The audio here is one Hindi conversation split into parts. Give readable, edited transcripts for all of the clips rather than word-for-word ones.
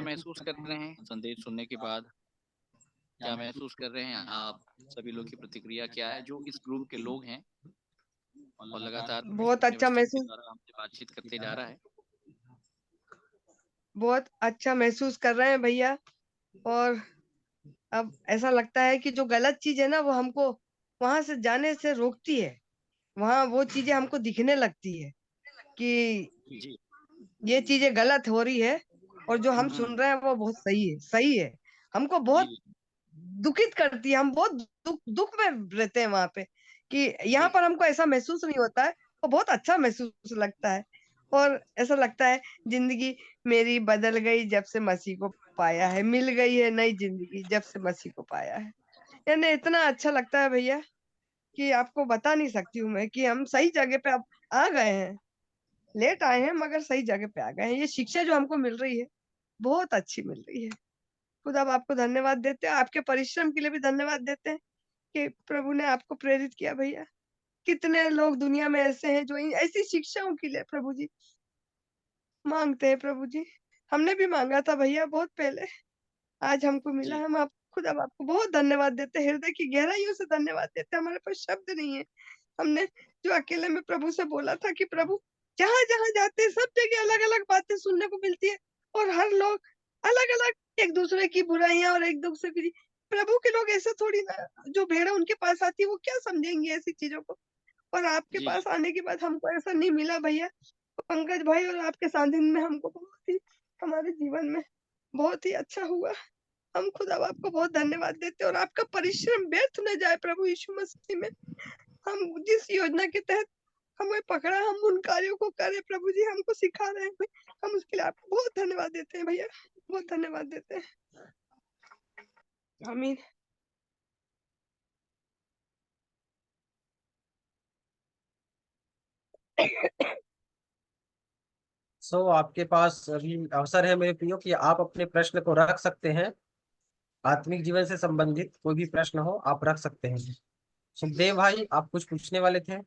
महसूस कर रहे हैं संदेश सुनने के बाद? क्या महसूस कर रहे हैं आप? सभी लोग की प्रतिक्रिया क्या है जो इस ग्रुप के लोग हैं और लगातार बहुत अपने अच्छा वचन के महसूस द्वारा हमसे बातचीत करते जा रहा है? बहुत अच्छा महसूस कर रहे हैं भैया। और अब ऐसा लगता है कि जो गलत चीज़ है ना, वो हमको वहाँ से जाने से रोकती है। वहाँ वो चीज़ें हमको दिखने लगती है कि जी। ये चीज़ें गलत हो रही है और जो हम सुन रहे हैं वो बहुत सही है। हमको बहुत जी। दुखित करती है, हम बहुत दुःख में रहते हैं वहाँ पे कि यहाँ जी। पर हमको ऐसा महसूस नहीं होता है, और बहुत अच्छा महसूस लगता है। और ऐसा लगता है ज़िंदगी मेरी बदल गई जब से मसीह को पाया है, मिल गई है नई ज़िंदगी जब से मसीह को पाया है। यानी इतना अच्छा लगता है भैया कि आपको बता नहीं सकती हूँ मैं कि हम सही जगह पे अब आ गए हैं। लेट आए हैं मगर सही जगह पे आ गए हैं। ये शिक्षा जो हमको मिल रही है, बहुत अच्छी मिल रही है। खुदा अब आपको धन्यवाद देते हैं, आपके परिश्रम के लिए भी धन्यवाद देते हैं कि प्रभु ने आपको प्रेरित किया भैया। कितने लोग दुनिया में ऐसे हैं जो इन ऐसी शिक्षाओं के लिए प्रभु जी माँगते हैं प्रभु जी। हमने भी माँगा था भैया बहुत पहले, आज हमको मिला। जी। हम आप खुदा अब आपको बहुत धन्यवाद देते हैं, हृदय की गहराइयों से धन्यवाद देते हैं। हमारे पास शब्द नहीं है। हमने जो अकेले में प्रभु से बोला था कि प्रभु जहाँ-जहाँ जाते हैं सब जगह अलग-अलग बातें सुनने को मिलती है और हर लोग अलग-अलग एक-दूसरे की बुराइयाँ और एक-दूसरे की प्रभु के लोग ऐसे थोड़ी ना, जो भेड़ है उनके पास आती है वो क्या समझेंगे ऐसी चीज़ों को। और आपके जी। पास आने के बाद हमको ऐसा नहीं मिला भैया। पंकज भाई और आपके सानिध्य में हमको बहुत ही हमारे जीवन में बहुत ही अच्छा हुआ। हम खुदा आपको बहुत धन्यवाद देते हैं और आपका परिश्रम व्यर्थ न जाए प्रभु यीशु मसीह में। हम जिस योजना के तहत हमें पकड़ा, हम उन कार्यों को करें प्रभु जी, हमको सिखा रहे हैं। हम उसके लिए आपको बहुत धन्यवाद देते हैं भैया, बहुत धन्यवाद देते हैं। आमीन। आपके पास अभी अवसर है मेरे प्रियो कि आप अपने प्रश्न को रख सकते हैं। आत्मिक जीवन से संबंधित कोई भी प्रश्न हो आप रख सकते हैं। सुखदेव भाई, आप कुछ पूछने वाले थे?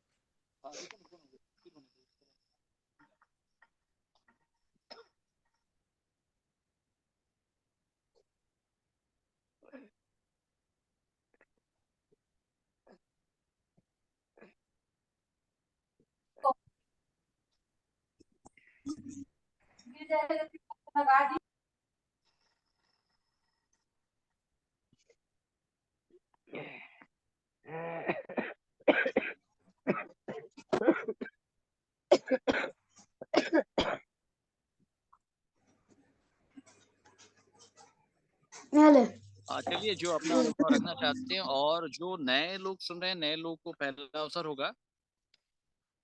चलिए, जो अपना अनुभव रखना चाहते हैं और जो नए लोग सुन रहे हैं, नए लोग को पहला अवसर होगा।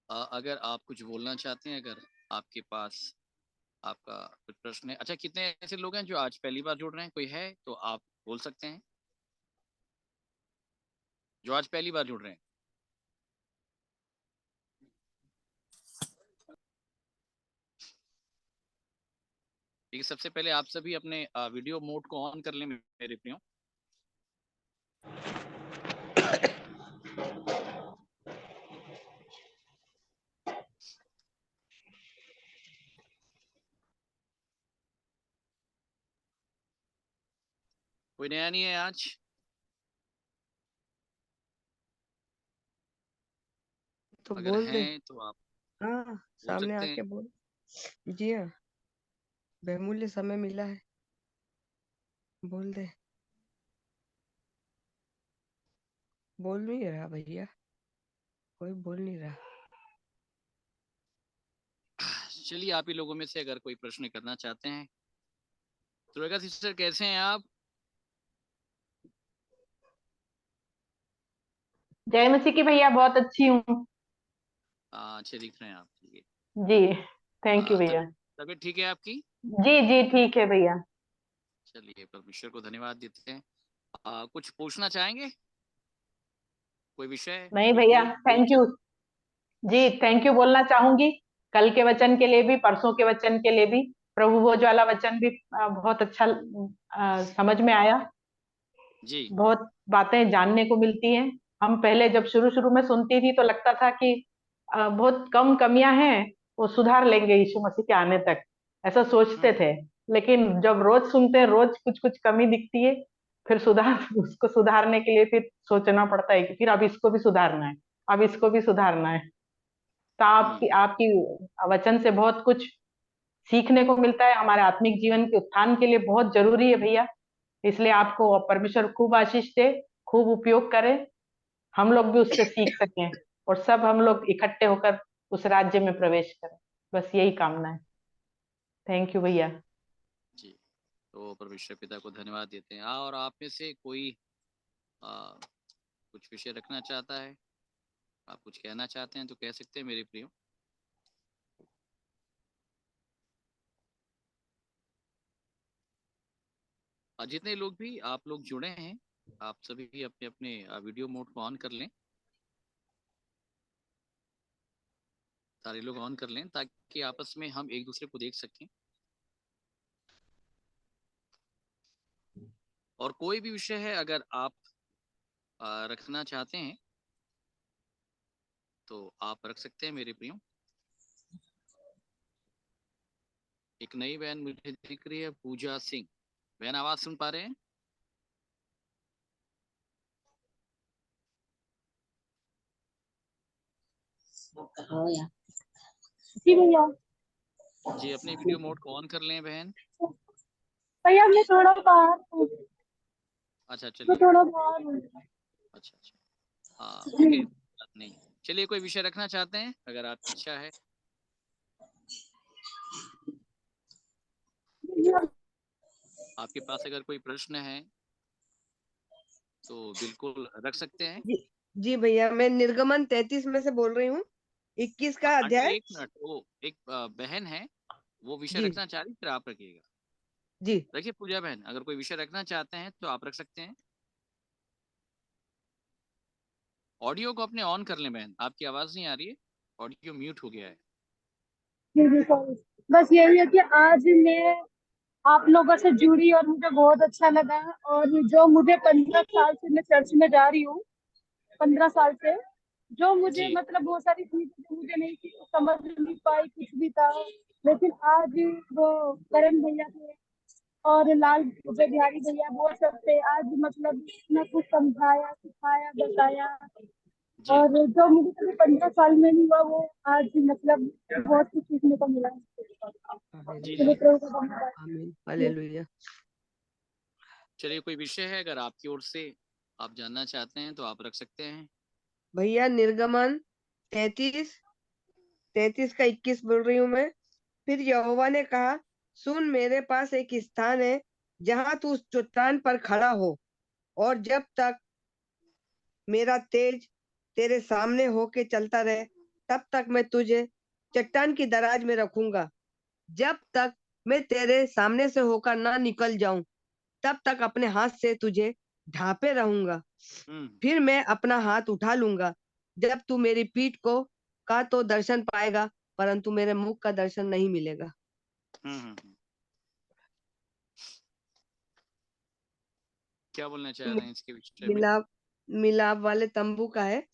अगर आप कुछ बोलना चाहते हैं, अगर आपके पास आपका कुछ प्रश्न है। अच्छा, कितने ऐसे लोग हैं जो आज पहली बार जुड़ रहे हैं? कोई है तो आप बोल सकते हैं, जो आज पहली बार जुड़ रहे हैं। ठीक है, सबसे पहले आप सभी अपने वीडियो मोड को ऑन कर लें मेरे प्रियो। कोई नया नहीं है आज? तो अगर बोल दे। हैं तो आप हाँ, बोल सामने सकते हैं। आके बोल। जी हाँ, बहुमूल्य समय मिला है, बोल दे। बोल नहीं रहा भैया, कोई बोल नहीं रहा। चलिए, आप ही लोगों में से अगर कोई प्रश्न करना चाहते हैं। सुरेखा सिस्टर, कैसे हैं आप? जय मसीह की भैया, बहुत अच्छी हूँ। अच्छे दिख रहे हैं आप। ठीक है। जी, थैंक यू भैया। तबीयत ठीक है आपकी? जी जी ठीक है भैया। चलिए, परमेश्वर को धन्यवाद देते हैं। कुछ पूछना चाहेंगे? कोई विषय नहीं जो भैया, कि थैंक यू। जी, थैंक यू बोलना चाहूंगी, कल के वचन के लिए भी, परसों के वचन के लिए भी। प्रभु भोज वाला वचन भी बहुत अच्छा समझ में आया। जी। बहुत बातें जानने को मिलती हैं। हम पहले जब शुरू शुरू में सुनती थी तो लगता था कि बहुत कम कमियां हैं, वो सुधार लेंगे यीशु मसीह के आने तक, ऐसा सोचते थे। लेकिन जब रोज सुनते हैं, रोज कुछ कुछ कमी दिखती है, फिर सुधार उसको सुधारने के लिए फिर सोचना पड़ता है कि फिर अब इसको भी सुधारना है, अब इसको भी सुधारना है। तो आपकी आपकी वचन से बहुत कुछ सीखने को मिलता है, हमारे आत्मिक जीवन के उत्थान के लिए बहुत जरूरी है भैया। इसलिए आपको परमेश्वर खूब आशीष दे, खूब उपयोग करे, हम लोग भी उससे सीख सकें और सब हम लोग इकट्ठे होकर उस राज्य में प्रवेश करें। बस यही कामना है। थैंक यू भैया। जी, तो परमेश्वर पिता को धन्यवाद देते हैं। और आप में से कोई कुछ विषय रखना चाहता है, आप कुछ कहना चाहते हैं तो कह सकते हैं मेरे प्रियो। जितने लोग भी आप लोग जुड़े हैं, आप सभी अपने अपने वीडियो मोड को ऑन कर लें, सारे लोग ऑन कर लें ताकि आपस में हम एक दूसरे को देख सकें। और कोई भी विषय है अगर आप रखना चाहते हैं तो आप रख सकते हैं मेरे प्रियो। एक नई बहन मुझे दिख रही है, पूजा सिंह। बहन आवाज सुन पा रहे हैं? जी भैया। जी, अपने वीडियो मोड को ऑन कर लें बहन। भैया मैं थोड़ा बाहर हूँ। अच्छा मैं चलिए, थोड़ा बाहर हूँ। अच्छा अच्छा, हाँ ओके, बात नहीं। चलिए, कोई विषय रखना चाहते हैं अगर आपकी इच्छा है? आपके पास अगर कोई प्रश्न है तो बिल्कुल रख सकते हैं। जी जी भैया, मैं निर्गमन 33 में से बोल रही हूँ, 21 का आंटी अध्याय। एक मिनट, वो एक बहन है, वो विषय जी रखना चाह रही, फिर आप रखिएगा। जी रखिए पूजा बहन, अगर कोई विषय रखना चाहते हैं तो आप रख सकते हैं। ऑडियो को अपने ऑन कर लें बहन, आपकी आवाज नहीं आ रही है, ऑडियो म्यूट हो गया है। जी जी सॉरी। बस यही है कि आज मैं आप लोगों से जुड़ी और मुझे बहुत अच्छा लगा। और जो मुझे 15 साल से मैं चर्च में जा रही हूँ, 15 साल से, जो मुझे जी मतलब बहुत सारी चीजें जो मुझे नहीं थी, समझ नहीं पाई, कुछ भी था, लेकिन आज वो करण भैया थे और लाल जो बिहारी भैया, वो सब थे, आज मतलब इतना कुछ समझाया, सिखाया, बताया। जी और जो मुझे कभी 15 साल में नहीं हुआ, वो आज मतलब बहुत कुछ सीखने को मिला। जी चलिए जी। प्रभु का धन्यवाद। आमीन, हालेलुया। चलिए, कोई विषय है अगर आपकी ओर से आप जानना चाहते हैं तो आप रख सकते हैं। भैया निर्गमन 33 का 21 बोल रही हूँ मैं। फिर यहोवा ने कहा, सुन, मेरे पास एक स्थान है जहाँ तू उस चट्टान पर खड़ा हो, और जब तक मेरा तेज तेरे सामने होके चलता रहे, तब तक मैं तुझे चट्टान की दराज में रखूंगा। जब तक मैं तेरे सामने से होकर ना निकल जाऊं, तब तक अपने हाथ से तुझे ढांपे रहूंगा। हम्म फिर मैं अपना हाथ उठा लूंगा, जब तू मेरी पीठ को का तो दर्शन पाएगा, परंतु मेरे मुख का दर्शन नहीं मिलेगा। हम्म। क्या बोलना चाह रहे हैं इसके विषय में? मिलाप मिलाप वाले तंबू का है।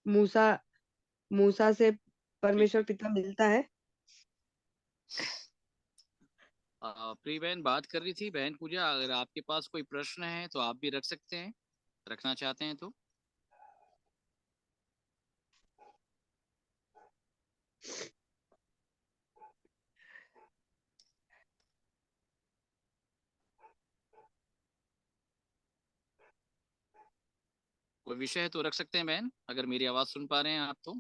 मूसा मूसा से ठीक परमेश्वर ठीक। पिता मिलता है। प्रिय बहन बात कर रही थी, बहन पूजा, अगर आपके पास कोई प्रश्न है तो आप भी रख सकते हैं, रखना चाहते हैं तो। कोई विषय है तो रख सकते हैं बहन, अगर मेरी आवाज सुन पा रहे हैं आप तो।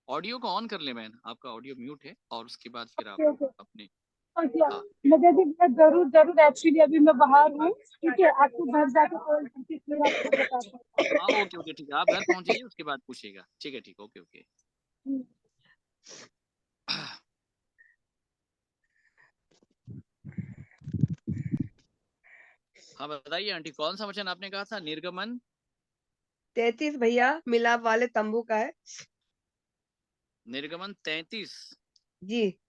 ऑडियो को ऑन कर ले बहन, आपका ऑडियो म्यूट है, और उसके बाद फिर आप ओके ओके। अपने। ओके, हाँ मुझे भी मैं जरूर जरूर, एक्चुअली अभी मैं बाहर हूँ, ठीक है, आपको घर जाके कॉल करके फिर आपको बताता हाँ, ओके ओके ठीक है, आप घर पहुंच जाइए, उसके बाद पूछिएगा। ठीक है, ठीक, ओके ओके। हूँ। हाँ बताइए आंटी, कौन सा वचन आपने कहा था? निर्गमन 33 भैया मिलाप वाले तंबू का है। निर्गमन 33। जी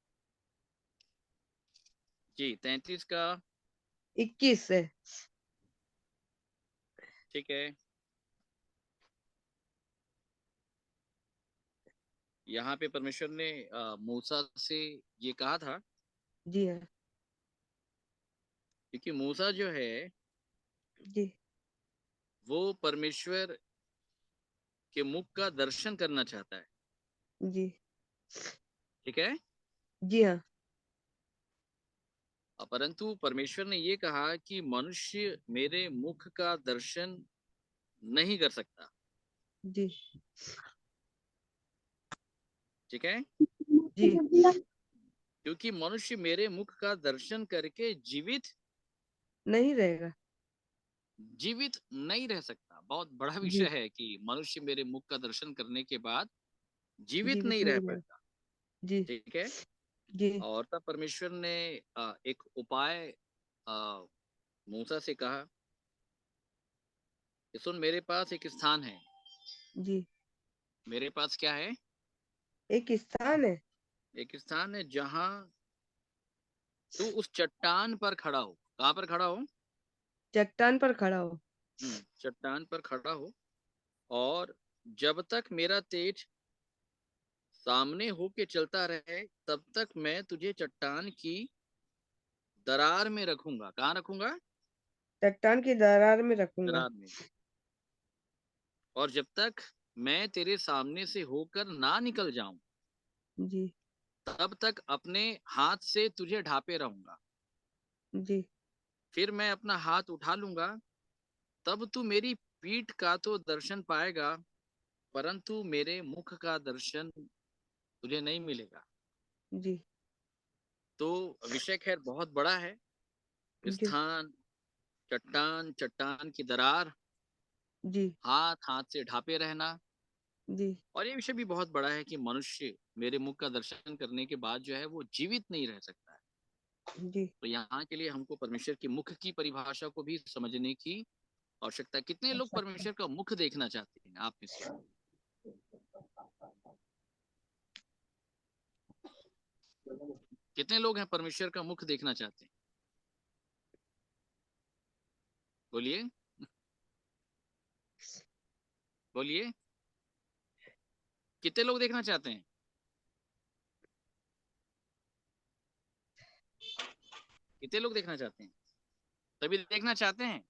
जी 33 का। 21 से। ठीक है। यहाँ पे परमेश्वर ने मूसा से ये कहा था, जी हाँ। क्योंकि मूसा जो है जी वो परमेश्वर के मुख का दर्शन करना चाहता है। जी। ठीक है। जी हाँ। परंतु परमेश्वर ने ये कहा कि मनुष्य मेरे मुख का दर्शन नहीं कर सकता। जी ठीक है। जी। क्योंकि मनुष्य मेरे मुख का दर्शन करके जीवित नहीं रहेगा। जीवित नहीं रह सकता। बहुत बड़ा जी। विषय है कि मनुष्य मेरे मुख का दर्शन करने के बाद जीवित जीवित नहीं रह नहीं रहेगा। पाता। जी ठीक है। जी। और तब परमेश्वर ने एक उपाय मूसा से कहा कि सुन, मेरे पास एक स्थान है। जी। मेरे पास क्या है? एक स्थान है। एक स्थान है जहां तू उस चट्टान पर खड़ा हो। कहाँ पर खड़ा हो? चट्टान पर खड़ा हो। चट्टान पर खड़ा हो। और जब तक मेरा तेज सामने होके चलता रहे तब तक मैं तुझे चट्टान की दरार में रखूंगा। कहाँ रखूंगा? चट्टान की दरार में रखूंगा। दरार में। और जब तक मैं तेरे सामने से होकर ना निकल जाऊं जी तब तक अपने हाथ से तुझे ढापे रहूंगा। जी। फिर मैं अपना हाथ उठा लूंगा, तब तू मेरी पीठ का तो दर्शन पाएगा, परंतु मेरे मुख का दर्शन तुझे नहीं मिलेगा। जी तो विषय खैर बहुत बड़ा है। जी। स्थान, चट्टान, चट्टान की दरार, जी हाथ हाथ से ढापे रहना। जी। और ये विषय भी बहुत बड़ा है कि मनुष्य मेरे मुख का दर्शन करने के बाद जो है वो जीवित नहीं रह सकता है। जी। तो यहाँ के लिए हमको परमेश्वर की मुख की परिभाषा को भी समझने की आवश्यकता है। कितने लोग परमेश्वर का मुख देखना चाहते हैं आप में से? कितने लोग हैं परमेश्वर का मुख देखना चाहते हैं? बोलिए, बोलिए, कितने लोग देखना चाहते हैं? कितने लोग देखना चाहते हैं? सभी देखना चाहते हैं।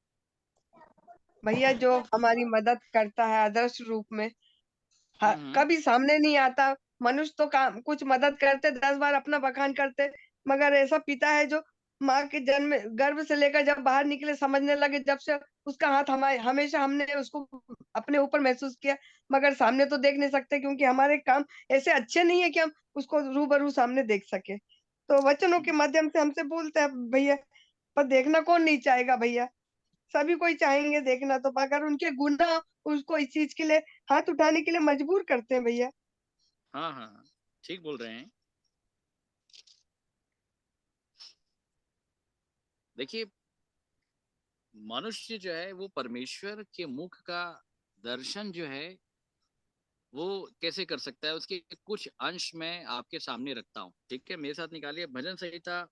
भैया जो हमारी मदद करता है आदर्श रूप में, हम्म। कभी सामने नहीं आता। मनुष्य तो काम कुछ मदद करते, 10 बार अपना बखान करते, मगर ऐसा पिता है जो माँ के जन्म गर्भ से लेकर जब बाहर निकले समझने लगे, जब से उसका हाथ हमारे हमेशा हमने उसको अपने ऊपर महसूस किया, मगर सामने तो देख नहीं सकते क्योंकि हमारे काम ऐसे अच्छे नहीं है कि हम उसको रूबरू सामने देख सके। तो वचनों के माध्यम से हमसे बोलते हैं भैया, पर देखना कौन नहीं चाहेगा भैया, सभी कोई चाहेंगे देखना, तो अगर उनके गुनाह उसको इस चीज के लिए हाथ उठाने के लिए मजबूर करते हैं भैया। हाँ हाँ हाँ, ठीक बोल रहे हैं। देखिए, मनुष्य जो है वो परमेश्वर के मुख का दर्शन जो है वो कैसे कर सकता है, उसके कुछ अंश मैं आपके सामने रखता हूँ। ठीक है, मेरे साथ निकालिए भजन संहिता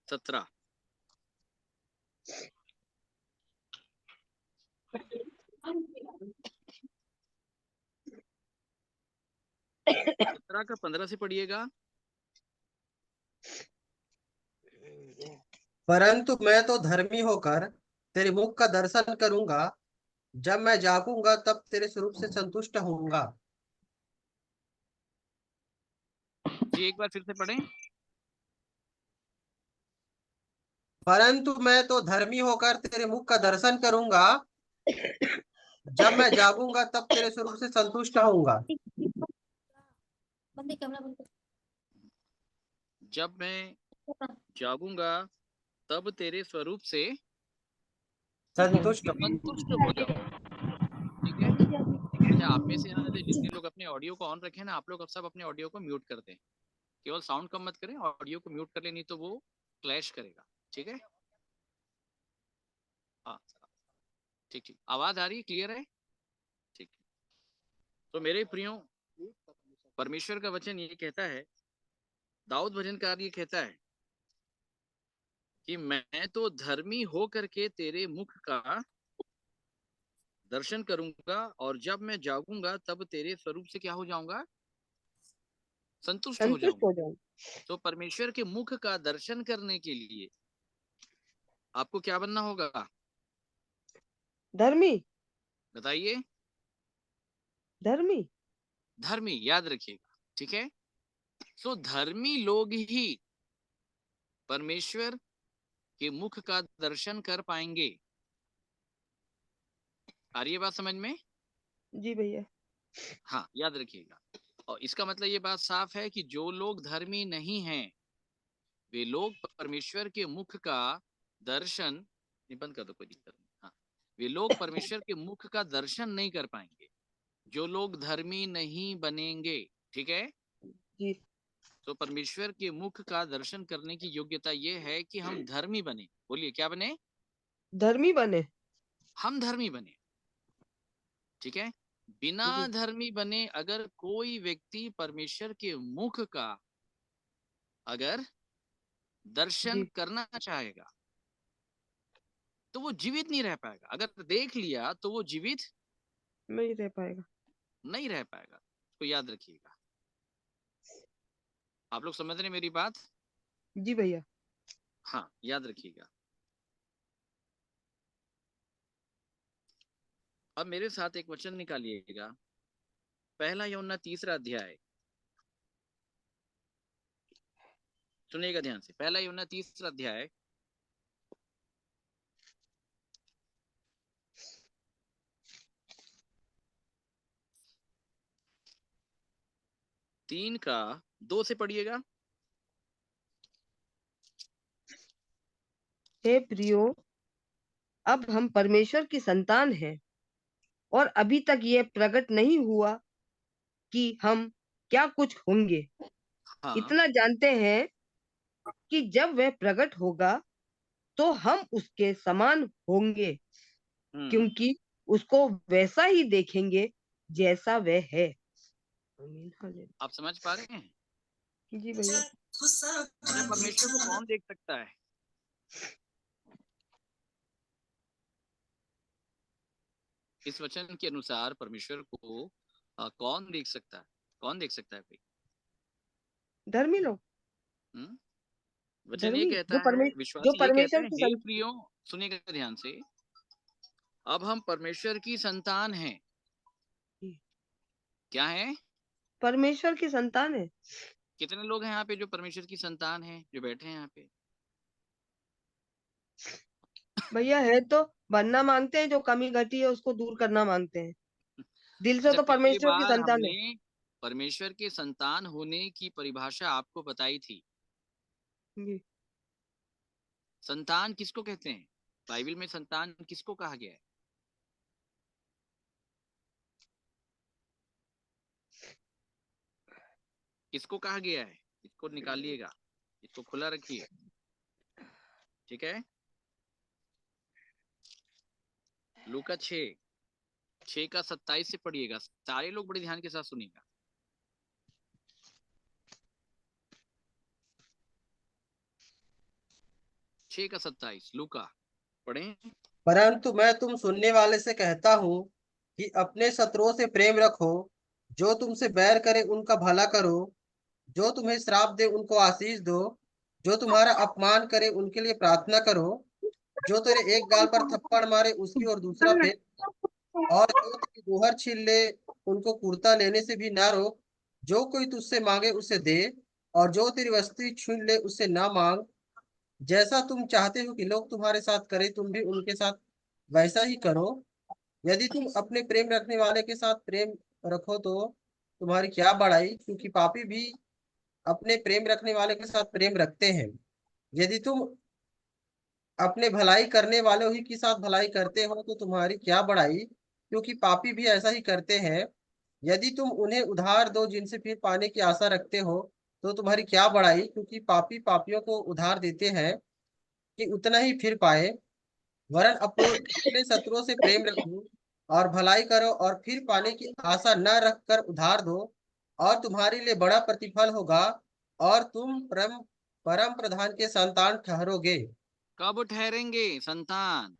17। 17 का 15 से पढ़िएगा। परंतु मैं तो धर्मी होकर तेरे मुख का दर्शन करूंगा, जब मैं जागूंगा तब तेरे स्वरूप से संतुष्ट होऊंगा। जी, एक बार फिर से पढ़ें। परंतु मैं तो धर्मी होकर तेरे मुख का दर्शन करूंगा, जब मैं जागूंगा तब तेरे स्वरूप से संतुष्ट होऊंगा। जब मैं जागूंगा तब तेरे स्वरूप से संतुष्ट। संतुष्ट हो जाऊंगा। ठीक है। अच्छा, आप में से यहाँ से जितने लोग अपने ऑडियो को ऑन रखे हैं ना, आप लोग अब सब अपने ऑडियो को म्यूट कर दें। केवल साउंड कम मत करें, ऑडियो को म्यूट कर लेनी तो वो क्लैश करेगा। ठीक है। हाँ, ठीक ठीक, आवाज आ रही है? क्लियर है? ठीक है। तो मेरे प्रियो, परमेश्वर का वचन ये कहता है, दाऊद भजनकार ये कहता है कि मैं तो धर्मी हो करके तेरे मुख का दर्शन करूंगा, और जब मैं जागूंगा तब तेरे स्वरूप से क्या हो जाऊंगा? संतुष्ट हो संतुष्ट जाऊंगा। हो जाऊं। तो परमेश्वर के मुख का दर्शन करने के लिए आपको क्या बनना होगा? धर्मी। बताइए। धर्मी। धर्मी, याद रखिएगा, ठीक है। सो धर्मी लोग ही परमेश्वर के मुख का दर्शन कर पाएंगे। आ रही है बात समझ में? जी भैया। हाँ, याद रखिएगा। और इसका मतलब ये बात साफ है कि जो लोग धर्मी नहीं हैं, वे लोग परमेश्वर के मुख का दर्शन, नहीं बंद कर दो, कोई दिक्कत नहीं। हाँ, वे लोग परमेश्वर के मुख का दर्शन नहीं कर पाएंगे, जो लोग धर्मी नहीं बनेंगे, ठीक है। जी। तो परमेश्वर के मुख का दर्शन करने की योग्यता ये है कि हम धर्मी बने। बोलिए, क्या बने? धर्मी बने। हम धर्मी बने, ठीक है। बिना जी। धर्मी बने अगर कोई व्यक्ति परमेश्वर के मुख का अगर दर्शन जी। करना चाहेगा तो वो जीवित नहीं रह पाएगा। अगर देख लिया तो वो जीवित नहीं रह पाएगा। नहीं रह पाएगा। तो याद रखिएगा। आप लोग समझ रहे हैं मेरी बात? जी भैया। हाँ, याद रखिएगा। अब मेरे साथ एक वचन निकालिएगा, पहला यूहन्ना 3 अध्याय। सुनिएगा ध्यान से, पहला यूहन्ना 3 अध्याय 3 का 2 से पढ़िएगा। हे प्रियो, अब हम परमेश्वर की संतान हैं, और अभी तक यह प्रकट नहीं हुआ कि हम क्या कुछ होंगे। हाँ। इतना जानते हैं कि जब वह प्रकट होगा तो हम उसके समान होंगे, हम्म। क्योंकि उसको वैसा ही देखेंगे जैसा वह है। आमीन, हालेलुया। आप समझ पा रहे हैं? जी भैया। अच्छा, परमेश्वर को कौन देख सकता है? इस वचन के अनुसार परमेश्वर को कौन देख सकता है? कौन देख सकता है भाई? धर्मी लोग। हम्म? वचन ये धर्मी कहता जो है, जो विश्वासी ये कहते परमेश्वर हैं, की हे प्रियो, सुनिएगा ध्यान से, अब हम परमेश्वर की संतान हैं। क्या है? परमेश्वर की संतान है। कितने लोग हैं यहाँ पे जो परमेश्वर की संतान हैं, जो बैठे हैं यहाँ पे? भैया है तो बनना मांगते हैं, जो कमी घटी है उसको दूर करना मांगते हैं। दिल से अच्छा, तो पिछली परमेश्वर की बार संतान है। हमने परमेश्वर के संतान होने की परिभाषा आपको बताई थी। जी। संतान किसको कहते हैं? बाइबल में संतान किसको कहा गया है? किसको कहा गया है? इसको निकालिएगा, इसको खुला रखिए, ठीक है। लूका 6 का 27 से पढ़िएगा। सारे लोग बड़े ध्यान के साथ सुनिएगा। 6 का 27 लूका, पढ़ें। परंतु मैं तुम सुनने वाले से कहता हूँ कि अपने शत्रुओं से प्रेम रखो, जो तुमसे बैर करे उनका भला करो, जो तुम्हें श्राप दे उनको आशीष दो, जो तुम्हारा अपमान करे उनके लिए प्रार्थना करो, जो तेरे एक गाल पर थप्पड़ मारे उसकी और दूसरा फेंक, और जो तेरी गोहर छीन ले उनको कुर्ता लेने से भी ना रोक। जो कोई तुझसे मांगे उसे दे, और जो तेरी वस्तु छीन ले उससे ना मांग। जैसा तुम चाहते हो कि लोग तुम्हारे साथ करें, तुम भी उनके साथ वैसा ही करो। यदि तुम अपने प्रेम रखने वाले के साथ प्रेम रखो तो तुम्हारी क्या बड़ाई, क्योंकि पापी भी अपने प्रेम रखने वाले के साथ प्रेम रखते हैं। यदि तुम अपने भलाई करने वालों ही के साथ भलाई करते हो तो तुम्हारी क्या बड़ाई, क्योंकि पापी भी ऐसा ही करते हैं। यदि तुम उन्हें उधार दो जिनसे फिर पाने की आशा रखते हो तो तुम्हारी क्या बड़ाई, क्योंकि पापी पापियों को उधार देते हैं कि उतना ही फिर पाए। वरन अपने शत्रुओं से प्रेम रखो और भलाई करो, और फिर पाने की आशा न रखकर उधार दो, और तुम्हारे लिए बड़ा प्रतिफल होगा, और तुम परम परम प्रधान के संतान ठहरोगे। कब ठहरेंगे संतान?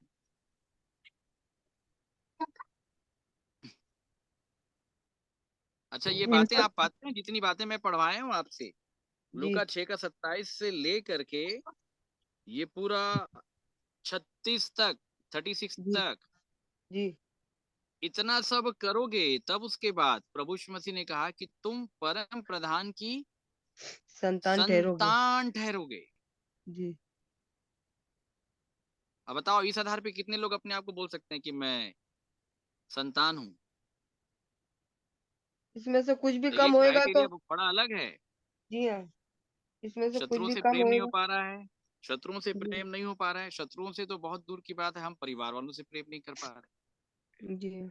अच्छा, ये बातें हिम्मत। आप पाते हैं, जितनी बातें मैं पढ़वाया हूँ आपसे, जी लूका 6 का 27 से ले करके ये पूरा 36 तक, 36 जी तक, जी इतना सब करोगे, तब उसके बाद प्रभु यीशु मसीह ने कहा कि तुम परम प्रधान की संतान ठहरोगे। संतान ठहरोगे। जी अब बताओ, इस आधार पे कितने लोग अपने आप को बोल सकते हैं कि मैं संतान हूँ? इसमें से कुछ भी देखिए, कम होएगा क्राइटेरिया तो। बड़ा अलग है। जी हाँ, इसमें से कुछ शत्रुओं भी से कम प्रेम नहीं हो होएगा। पा रहा है, शत्रुओं से जी प्रेम नहीं हो पा रहा है, शत्रुओं से तो बहुत दूर की बात है, हम परिवार वालों से प्रेम नहीं कर पा रहे। जी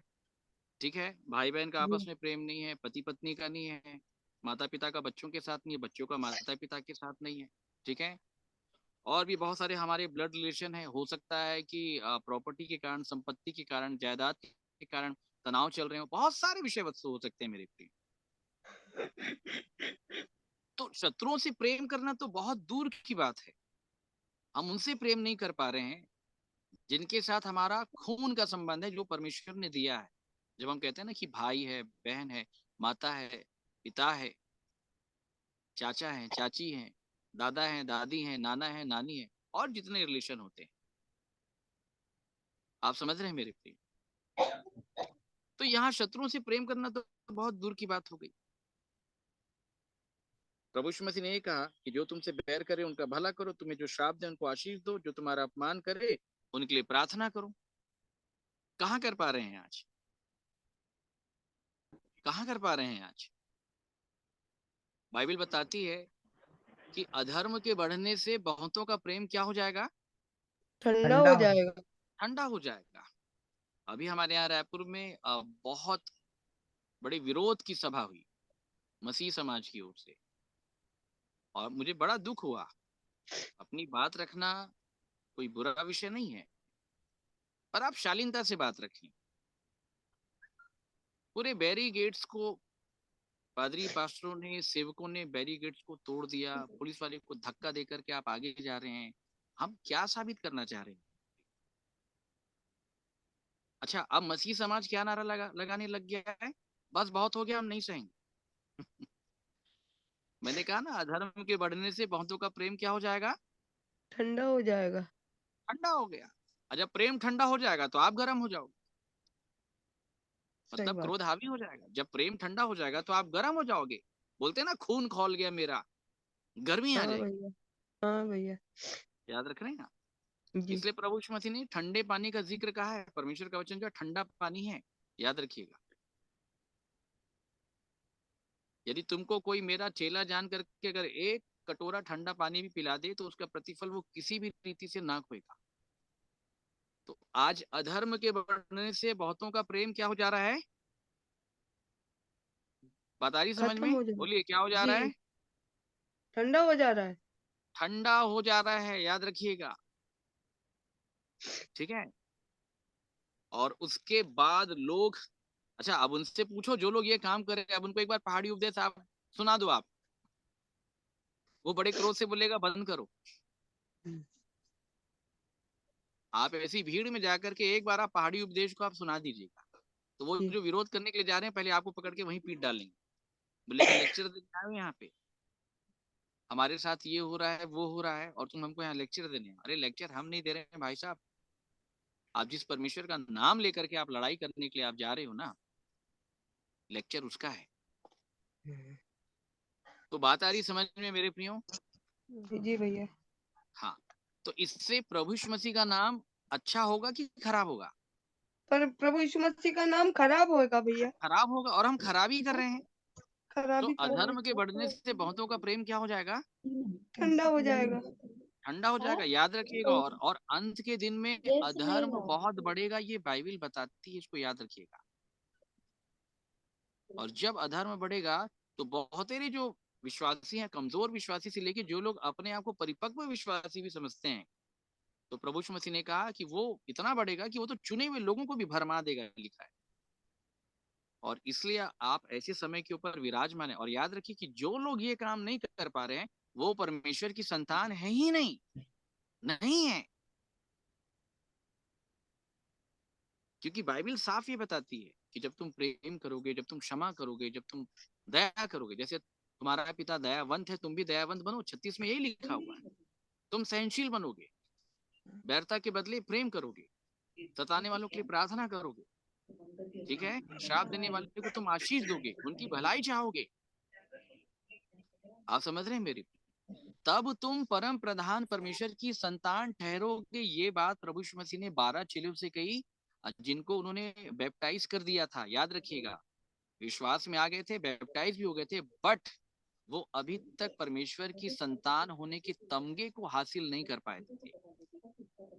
ठीक है, भाई बहन का जी आपस में प्रेम नहीं है, पति पत्नी का नहीं है, माता पिता का बच्चों के साथ नहीं है, बच्चों का माता पिता के साथ नहीं है। ठीक है, और भी बहुत सारे हमारे ब्लड रिलेशन है। हो सकता है कि प्रॉपर्टी के कारण, संपत्ति के कारण, जायदाद के कारण तनाव चल रहे हो, बहुत सारे विषय वस्तु हो सकते हैं मेरे प्रिय। तो शत्रुओं से प्रेम करना तो बहुत दूर की बात है। हम उनसे प्रेम नहीं कर पा रहे हैं जिनके साथ हमारा खून का संबंध है, जो परमेश्वर ने दिया है। जब हम कहते हैं ना कि भाई है, बहन है, माता है, पिता है, चाचा है, चाची है, दादा है, दादी है, नाना है, नानी है, और जितने रिलेशन होते हैं, आप समझ रहे हैं मेरे प्रिय। तो यहाँ शत्रुओं से प्रेम करना तो बहुत दूर की बात हो गई। प्रभु यीशु मसीह ने ये कहा कि जो तुमसे बैर करे उनका भला करो, तुम्हें जो श्राप दे उनको आशीष दो, जो तुम्हारा अपमान करे उनके लिए प्रार्थना करो। कहाँ कर पा रहे हैं आज? कहाँ कर पा रहे हैं आज? बाइबल बताती है कि अधर्म के बढ़ने से बहुतों का प्रेम क्या हो जाएगा? ठंडा ठंडा हो हो जाए। जाएगा। ठंडा हो जाएगा। अभी हमारे यहाँ रायपुर में बहुत बड़े विरोध की सभा हुई मसीह समाज की ओर से, और मुझे बड़ा दुख हुआ। अपनी बात रखना कोई बुरा विषय नहीं है, पर आप शालीनता से बात रखें। पूरे बैरिकेड्स को पादरी पास्टरों ने, सेवकों ने बैरिकेड्स को तोड़ दिया, पुलिस वाले को धक्का देकर के आप आगे जा रहे हैं। हम क्या साबित करना चाह रहे हैं? अच्छा, अब मसीह समाज क्या नारा लगाने लग गया है? बस बहुत हो गया, हम नहीं सहेंगे। मैंने कहा ना, अधर्म के बढ़ने से बहुतों का प्रेम क्या हो जाएगा? ठंडा हो जाएगा। ठंडा हो गया। और जब प्रेम ठंडा हो जाएगा तो आप गर्म हो जाओगे, सही मतलब बात। क्रोध हावी हो जाएगा। जब प्रेम ठंडा हो जाएगा तो आप गर्म हो जाओगे। बोलते हैं ना, खून खौल गया मेरा, गर्मी आ हाँ जाएगी। भैया। हाँ भैया। याद रख रहे हैं ना? जी इसलिए प्रभु यीशु मसीह ने ठंडे पानी का जिक्र कहा है। परमेश्वर का वचन जो है ठंडा पानी है, याद रखिएगा। यदि तुमको कोई मेरा चेला जान करके अगर एक कटोरा ठंडा पानी भी पिला दे तो उसका प्रतिफल वो किसी भी रीति से ना खोएगा। तो आज अधर्म के बढ़ने से बहुतों का प्रेम क्या हो जा रहा है? बात आ रही समझ खत्म में? हो जाएगा। बोलिए, क्या हो जा रहा जी है? ठंडा हो जा रहा है। ठंडा हो जा रहा है, याद रखिएगा। ठीक है, और उसके बाद लोग, अच्छा अब उनसे पूछो जो लोग ये काम कर रहे हैं, अब उनको एक बार पहाड़ी उपदेश आप सुना दो आप, वो बड़े क्रोध से बोलेगा बंद करो। हम्म, आप ऐसी भीड़ में जाकर के एक बार आप पहाड़ी उपदेश को आप सुना दीजिएगा, तो वो जी जो विरोध करने के लिए जा रहे हैं, पहले आपको पकड़ के वहीं पीट डालेंगे। बोलेगा लेक्चर देने आए हो यहाँ पे, हमारे साथ ये हो रहा है, वो हो रहा है, और तुम हमको यहाँ लेक्चर देने आओ। अरे लेक्चर हम नहीं दे रहे हैं भाई साहब, आप जिस परमेश्वर का नाम लेकर के आप लड़ाई करने के लिए आप जा रहे हो ना, लेक्चर उसका है। हम्म, तो बात आ रही समझ में मेरे प्रियो? जी भैया। हाँ, तो इससे प्रभु यीशु मसीह का नाम अच्छा होगा कि खराब होगा? पर प्रभु यीशु मसीह का नाम खराब होएगा भैया। खराब होगा, और हम खराब ही कर रहे हैं। तो खराबी कर रहे अधर्म के बढ़ने से बहुतों का प्रेम क्या हो जाएगा? ठंडा हो जाएगा। ठंडा हो जाएगा, याद रखिएगा। और अंत के दिन में अधर्म बहुत बढ़ेगा, ये बाइबल बताती है, इसको याद रखिएगा। और जब अधर्म बढ़ेगा तो बहुतेरे जो विश्वासी हैं, कमजोर विश्वासी से लेके जो लोग अपने आप को परिपक्व विश्वासी भी समझते हैं, तो प्रभु यीशु मसीह ने कहा कि वो इतना बढ़ेगा कि वो तो चुने हुए लोगों को भी भरमा देगा, लिखा है। और इसलिए आप ऐसे समय के ऊपर विराजमान है, और याद रखिए कि जो लोग ये काम नहीं कर पा रहे हैं वो परमेश्वर की संतान है ही नहीं, नहीं है। क्योंकि बाइबल साफ ये बताती है कि जब तुम प्रेम करोगे, जब तुम क्षमा करोगे, जब तुम दया करोगे, जैसे तुम्हारा पिता दयावंत है, तुम भी दयावंत बनो। 36 में यही लिखा हुआ है। तुम सहनशील बनोगे, बैरता के बदले प्रेम करोगे, सताने वालों के लिए प्रार्थना करोगे, ठीक है, श्राप देने वाले को तुम आशीष दोगे, उनकी भलाई चाहोगे। आप समझ रहे हैं मेरी? तब तुम परम प्रधान परमेश्वर की संतान ठहरोगे। ये बात प्रभु यीशु मसीह ने 12 चेलों से कही, जिनको उन्होंने बैप्टाइज कर दिया था। याद रखिएगा, विश्वास में आ गए थे, बैप्टाइज भी हो गए थे, बट वो अभी तक परमेश्वर की संतान होने के तमगे को हासिल नहीं कर पाए थे।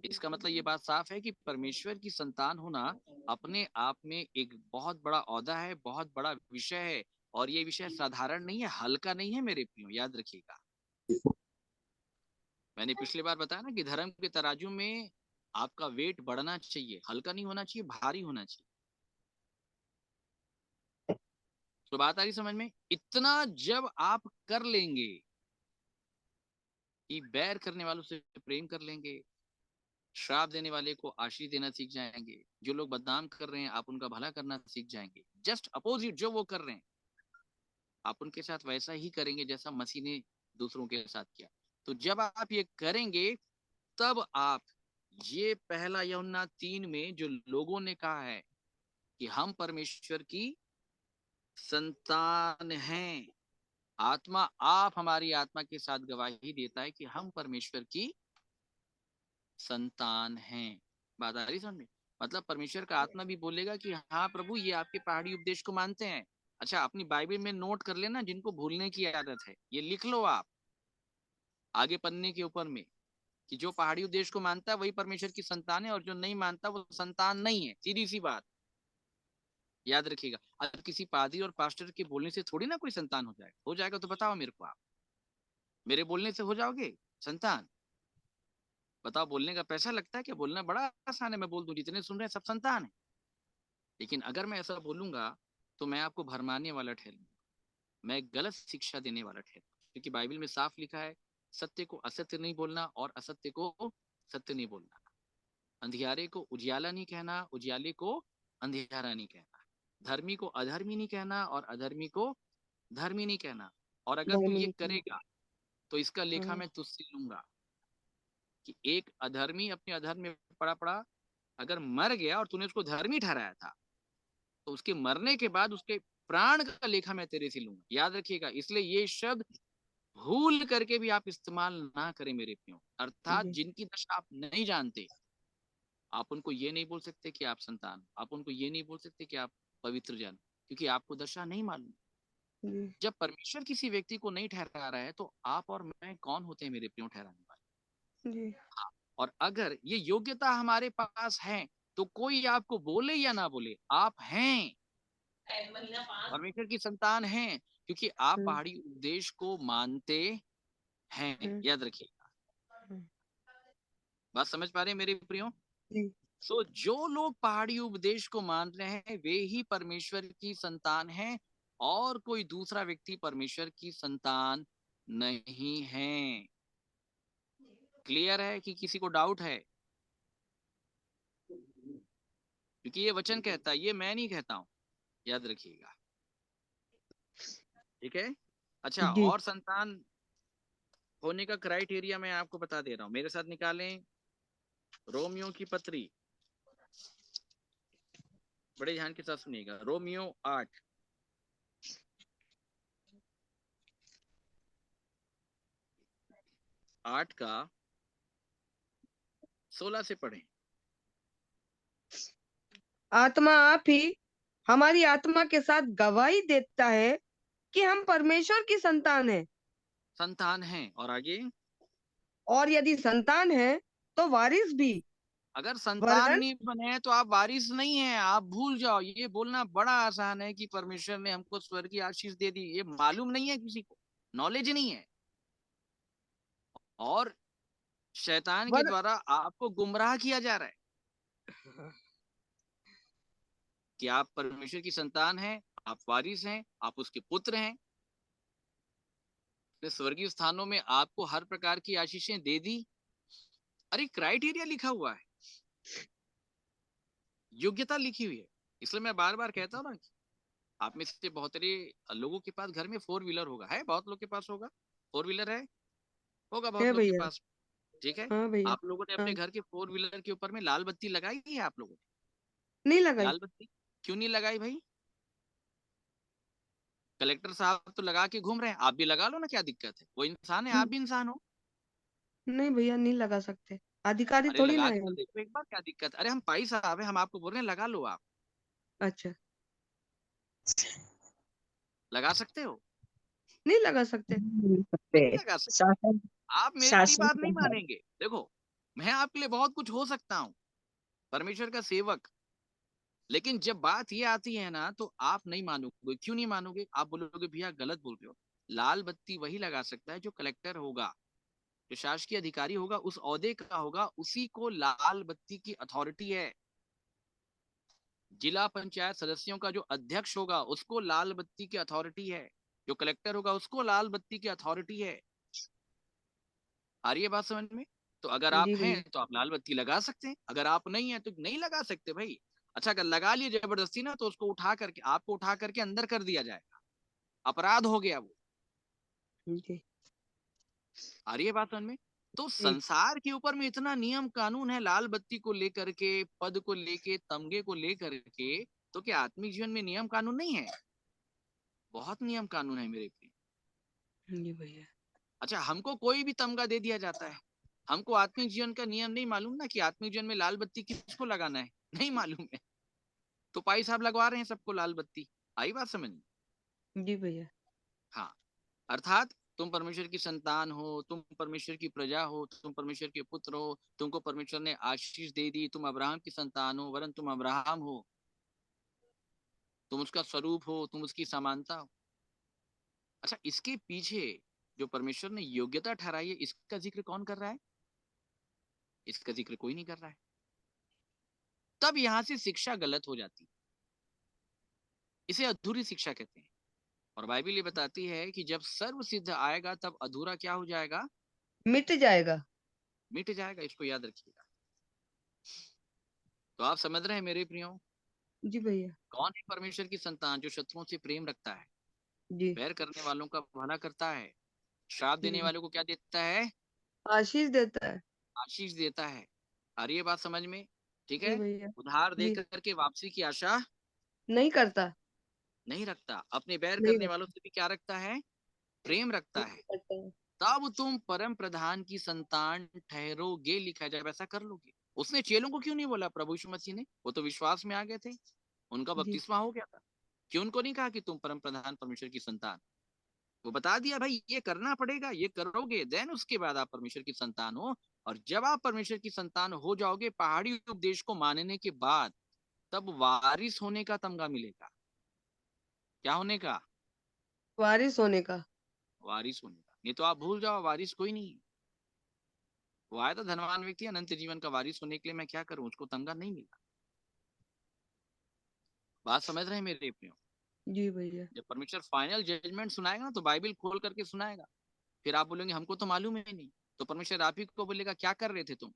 इसका मतलब ये बात साफ है कि परमेश्वर की संतान होना अपने आप में एक बहुत बड़ा औदा है, बहुत बड़ा विषय है, और ये विषय साधारण नहीं है, हल्का नहीं है मेरे प्रियो। याद रखिएगा, मैंने पिछली बार बताया ना कि धर्म के तराजू में आपका वेट बढ़ना चाहिए, हल्का नहीं होना चाहिए, भारी होना चाहिए। तो बात आ रही समझ में? इतना जब आप कर लेंगे कि बैर करने वालों से प्रेम कर लेंगे, श्राप देने वाले को आशीष देना सीख जाएंगे, जो लोग बदनाम कर रहे हैं आप उनका भला करना सीख जाएंगे, जस्ट अपोजिट जो वो कर रहे हैं आप उनके साथ वैसा ही करेंगे जैसा मसीह ने दूसरों के साथ किया। तो जब आप ये करेंगे, तब आप ये पहला यूहन्ना 3 में जो लोगों ने कहा है कि हम परमेश्वर की संतान हैं, आत्मा, आप हमारी आत्मा के साथ गवाही देता है कि हम परमेश्वर की संतान हैं। बात आ रही समझ में? मतलब परमेश्वर का आत्मा भी बोलेगा कि हाँ प्रभु, ये आपके पहाड़ी उपदेश को मानते हैं। अच्छा, अपनी बाइबल में नोट कर लेना, जिनको भूलने की आदत है ये लिख लो आप आगे पन्ने के ऊपर में, कि जो पहाड़ी उपदेश को मानता है वही परमेश्वर की संतान है, और जो नहीं मानता वो संतान नहीं है। सीधी सी बात, याद रखिएगा। अब किसी पादरी और पास्टर के बोलने से थोड़ी ना कोई संतान हो जाएगा तो बताओ मेरे को, आप मेरे बोलने से हो जाओगे संतान? बताओ, बोलने का पैसा लगता है क्या? बोलना बड़ा आसान है, मैं बोल दूं जितने सुन रहे हैं सब संतान है। लेकिन अगर मैं ऐसा बोलूंगा तो मैं आपको भरमाने वाला ठहरूंगा, मैं गलत शिक्षा देने वाला ठहरूंगा, क्योंकि बाइबल में साफ लिखा है, सत्य को असत्य नहीं बोलना और असत्य को सत्य नहीं बोलना, अंधियारे को उजियाला नहीं कहना, उजियाले को अंधियारा नहीं कहना, धर्मी को अधर्मी नहीं कहना और अधर्मी को धर्मी नहीं कहना। और अगर तू ये करेगा तो इसका लेखा मैं तुझसे लूंगा, कि एक अधर्मी अपने अधर्म में पड़ा पड़ा अगर मर गया और तूने उसको धर्मी ठहराया था, तो उसके मरने के बाद उसके प्राण का लेखा मैं तेरे से लूंगा। याद रखिएगा, इसलिए ये शब्द भूल करके भी आप इस्तेमाल ना करें मेरे प्रियो। अर्थात जिनकी दशा आप नहीं जानते, आप उनको ये नहीं बोल सकते कि आप संतान, आप उनको ये नहीं बोल सकते कि आप पवित्र जन, क्योंकि आपको दशा नहीं मालूम। जब परमेश्वर किसी व्यक्ति को नहीं ठहरा रहा है तो आप और मैं कौन होते हैं मेरे प्रियो ठहराने वाले? हाँ, और अगर ये योग्यता हमारे पास है तो कोई आपको बोले या ना बोले, आप हैं, परमेश्वर की संतान हैं, क्योंकि आप पहाड़ी उपदेश को मानते हैं। याद रखिएगा, बात समझ पा रहे हैं मेरे प्रियो? सो जो लोग पहाड़ी उपदेश को मान रहे हैं वे ही परमेश्वर की संतान हैं, और कोई दूसरा व्यक्ति परमेश्वर की संतान नहीं है। क्लियर है कि किसी को डाउट है? क्योंकि ये वचन कहता है, ये मैं नहीं कहता हूं, याद रखिएगा, ठीक है? अच्छा, और संतान होने का क्राइटेरिया मैं आपको बता दे रहा हूं, मेरे साथ निकालें रोमियो की पत्री, बड़े ध्यान के साथ सुनिएगा। रोमियो 8 का 16 से पढ़ें। आत्मा आप ही हमारी आत्मा के साथ गवाही देता है कि हम परमेश्वर की संतान हैं। संतान हैं, और आगे, और यदि संतान है तो वारिस भी। अगर संतान वरन नहीं बने तो आप वारिस नहीं हैं। आप भूल जाओ, ये बोलना बड़ा आसान है कि परमेश्वर ने हमको स्वर्ग की आशीष दे दी, ये मालूम नहीं है किसी को, नॉलेज नहीं है, और शैतान के वर, द्वारा आपको गुमराह किया जा रहा है कि आप परमेश्वर की संतान हैं, आप वारिस हैं, आप उसके पुत्र हैं, स्वर्गीय स्थानों में आपको हर प्रकार की आशीषें दे दी। अरे क्राइटेरिया लिखा हुआ है, योग्यता लिखी हुई है, इसलिए मैं बार बार कहता हूँ ना, आप में से बहुत सारे लोगों के पास घर में 4 व्हीलर होगा, है बहुत लोग के पास होगा, 4 व्हीलर है, होगा बहुत है लोग के भैया। पास। ठीक है, हाँ भैया। आप लोगों ने हाँ, अपने घर के 4 व्हीलर के ऊपर में लाल बत्ती लगाई है आप लोगों नहीं ने? लगाई। लाल बत्ती क्यों नहीं लगाई भाई? कलेक्टर साहब तो लगा के घूम रहे हैं, आप भी लगा लो ना, क्या दिक्कत है? वो इंसान है, आप हम्म, भी इंसान हो। नहीं भैया, नहीं लगा सकते, अधिकारी अरे थोड़ी लगा ना है के तो हम। देखो एक बार, क्या दिक्कत है? अरे हम भाई साहब है, हम आपको बोल रहे हैं लगा लो आप। अच्छा, लगा सकते हो? नहीं लगा सकते। नहीं सकते। नहीं लगा सकते। शासन आप मेरी शासन बात का नहीं है। मानेंगे। देखो, मैं आपके लिए बहुत कुछ हो सकता हूँ, परमेश्वर का सेवक, लेकिन जब बात ये आती है ना, तो आप नहीं मानोगे। क्यों नहीं मानोगे? आप बोलोगे भैया गलत बोल रहे हो। लाल बत्ती वही लगा सकता है जो कलेक्टर होगा, जो शासकीय अधिकारी होगा, उस ओहदे का होगा, उसी को लाल बत्ती की अथॉरिटी है। जिला पंचायत सदस्यों का जो अध्यक्ष होगा उसको लाल बत्ती की अथॉरिटी है, जो कलेक्टर होगा उसको लाल बत्ती की अथॉरिटी है। आ रही है बात समझ में? तो अगर आप जी हैं भैया। तो आप लाल बत्ती लगा सकते हैं, अगर आप नहीं है तो नहीं लगा सकते भाई। अच्छा, अगर लगा लिए जबरदस्ती ना, तो उसको उठा करके, आपको उठा करके अंदर कर दिया जाएगा, अपराध हो गया वो। जी। आ रही है बात समझ में? तो जी। संसार के ऊपर में इतना नियम कानून है, लाल बत्ती को लेकर के, पद को लेके, तमगे को लेकर के, तो क्या आत्मिक जीवन में नियम कानून नहीं है? बहुत नियम कानून है मेरे प्रिय। जी भैया। अच्छा, हमको कोई भी तमगा दे दिया जाता है, हमको आत्मिक जीवन का नियम नहीं मालूम ना, कि आत्मिक जीवन में लाल बत्ती किसको लगाना है, नहीं मालूम है। तो पाई साहब लगवा रहे हैं सबको लाल बत्ती। आई बात समझ में? जी भैया। हाँ, अर्थात तुम परमेश्वर की संतान हो, तुम परमेश्वर की प्रजा हो, तुम परमेश्वर के पुत्र हो, तुमको परमेश्वर ने आशीष दे दी, तुम अब्राहम की संतान हो, वरन तुम अब्राहम हो, तुम उसका स्वरूप हो, तुम उसकी समानता हो। अच्छा, इसके पीछे जो परमेश्वर ने योग्यता ठहराई है, इसका जिक्र कौन कर रहा है? इसका जिक्र कोई नहीं कर रहा है। तब यहां से शिक्षा गलत हो जाती है, इसे अधूरी शिक्षा कहते हैं। और बाइबल ये बताती है कि जब सर्व सिद्ध आएगा तब अधूरा क्या हो जाएगा? मिट जाएगा। मिट जाएगा। इसको याद रखिएगा। तो आप समझ रहे हैं मेरे प्रियो? जी भैया। कौन है परमेश्वर की संतान? जो शत्रुओं से प्रेम रखता है, जी। बैर करने वालों का भला करता है, श्राप देने जी। वालों को क्या देता है? आशीष देता है। आशीष देता है। आ रही है बात समझ में? ठीक जी है। भैया। उधार दे जी। करके वापसी की आशा नहीं करता। नहीं रखता। अपने बैर नहीं करने वालों रखता। से भी क्या रखता है? प्रेम रखता है। नहीं करता है। तब तुम परम प्रधान की संतान ठहरोगे, लिखा जाए वैसा कर लोगे। उसने चेलों को क्यों नहीं बोला? प्रभु यीशु मसीह ने, वो तो विश्वास में आ गए थे, उनका जी। बपतिस्मा हो गया था। क्यों उनको नहीं कहा कि तुम परम प्रधान परमेश्वर की संतान? वो बता दिया भाई ये करना पड़ेगा, ये करोगे देन उसके बाद आप परमेश्वर की संतान हो। और जब आप परमेश्वर की संतान हो जाओगे, पहाड़ी उपदेश को मानने के बाद, तब वारिस होने का तमगा मिलेगा। क्या होने का? वारिस होने का। वारिस होने का। नहीं तो आप भूल जाओ, वारिस कोई नहीं है। वो आया था धनवान व्यक्ति, अनंत जीवन का वारिस होने के लिए मैं क्या करूं, उसको तमगा नहीं मिला। बात समझ रहे हैं मेरे प्रियो? जी भैया। जब परमेश्वर फाइनल जजमेंट सुनाएगा ना, तो बाइबल खोल करके सुनाएगा। फिर आप बोलेंगे हमको तो मालूम है नहीं, तो परमेश्वर आप ही को बोलेगा क्या कर रहे थे तुम?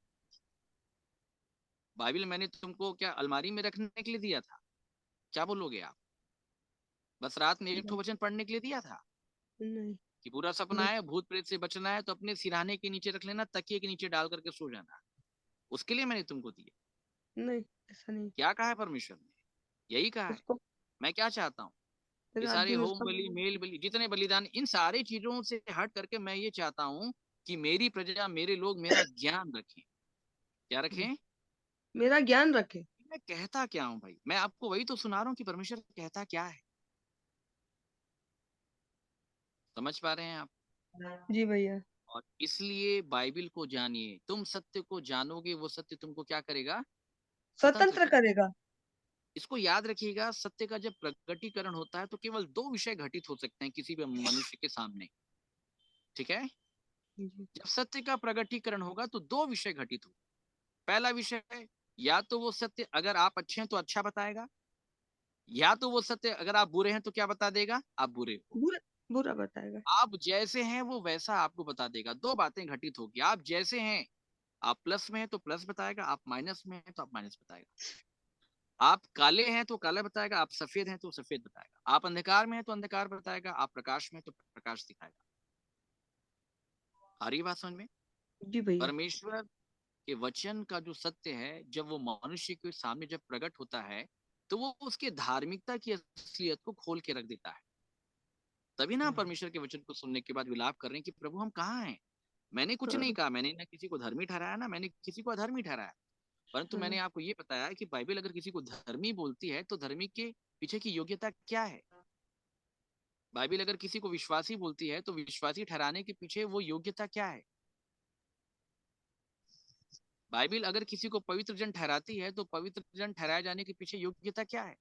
बाइबल मैंने तुमको क्या अलमारी में रखने के लिए दिया था? क्या बोलोगे आप? बस रात में एक ठो वचन पढ़ने के लिए दिया था नहीं। कि पूरा सपना नहीं। है, भूत प्रेत से बचना है, तो अपने सिरहाने के नीचे रख लेना, तकिए के नीचे डाल करके सो जाना। उसके लिए मैंने तुमको दिया। नहीं, ऐसा नहीं। क्या कहा है परमेश्वर ने? यही कहा है। उसको मैं क्या चाहता हूँ? ये रात सारे दिन होम उसका बलि, मेल बलि, जितने बलिदान, इन सारी चीजों से हट करके मैं ये चाहता हूँ कि मेरी प्रजा, मेरे लोग मेरा ज्ञान रखें। क्या जी, रखें? मेरा ज्ञान रखे। मैं कहता क्या हूँ भाई? मैं आपको वही तो सुना रहा हूँ कि परमेश्वर कहता क्या है। समझ पा रहे हैं आप? जी भैया। और इसलिए बाइबल को जानिए। तुम सत्य को जानोगे, वो सत्य तुमको क्या करेगा? स्वतंत्र स्वतंत्र करेगा। करेगा। इसको याद रखिएगा, सत्य का जब प्रकटीकरण होता है तो केवल 2 विषय घटित हो सकते हैं किसी भी मनुष्य के सामने। ठीक है? जी। जब सत्य का प्रकटीकरण होगा तो 2 विषय घटित हो। पहला विषय, या तो वो सत्य अगर आप अच्छे हैं तो अच्छा बताएगा, या तो वो सत्य अगर आप बुरे हैं तो क्या बता देगा? आप बुरे हो। बुरा बुरा बताएगा। आप जैसे हैं वो वैसा आपको बता देगा। 2 बातें घटित होगी। आप जैसे हैं, आप प्लस में हैं तो प्लस बताएगा, आप माइनस में हैं तो आप माइनस बताएगा। आप काले हैं तो काला बताएगा, आप सफेद हैं तो सफेद बताएगा, आप अंधकार में हैं तो अंधकार बताएगा, आप प्रकाश में हैं तो प्रकाश दिखाएगा। आ रही है बात समझ में? जी भैया। परमेश्वर के वचन का जो सत्य है, जब वो मनुष्य के सामने जब प्रकट होता है, तो वो उसके धार्मिकता की असलियत को खोल के रख देता है। तभी ना परमेश्वर के वचन को सुनने के बाद विलाप कर रहे हैं कि प्रभु हम कहाँ हैं। मैंने कुछ नहीं कहा, मैंने ना किसी को धर्मी ठहराया, ना मैंने किसी को अधर्मी ठहराया, परंतु मैंने आपको ये बताया कि बाइबल अगर किसी को धर्मी बोलती है तो धर्मी के पीछे की योग्यता क्या है। बाइबल अगर किसी को विश्वासी बोलती है तो विश्वासी ठहराने के पीछे वो योग्यता क्या है। बाइबल अगर किसी को पवित्र जन ठहराती है तो पवित्र जन ठहराए जाने के पीछे योग्यता क्या है।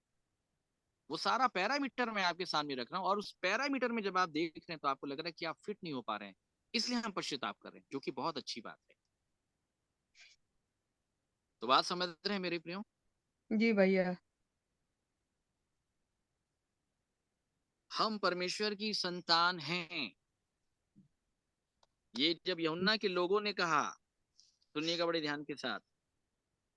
वो सारा पैरामीटर मैं आपके सामने रख रहा हूँ, और उस पैरामीटर में जब आप देख रहे हैं तो आपको लग रहा है कि आप फिट नहीं हो पा रहे हैं, इसलिए हम पश्चाताप कर रहे हैं, जो कि बहुत अच्छी बात है। तो बात समझ रहे हैं मेरे प्रियो? जी भैया। हम परमेश्वर की संतान हैं। ये जब यूहन्ना के लोगों ने कहा, सुनिएगा बड़े ध्यान के साथ,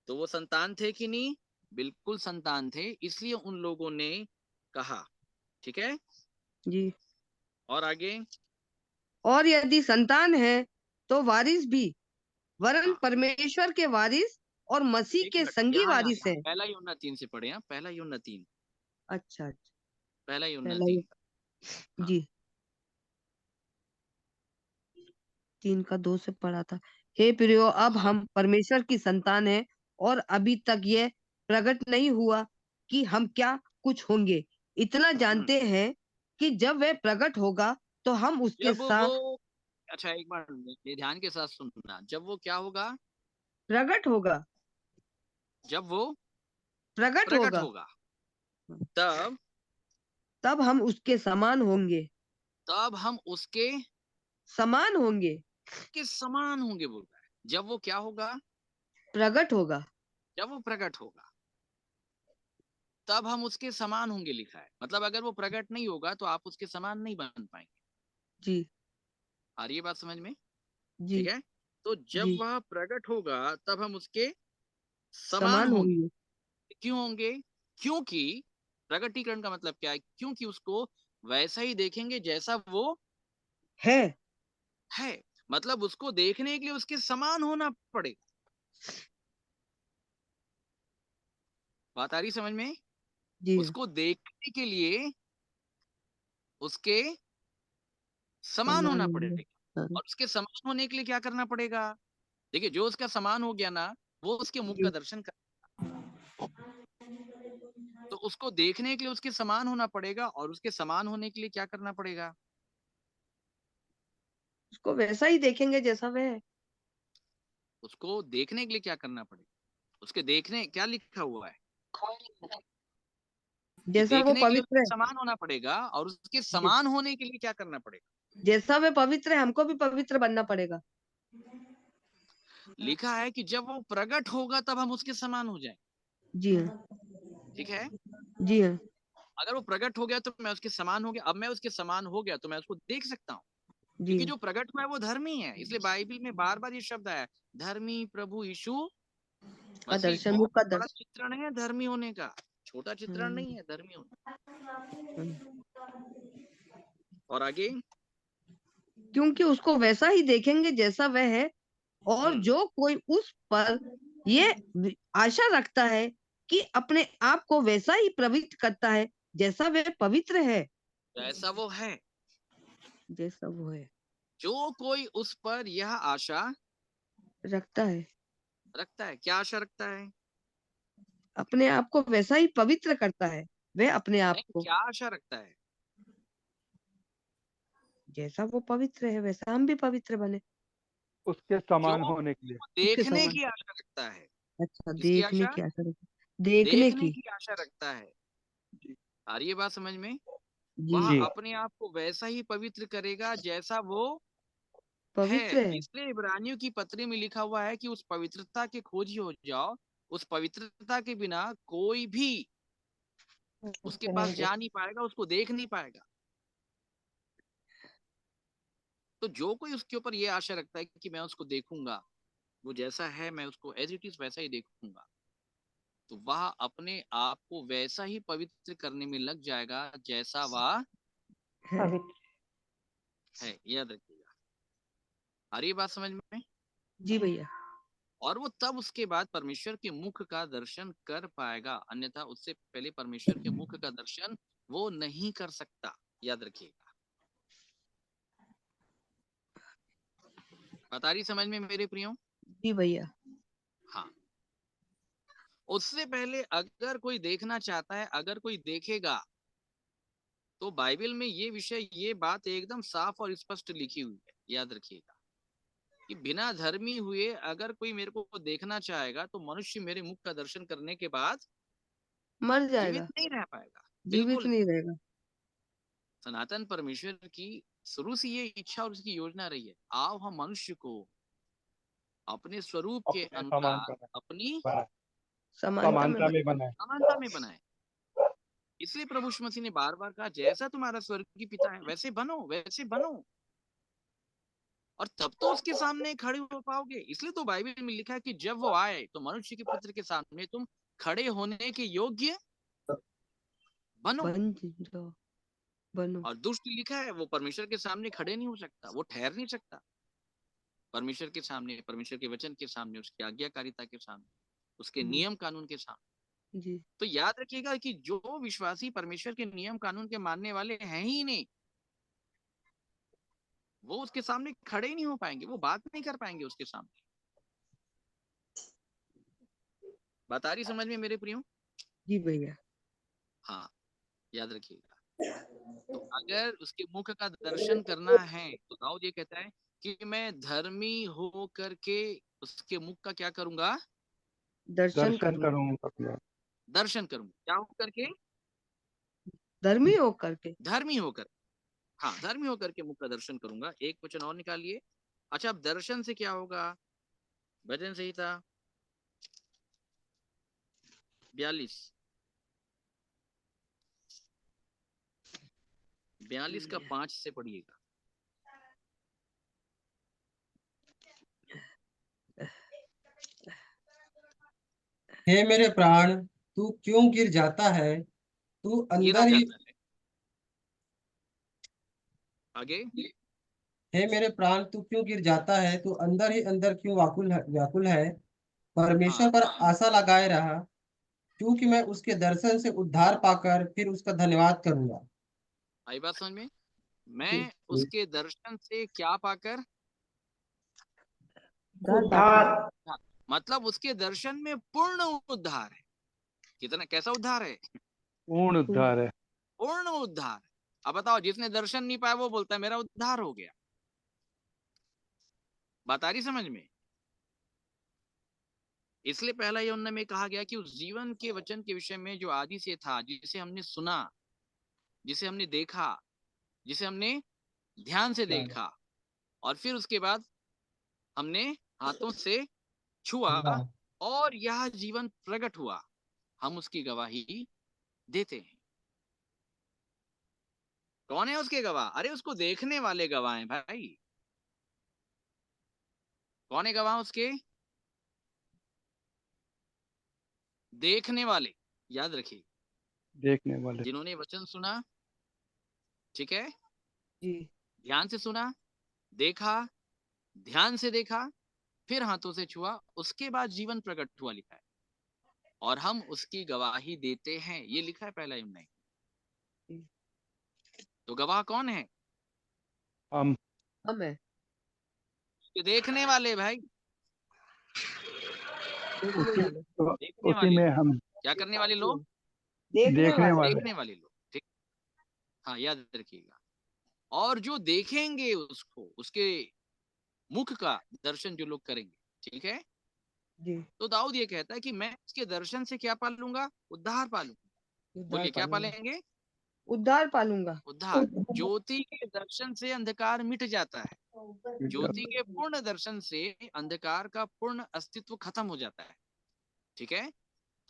तो वो संतान थे कि नहीं? बिल्कुल संतान थे, इसलिए उन लोगों ने कहा। ठीक है, जी। और आगे। और यदि संतान है तो वारिस भी, वरन हाँ, परमेश्वर के वारिस और मसीह एक के मिनट, संगी यहाँ यहाँ वारिस यहाँ है। पहला यूहन्ना 3 से पढ़े। हाँ, पहला यूहन्ना 3, अच्छा अच्छा। पहला यूहन्ना पहला ये। 3। हाँ, जी। 3 का 2 से पढ़ा था। हे प्रियो, अब हाँ, हम परमेश्वर की संतान हैं, और अभी तक यह प्रकट नहीं हुआ कि हम क्या कुछ होंगे। इतना हम्म। जानते हैं कि जब वह प्रकट होगा तो हम उसके जब वो, साथ अच्छा एक बार ये ध्यान के साथ सुनना, जब वो क्या होगा? प्रकट होगा। जब वो प्रकट प्रकट होगा होगा, तब तब हम उसके समान होंगे। तब हम उसके समान होंगे। के समान होंगे बोल रहा है। जब वो क्या होगा? प्रकट होगा। जब वो प्रकट होगा तब हम उसके समान होंगे लिखा है। मतलब अगर वो प्रकट नहीं होगा तो आप उसके समान नहीं बन पाएंगे। जी। आ रही है बात समझ में? जी। ठीक है, तो जब जी। वह प्रकट होगा तब हम उसके समान समान होंगे। होंगे। क्यों होंगे? क्योंकि प्रकटीकरण का मतलब क्या है? क्योंकि उसको वैसा ही देखेंगे जैसा वो है। है। मतलब उसको देखने के लिए उसके समान होना पड़ेगा। बात आ रही समझ में? जी हाँ। उसको देखने के लिए उसके समान समान होना होंगे। पड़ेगा। हाँ। और उसके समान होने के लिए क्या करना पड़ेगा? देखिए, जो उसका समान हो गया ना, वो उसके मुख का जी। दर्शन कर, तो उसको देखने के लिए उसके समान होना पड़ेगा, और उसके समान होने के लिए क्या करना पड़ेगा? उसको वैसा ही देखेंगे जैसा वह है। उसको देखने के लिए क्या करना पड़ेगा? उसके देखने क्या लिखा हुआ है कि जैसा वो देखने के लिए पवित्र उसके है। समान होना पड़ेगा, और उसके जी। समान होने के लिए क्या करना पड़ेगा? जैसा वह पवित्र है, हमको भी पवित्र बनना पड़ेगा। लिखा है कि जब वो प्रकट होगा तब हम उसके समान हो जाएं। जी हाँ। ठीक है, जी हाँ। अगर वो प्रकट हो गया तो मैं उसके समान हो गया। अब मैं उसके समान हो गया तो मैं उसको देख सकता हूँ, जी क्योंकि हाँ। जो प्रकट हुआ है वो धर्मी है। इसलिए बाइबल में बार बार ये शब्द आया, धर्मी प्रभु यीशु का मसीह। दर्शन, मुख बहुत का बड़ा दर्शन। चित्रण है धर्मी होने का, छोटा चित्रण हम्म, नहीं है धर्मी होने हम्म। का। और आगे। क्योंकि उसको वैसा ही देखेंगे जैसा वह है। और हम्म, जो कोई उस पर ये आशा रखता है कि अपने आप को वैसा ही पवित्र करता है जैसा वह पवित्र है। जैसा वो है। जैसा वो है। जो कोई उस पर यह आशा रखता है। रखता है, क्या आशा रखता है? अपने आप को वैसा ही पवित्र करता है। वह अपने आप नहीं, को क्या आशा रखता है? जैसा वो पवित्र है वैसा हम भी पवित्र बने। उसके जो समान होने के लिए। उसके देखने समान। की आशा रखता है। अच्छा, किसकी देखने आशा? की आशा रखता देखने देखने की। की आशा रखता है। जी आ रही है बात समझ में? जी। वह जी अपने आप को वैसा ही पवित्र करेगा जैसा वो है। पवित्र है। इसलिए इब्रानियों की पत्री में लिखा हुआ है कि उस पवित्रता के खोजी हो जाओ। उस पवित्रता के बिना कोई भी उसके पास जा नहीं पाएगा, उसको देख नहीं पाएगा। तो जो कोई उसके ऊपर ये आशा रखता है कि मैं उसको देखूंगा, वो जैसा है मैं उसको एज इट इज वैसा ही देखूंगा, तो वह अपने आप को वैसा ही पवित्र करने में लग जाएगा जैसा वह है। पवित्र है। याद रखिएगा। आ रही है बात समझ में? जी भैया। और वो तब उसके बाद परमेश्वर के मुख का दर्शन कर पाएगा, अन्यथा उससे पहले परमेश्वर के मुख का दर्शन वो नहीं कर सकता। याद रखिएगा। बता रही समझ में मेरे प्रियो? जी भैया। हाँ। उससे पहले अगर कोई देखना चाहता है, अगर कोई देखेगा, तो बाइबल में ये विषय, ये बात एकदम साफ और स्पष्ट लिखी हुई है। याद रखिएगा कि बिना धर्मी हुए अगर कोई मेरे को देखना चाहेगा तो मनुष्य मेरे मुख का दर्शन करने के बाद मर जीवित जाएगा, नहीं रह पाएगा। जीवित बिल्कुल नहीं रहेगा। सनातन परमेश्वर की शुरू से ये इच्छा और उसकी योजना रही है, आओ हम मनुष्य को अपने स्वरूप के अपने अनुसार समानता अपनी बनाए, समानता में समानता में बनाए। समानता में बनाए। इसलिए प्रभु यीशु मसीह ने बार बार कहा, जैसा तुम्हारा स्वर्गीय पिता है वैसे बनो, वैसे बनो। और तब तो उसके सामने खड़े हो पाओगे। इसलिए तो बाइबल में लिखा है कि जब वो आए तो मनुष्य के पुत्र के सामने तुम खड़े होने के योग्य बनो। बन जाओ, बनो। और दुष्ट लिखा है वो परमेश्वर के सामने खड़े नहीं हो सकता, वो ठहर नहीं सकता परमेश्वर के सामने, परमेश्वर के वचन के सामने, उसकी आज्ञाकारिता के सामने, उसके जी नियम कानून के सामने। जी। तो याद रखिएगा कि जो विश्वासी परमेश्वर के नियम कानून के मानने वाले हैं ही नहीं, वो उसके सामने खड़े ही नहीं हो पाएंगे, वो बात नहीं कर पाएंगे उसके सामने। बात आ रही समझ में मेरे प्रियो? जी भैया। हाँ, याद रखिएगा। तो अगर उसके मुख का दर्शन करना है तो दाऊद ये कहता है कि मैं धर्मी हो करके उसके मुख का क्या करूंगा? दर्शन दर्शन करूंगा, करूंगा। दर्शन करूंगा। क्या हो करके? धर्मी होकर के। धर्मी होकर। हाँ, धर्मी होकर के मुख का दर्शन करूंगा। एक वचन और निकालिए। अच्छा, अब दर्शन से क्या होगा? भजन संहिता 42 का 5 से पढ़िएगा। हे मेरे प्राण, तू क्यों गिर जाता है? तू गिरा अंदर ही जाता है। आगे। हे मेरे प्राण, तू क्यों गिर जाता है? तू अंदर ही अंदर क्यों व्याकुल है? हाँ, परमेश्वर पर आशा लगाए रहा, क्योंकि मैं उसके दर्शन से उद्धार पाकर फिर उसका धन्यवाद करूंगा। आई बात समझ में? जी। मैं उसके दर्शन से क्या पाकर? उद्धार उद्धार। पाकर। हाँ, मतलब उसके दर्शन में पूर्ण उद्धार है। कितना, कैसा उद्धार है? पूर्ण उद्धार है। पूर्ण उद्धार। अब बताओ, जिसने दर्शन नहीं पाया वो बोलता है मेरा उद्धार हो गया। बात आ रही समझ में? इसलिए पहला यूहन्ना में कहा गया कि उस जीवन के वचन के विषय में जो आदि से था, जिसे हमने सुना, जिसे हमने देखा, जिसे हमने ध्यान से देखा, और फिर उसके बाद हमने हाथों से छुआ, और यह जीवन प्रकट हुआ, हम उसकी गवाही देते हैं। कौन है उसके गवाह? अरे उसको देखने वाले गवाह हैं भाई। कौन है गवाह उसके? देखने वाले। याद रखिए, देखने वाले। जिन्होंने वचन सुना, ठीक है, जी ध्यान से सुना, देखा, ध्यान से देखा, फिर हाथों से छुआ, उसके बाद जीवन प्रकट हुआ, लिखा है, और हम उसकी गवाही देते हैं, ये लिखा है पहला यूहन्ना। जी। तो गवाह कौन है? हम हम है, ये देखने वाले भाई, देखने उसी वाले। देखने उसी वाले में लोग। हम क्या करने वाले लोग? देखने देखने वाले। वाले। देखने वाले लोग, ठीक। हाँ, याद रखिएगा। और जो देखेंगे उसको, उसके मुख का दर्शन जो लोग करेंगे, ठीक है, जी। तो दाऊद ये कहता है कि मैं उसके दर्शन से क्या पालूंगा? उद्धार पालूंगा। उद्धार बोलिए क्या पालूंगा, पालेंगे? उद्धार पालूंगा। उद्धार। ज्योति के दर्शन से अंधकार मिट जाता है। ज्योति के पूर्ण दर्शन से अंधकार का पूर्ण अस्तित्व खत्म हो जाता है, ठीक है।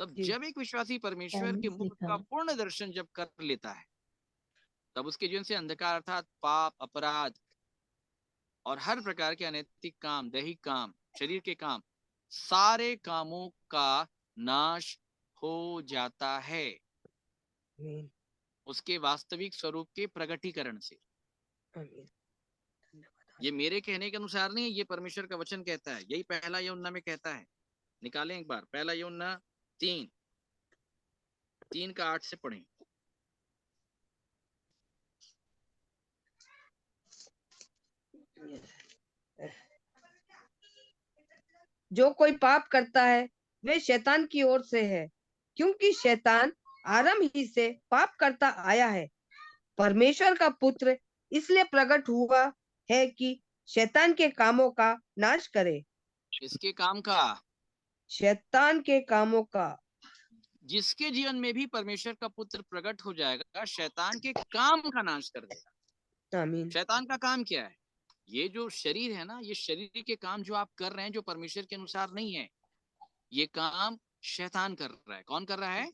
तब जी जब एक विश्वासी परमेश्वर के मुख का पूर्ण दर्शन जब कर लेता है, तब उसके जीवन से अंधकार अर्थात पाप, अपराध और हर प्रकार के अनैतिक काम, दैहिक काम, शरीर के काम, सारे कामों का नाश हो जाता है आमीन, उसके वास्तविक स्वरूप के प्रगटीकरण से। आमीन। ये मेरे कहने के अनुसार नहीं है, ये परमेश्वर का वचन कहता है। यही पहला यूहन्ना में कहता है। निकालें एक बार, पहला यूहन्ना 3 का 8 से पढ़ें। जो कोई पाप करता है वे शैतान की ओर से है, क्योंकि शैतान आरंभ ही से पाप करता आया है। परमेश्वर का पुत्र इसलिए प्रकट हुआ है कि शैतान के कामों का नाश करे। इसके काम का, शैतान के कामों का। जिसके जीवन में भी परमेश्वर का पुत्र प्रकट हो जाएगा, शैतान के काम का नाश कर देगा। आमीन, शैतान का काम क्या है? ये जो शरीर है ना, ये शरीर के काम जो आप कर रहे हैं, जो परमेश्वर के अनुसार नहीं है, ये काम शैतान कर रहा है। कौन कर रहा है?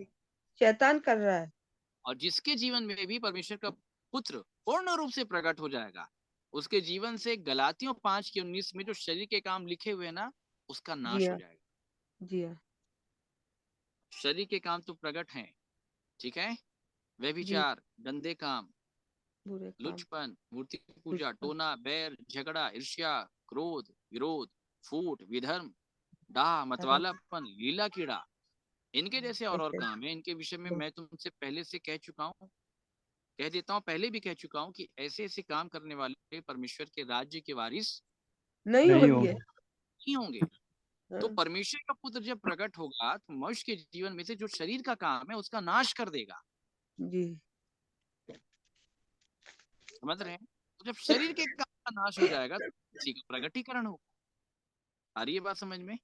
शैतान कर रहा है। और जिसके जीवन में भी परमेश्वर का पुत्र पूर्ण रूप से प्रकट हो जाएगा, उसके जीवन से गलातियों 5:19 में जो शरीर के काम लिखे हुए हैं ना, उसका जी नाश हो हाँ, जाएगा। जी हाँ, शरीर के काम तो प्रकट हैं, ठीक है? जी। व्यभिचार, गंदे काम, बुरे काम, लुचपन, मूर्ति पूजा, दुष्पन, टोना, बैर, झगड़ा, ईर्ष्या, क्रोध, विरोध, फूट, विधर्म, डाह, अरे मतवालापन, लीला कीड़ा, इनके जैसे और ऐसे काम है। इनके विषय में बहुत मैं तुमसे पहले से कह चुका हूँ, कह देता हूँ, पहले भी कह चुका हूँ कि ऐसे ऐसे काम करने वाले परमेश्वर के राज्य के वारिस नहीं नहीं होंगे। होंगे। नहीं होंगे। तो हाँ, परमेश्वर का पुत्र जब प्रकट होगा, तो मनुष्य के जीवन में से जो शरीर का काम है उसका नाश कर देगा। जी, समझ रहे हैं? तो जब शरीर के काम का नाश हो जाएगा, तो किसी का प्रगटीकरण होगा। आ रही है बात समझ में?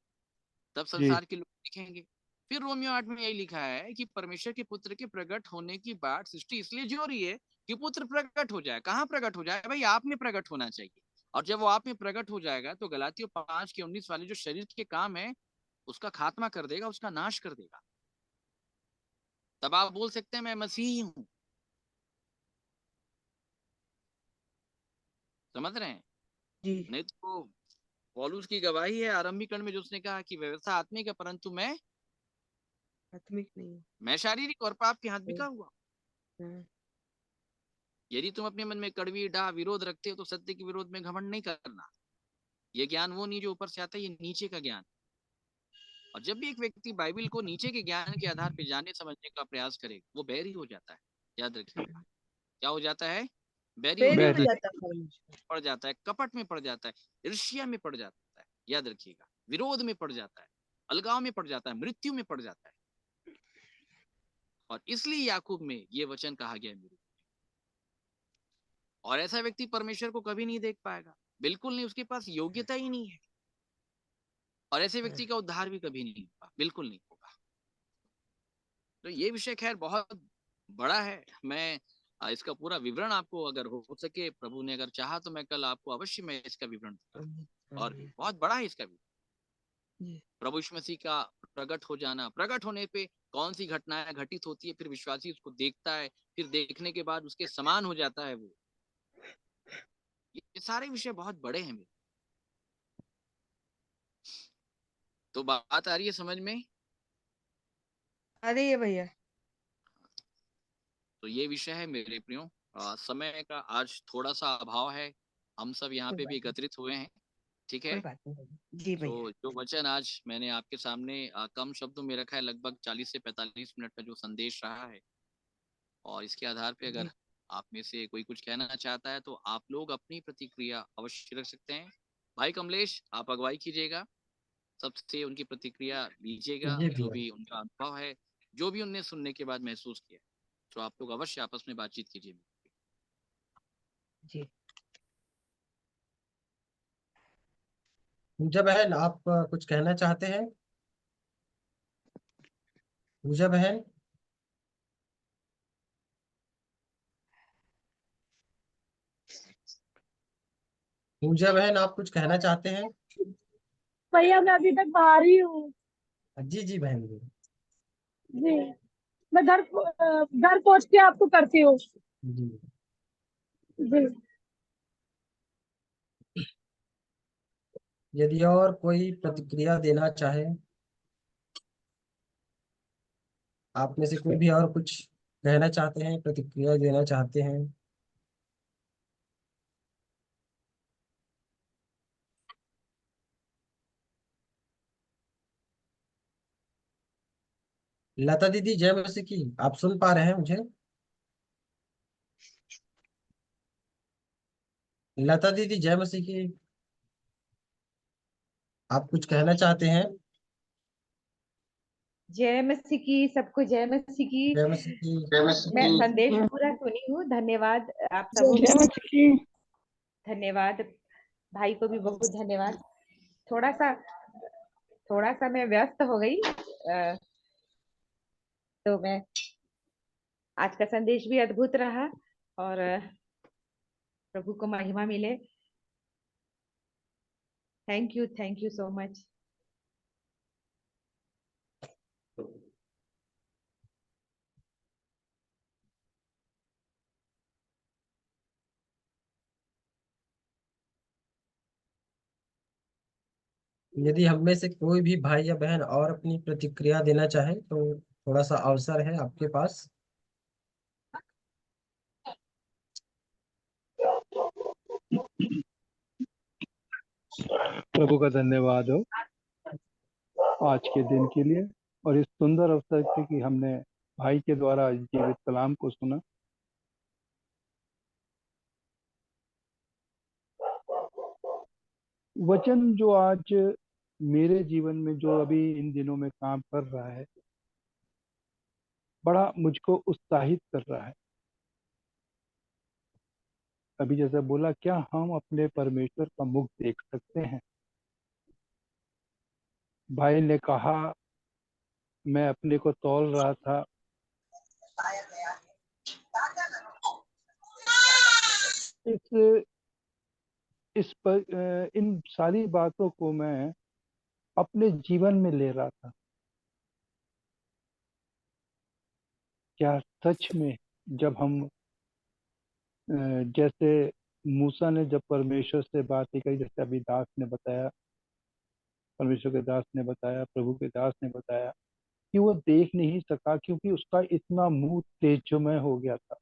तब जी। संसार के लोग दिखेंगे। फिर रोमियो 8 में यही लिखा है कि परमेश्वर के पुत्र के प्रकट होने की बात सृष्टि इसलिए जो रही है कि पुत्र प्रकट हो जाए। कहाँ प्रकट हो जाए भाई? आप में प्रकट होना चाहिए। और जब वो आप में प्रकट हो जाएगा, तो गलातियों 5:19 वाले जो शरीर के काम है, उसका खात्मा कर देगा, उसका नाश कर देगा। तब आप बोल सकते हैं मैं मसीही हूँ। समझ रहे हैं? जी। नहीं तो पौलुस की गवाही है आरंभिक कण में, जो उसने कहा कि व्यवस्था आत्मिक है, परंतु आत्मिक नहीं मैं शारीरिक और पाप के हाथ है। बिका हुआ। हाँ, यदि तुम अपने मन में कड़वी डाह विरोध रखते हो, तो सत्य के विरोध में घमंड नहीं करना। ये ज्ञान वो नहीं जो ऊपर से आता है, ये नीचे का ज्ञान। और जब भी एक व्यक्ति बाइबल को नीचे के ज्ञान के आधार पर जानने समझने का प्रयास करे, वो बैरी हो जाता है। याद रखिएगा, क्या हो जाता है? बैरी हो फेल ही हो जाता बैरी। है, जाता है परमेश्वर। पड़ जाता है, कपट में पड़ जाता है, ईर्ष्या में पड़ जाता है। याद रखिएगा, विरोध में पड़ जाता है, अलगाव में पड़ जाता है, मृत्यु में पड़ जाता है। और इसलिए याकूब में ये वचन कहा गया मेरे। और ऐसा व्यक्ति परमेश्वर को कभी नहीं देख पाएगा, बिल्कुल नहीं। उसके पास योग्यता ही नहीं है। और ऐसे व्यक्ति का उद्धार भी कभी नहीं होगा, बिल्कुल नहीं होगा। तो ये विषय खैर बहुत बड़ा है। मैं इसका पूरा विवरण आपको अगर हो सके, प्रभु ने अगर चाहा, तो मैं कल आपको अवश्य मैं इसका विवरण दूंगा। आमीन, और आमीन। बहुत बड़ा है इसका विवरण। जी, प्रभु यीशु मसीह का प्रकट हो जाना, प्रकट होने पे कौन सी घटनाएं घटित होती है, फिर विश्वासी उसको देखता है, फिर देखने के बाद उसके समान हो जाता है वो। ये सारे विषय बहुत बड़े हैं मेरे। तो बात आ रही है समझ में? आ रही है भैया। तो ये विषय है मेरे प्रियो। समय का आज थोड़ा सा अभाव है, हम सब यहाँ कोई पे भी बात नहीं, एकत्रित हुए हैं, ठीक कोई है? बात नहीं भैया। जी भैया। तो जो वचन आज मैंने आपके सामने कम शब्दों में रखा है, लगभग 40 से 45 मिनट का जो संदेश रहा है, और इसके आधार पे अगर जी, आप में से कोई कुछ कहना चाहता है, तो आप लोग अपनी प्रतिक्रिया अवश्य रख सकते हैं। भाई कमलेश, आप अगुवाई कीजिएगा, सबसे उनकी प्रतिक्रिया लीजिएगा, जी जो भैया। भी उनका अनुभव है, जो भी उनने सुनने के बाद महसूस किया, तो आप लोग अवश्य आपस में बातचीत कीजिए। जी। पूजा बहन, आप कुछ कहना चाहते हैं? पूजा बहन, पूजा बहन, आप कुछ कहना चाहते हैं? भैया मैं अभी तक बाहर ही हूँ। जी जी बहन जी। जी, मैं घर पहुंच के आपको करती हूँ। जी। जी। यदि और कोई प्रतिक्रिया देना चाहे, आप में से कोई भी और कुछ कहना चाहते हैं, प्रतिक्रिया देना चाहते हैं? लता दीदी जय मसीह की, आप सुन पा रहे हैं मुझे? लता दीदी जय मसीह की, आप कुछ कहना चाहते हैं? जय मसीह की, सबको जय मसीह की। जय मसीह की। मैं संदेश पूरा सुनी हूँ। धन्यवाद आप सबों जय को, मसीह की। धन्यवाद। भाई को भी बहुत धन्यवाद। थोड़ा सा थोड़ा सा मैं व्यस्त हो गई, तो मैं आज का संदेश भी अद्भुत रहा, और प्रभु को महिमा मिले। Thank you so much. यदि हम में से कोई भी भाई या बहन और अपनी प्रतिक्रिया देना चाहे तो थोड़ा सा अवसर है आपके पास। प्रभु का धन्यवाद हो आज के दिन के लिए और इस सुंदर अवसर के कि हमने भाई के द्वारा जीवित कलाम को सुना। वचन जो आज मेरे जीवन में जो अभी इन दिनों में काम कर रहा है, बड़ा मुझको उत्साहित कर रहा है। अभी जैसे बोला, क्या हम अपने परमेश्वर का मुख देख सकते हैं? भाई ने कहा, मैं अपने को तौल रहा था, इस इन सारी बातों को मैं अपने जीवन में ले रहा था। क्या सच में जब हम जैसे मूसा ने जब परमेश्वर से बातें कही, जैसे अभी दास ने बताया, परमेश्वर के दास ने बताया, प्रभु के दास ने बताया कि वो देख नहीं सका क्योंकि उसका इतना मुंह तेजोमय हो गया था।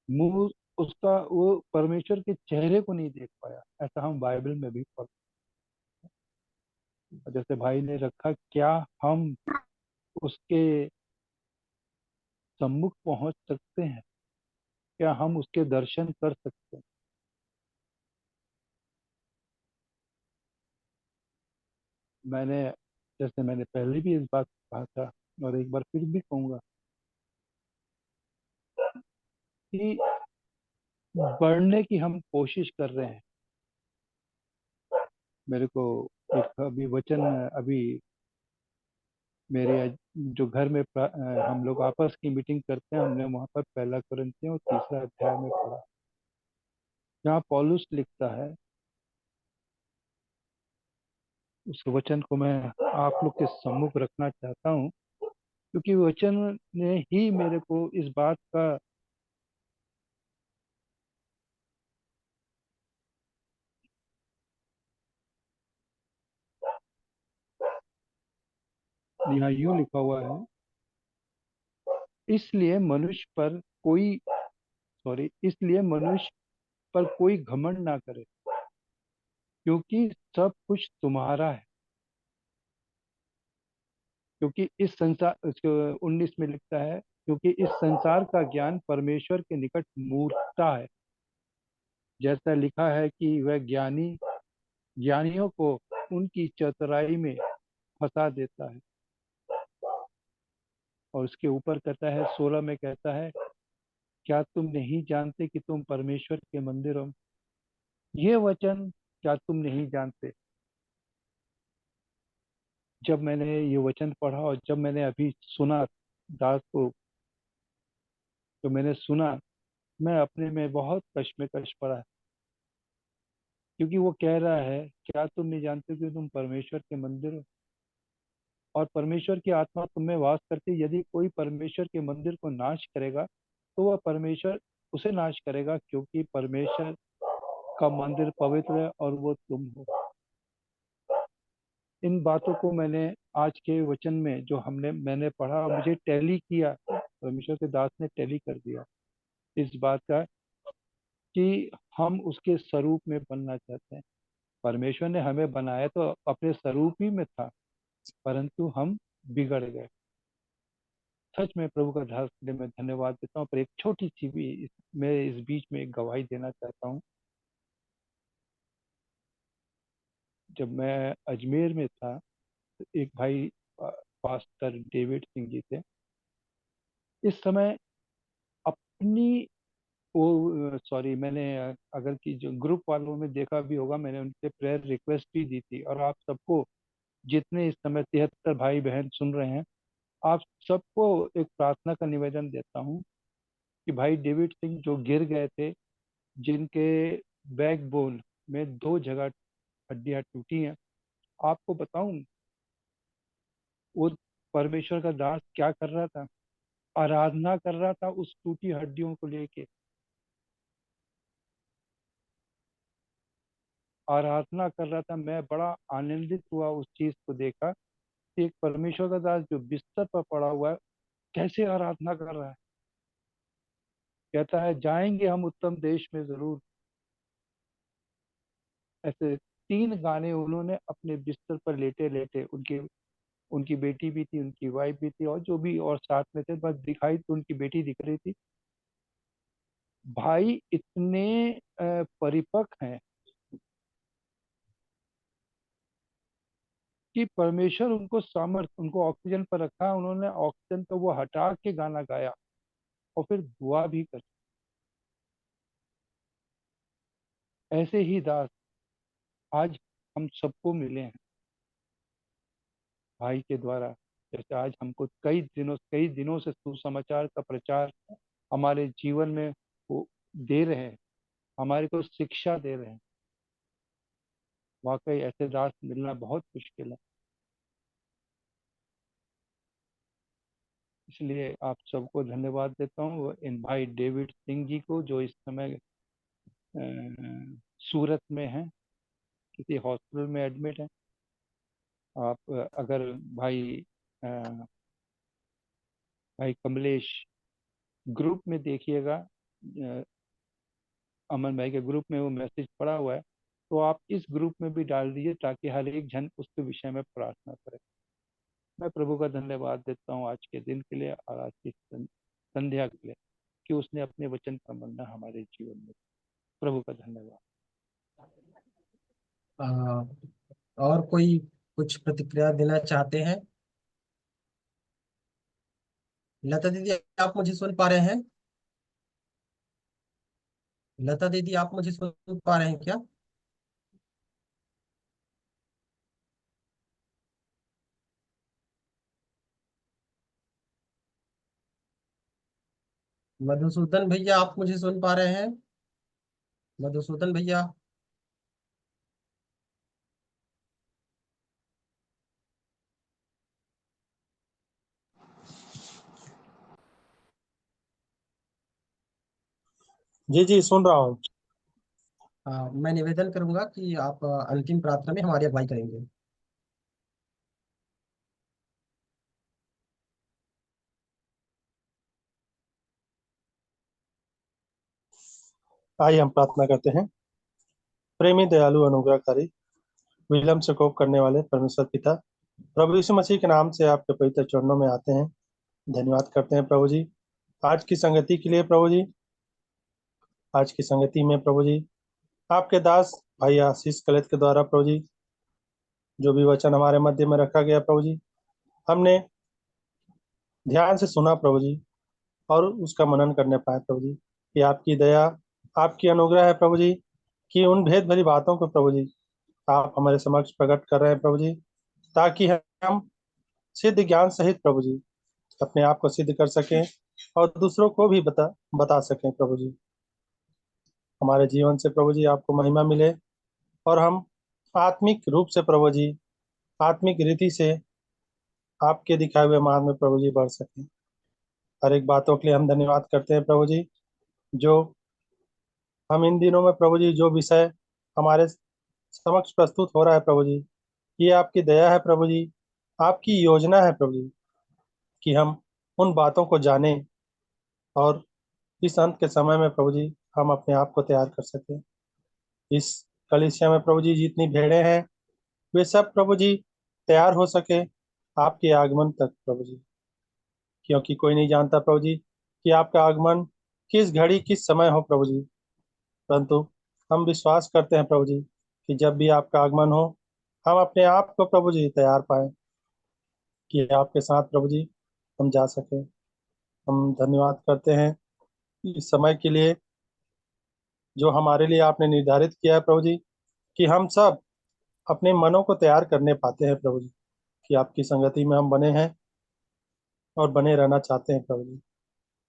मुंह उसका, वो परमेश्वर के चेहरे को नहीं देख पाया। ऐसा हम बाइबल में भी पढ़ते हैं। जैसे भाई ने रखा, क्या हम उसके सम्मुख पहुंच सकते हैं? क्या हम उसके दर्शन कर सकते हैं? मैंने, जैसे मैंने पहले भी इस बात को कहा था और एक बार फिर भी कहूंगा कि बढ़ने की हम कोशिश कर रहे हैं। मेरे को एक अभी वचन, अभी मेरे जो घर में हम लोग आपस की मीटिंग करते हैं, हमने वहां पर पहला कुरिन्थियों और तीसरा अध्याय में पढ़ा, जहाँ पौलुस लिखता है। उस वचन को मैं आप लोग के सम्मुख रखना चाहता हूँ क्योंकि वचन ने ही मेरे को इस बात का यहाँ यूं लिखा हुआ है, इसलिए मनुष्य पर कोई इसलिए मनुष्य पर कोई घमंड ना करे क्योंकि सब कुछ तुम्हारा है। क्योंकि इस संसार, 19 में लिखता है, क्योंकि इस संसार का ज्ञान परमेश्वर के निकट मूर्खता है। जैसा लिखा है कि वह ज्ञानियों को उनकी चतुराई में फंसा देता है। और उसके ऊपर कहता है, 16 में कहता है, क्या तुम नहीं जानते कि तुम परमेश्वर के मंदिर हो? ये वचन क्या तुम नहीं जानते? जब मैंने ये वचन पढ़ा और जब मैंने अभी सुना दास को, तो मैंने सुना, मैं अपने में बहुत कश्मकश पड़ा क्योंकि वो कह रहा है, क्या तुम नहीं जानते कि तुम परमेश्वर के मंदिर हो और परमेश्वर की आत्मा तुम में वास करती है। यदि कोई परमेश्वर के मंदिर को नाश करेगा तो वह परमेश्वर उसे नाश करेगा, क्योंकि परमेश्वर का मंदिर पवित्र है और वो तुम हो। इन बातों को मैंने आज के वचन में जो मैंने पढ़ा, मुझे टैली किया, परमेश्वर के दास ने टैली कर दिया इस बात का कि हम उसके स्वरूप में बनना चाहते हैं। परमेश्वर ने हमें बनाया तो अपने स्वरूप ही में था, परंतु हम बिगड़ गए। सच में प्रभु का दास के लिए मैं धन्यवाद देता हूँ। पर एक छोटी सी भी मैं इस बीच में एक गवाही देना चाहता हूँ। जब मैं अजमेर में था तो एक भाई पास्टर डेविड सिंह जी थे। इस समय अपनी वो सॉरी मैंने अगर कि जो ग्रुप वालों में देखा भी होगा, मैंने उनसे प्रेयर रिक्वेस्ट भी दी थी। और आप सबको, जितने इस समय 73 भाई बहन सुन रहे हैं, आप सबको एक प्रार्थना का निवेदन देता हूँ कि भाई डेविड सिंह जो गिर गए थे, जिनके बैकबोन में 2 जगह हड्डियां टूटी हैं, आपको बताऊं वो परमेश्वर का दास क्या कर रहा था? आराधना कर रहा था उस टूटी हड्डियों को लेके। आराधना कर रहा था। मैं बड़ा आनंदित हुआ उस चीज को देखा कि एक परमेश्वर का दास जो बिस्तर पर पड़ा हुआ है, कैसे आराधना कर रहा है। कहता है जाएंगे हम उत्तम देश में जरूर। ऐसे 3 गाने उन्होंने अपने बिस्तर पर लेटे लेटे, उनकी बेटी भी थी, उनकी वाइफ भी थी, और जो भी और साथ में थे, बस दिखाई तो उनकी बेटी दिख रही थी। भाई इतने परिपक्व हैं कि परमेश्वर उनको सामर्थ, उनको ऑक्सीजन पर रखा, उन्होंने ऑक्सीजन को वो हटा के गाना गाया और फिर दुआ भी कर। ऐसे ही दास आज हम सबको मिले हैं भाई के द्वारा। जैसे आज हमको कई दिनों से सुसमाचार का प्रचार हमारे जीवन में वो दे रहे हैं, हमारे को शिक्षा दे रहे हैं। वाकई ऐसे दास मिलना बहुत मुश्किल है। इसलिए आप सबको धन्यवाद देता हूँ। इन भाई डेविड सिंह जी को, जो इस समय सूरत में हैं, किसी हॉस्पिटल में एडमिट हैं। आप अगर भाई भाई कमलेश ग्रुप में देखिएगा, अमन भाई के ग्रुप में वो मैसेज पड़ा हुआ है, तो आप इस ग्रुप में भी डाल दीजिए ताकि हर एक जन उसके विषय में प्रार्थना करे। मैं प्रभु का धन्यवाद देता हूँ आज के दिन के लिए और आज की संध्या के लिए कि उसने अपने वचन का बनना हमारे जीवन में। प्रभु का धन्यवाद। और कोई कुछ प्रतिक्रिया देना चाहते हैं? लता दीदी, आप मुझे सुन पा रहे हैं? लता दीदी, आप मुझे सुन पा रहे हैं क्या? मधुसूदन भैया, आप मुझे सुन पा रहे हैं? मधुसूदन भैया। जी जी, सुन रहा हूँ। मैं निवेदन करूंगा कि आप अंतिम प्रार्थना में हमारी अगुवाई करेंगे। आइए हम प्रार्थना करते हैं। प्रेमी, दयालु, अनुग्रहकारी, विलम्ब से कोप करने वाले परमेश्वर पिता, प्रभु यीशु मसीह के नाम से आपके पवित्र चरणों में आते हैं। धन्यवाद करते हैं प्रभु जी आज की संगति के लिए। प्रभु जी, आज की संगति में प्रभु जी आपके दास भाई आशीष कलेत के द्वारा प्रभु जी जो भी वचन हमारे मध्य में रखा गया प्रभु जी, हमने ध्यान से सुना प्रभु जी और उसका मनन करने पाए प्रभु जी। कि आपकी दया, आपकी अनुग्रह है प्रभु जी, कि उन भेद भरी बातों को प्रभु जी आप हमारे समक्ष प्रकट कर रहे हैं प्रभु जी, ताकि हम सिद्ध ज्ञान सहित प्रभु जी अपने आप को सिद्ध कर सकें और दूसरों को भी बता सकें प्रभु जी। हमारे जीवन से प्रभु जी आपको महिमा मिले और हम आत्मिक रूप से प्रभु जी, आत्मिक रीति से आपके दिखाए हुए मार्ग में प्रभु जी बढ़ सकें। हर एक बातों के लिए हम धन्यवाद करते हैं प्रभु जी। जो हम इन दिनों में प्रभु जी जो विषय हमारे समक्ष प्रस्तुत हो रहा है प्रभु जी, ये आपकी दया है प्रभु जी। आपकी योजना है प्रभु जी कि हम उन बातों को जानें और इस अंत के समय में प्रभु जी हम अपने आप को तैयार कर सकें। इस कलीसिया में प्रभु जी जितनी भेड़ें हैं वे सब प्रभु जी तैयार हो सके आपके आगमन तक प्रभु जी, क्योंकि कोई नहीं जानता प्रभु जी कि आपका आगमन किस घड़ी किस समय हो प्रभु जी। परंतु हम विश्वास करते हैं प्रभु जी कि जब भी आपका आगमन हो हम अपने आप को प्रभु जी तैयार पाएं कि आपके साथ प्रभु जी हम जा सके। हम धन्यवाद करते हैं इस समय के लिए जो हमारे लिए आपने निर्धारित किया है प्रभु जी, कि हम सब अपने मनों को तैयार करने पाते हैं प्रभु जी, कि आपकी संगति में हम बने हैं और बने रहना चाहते हैं प्रभु जी।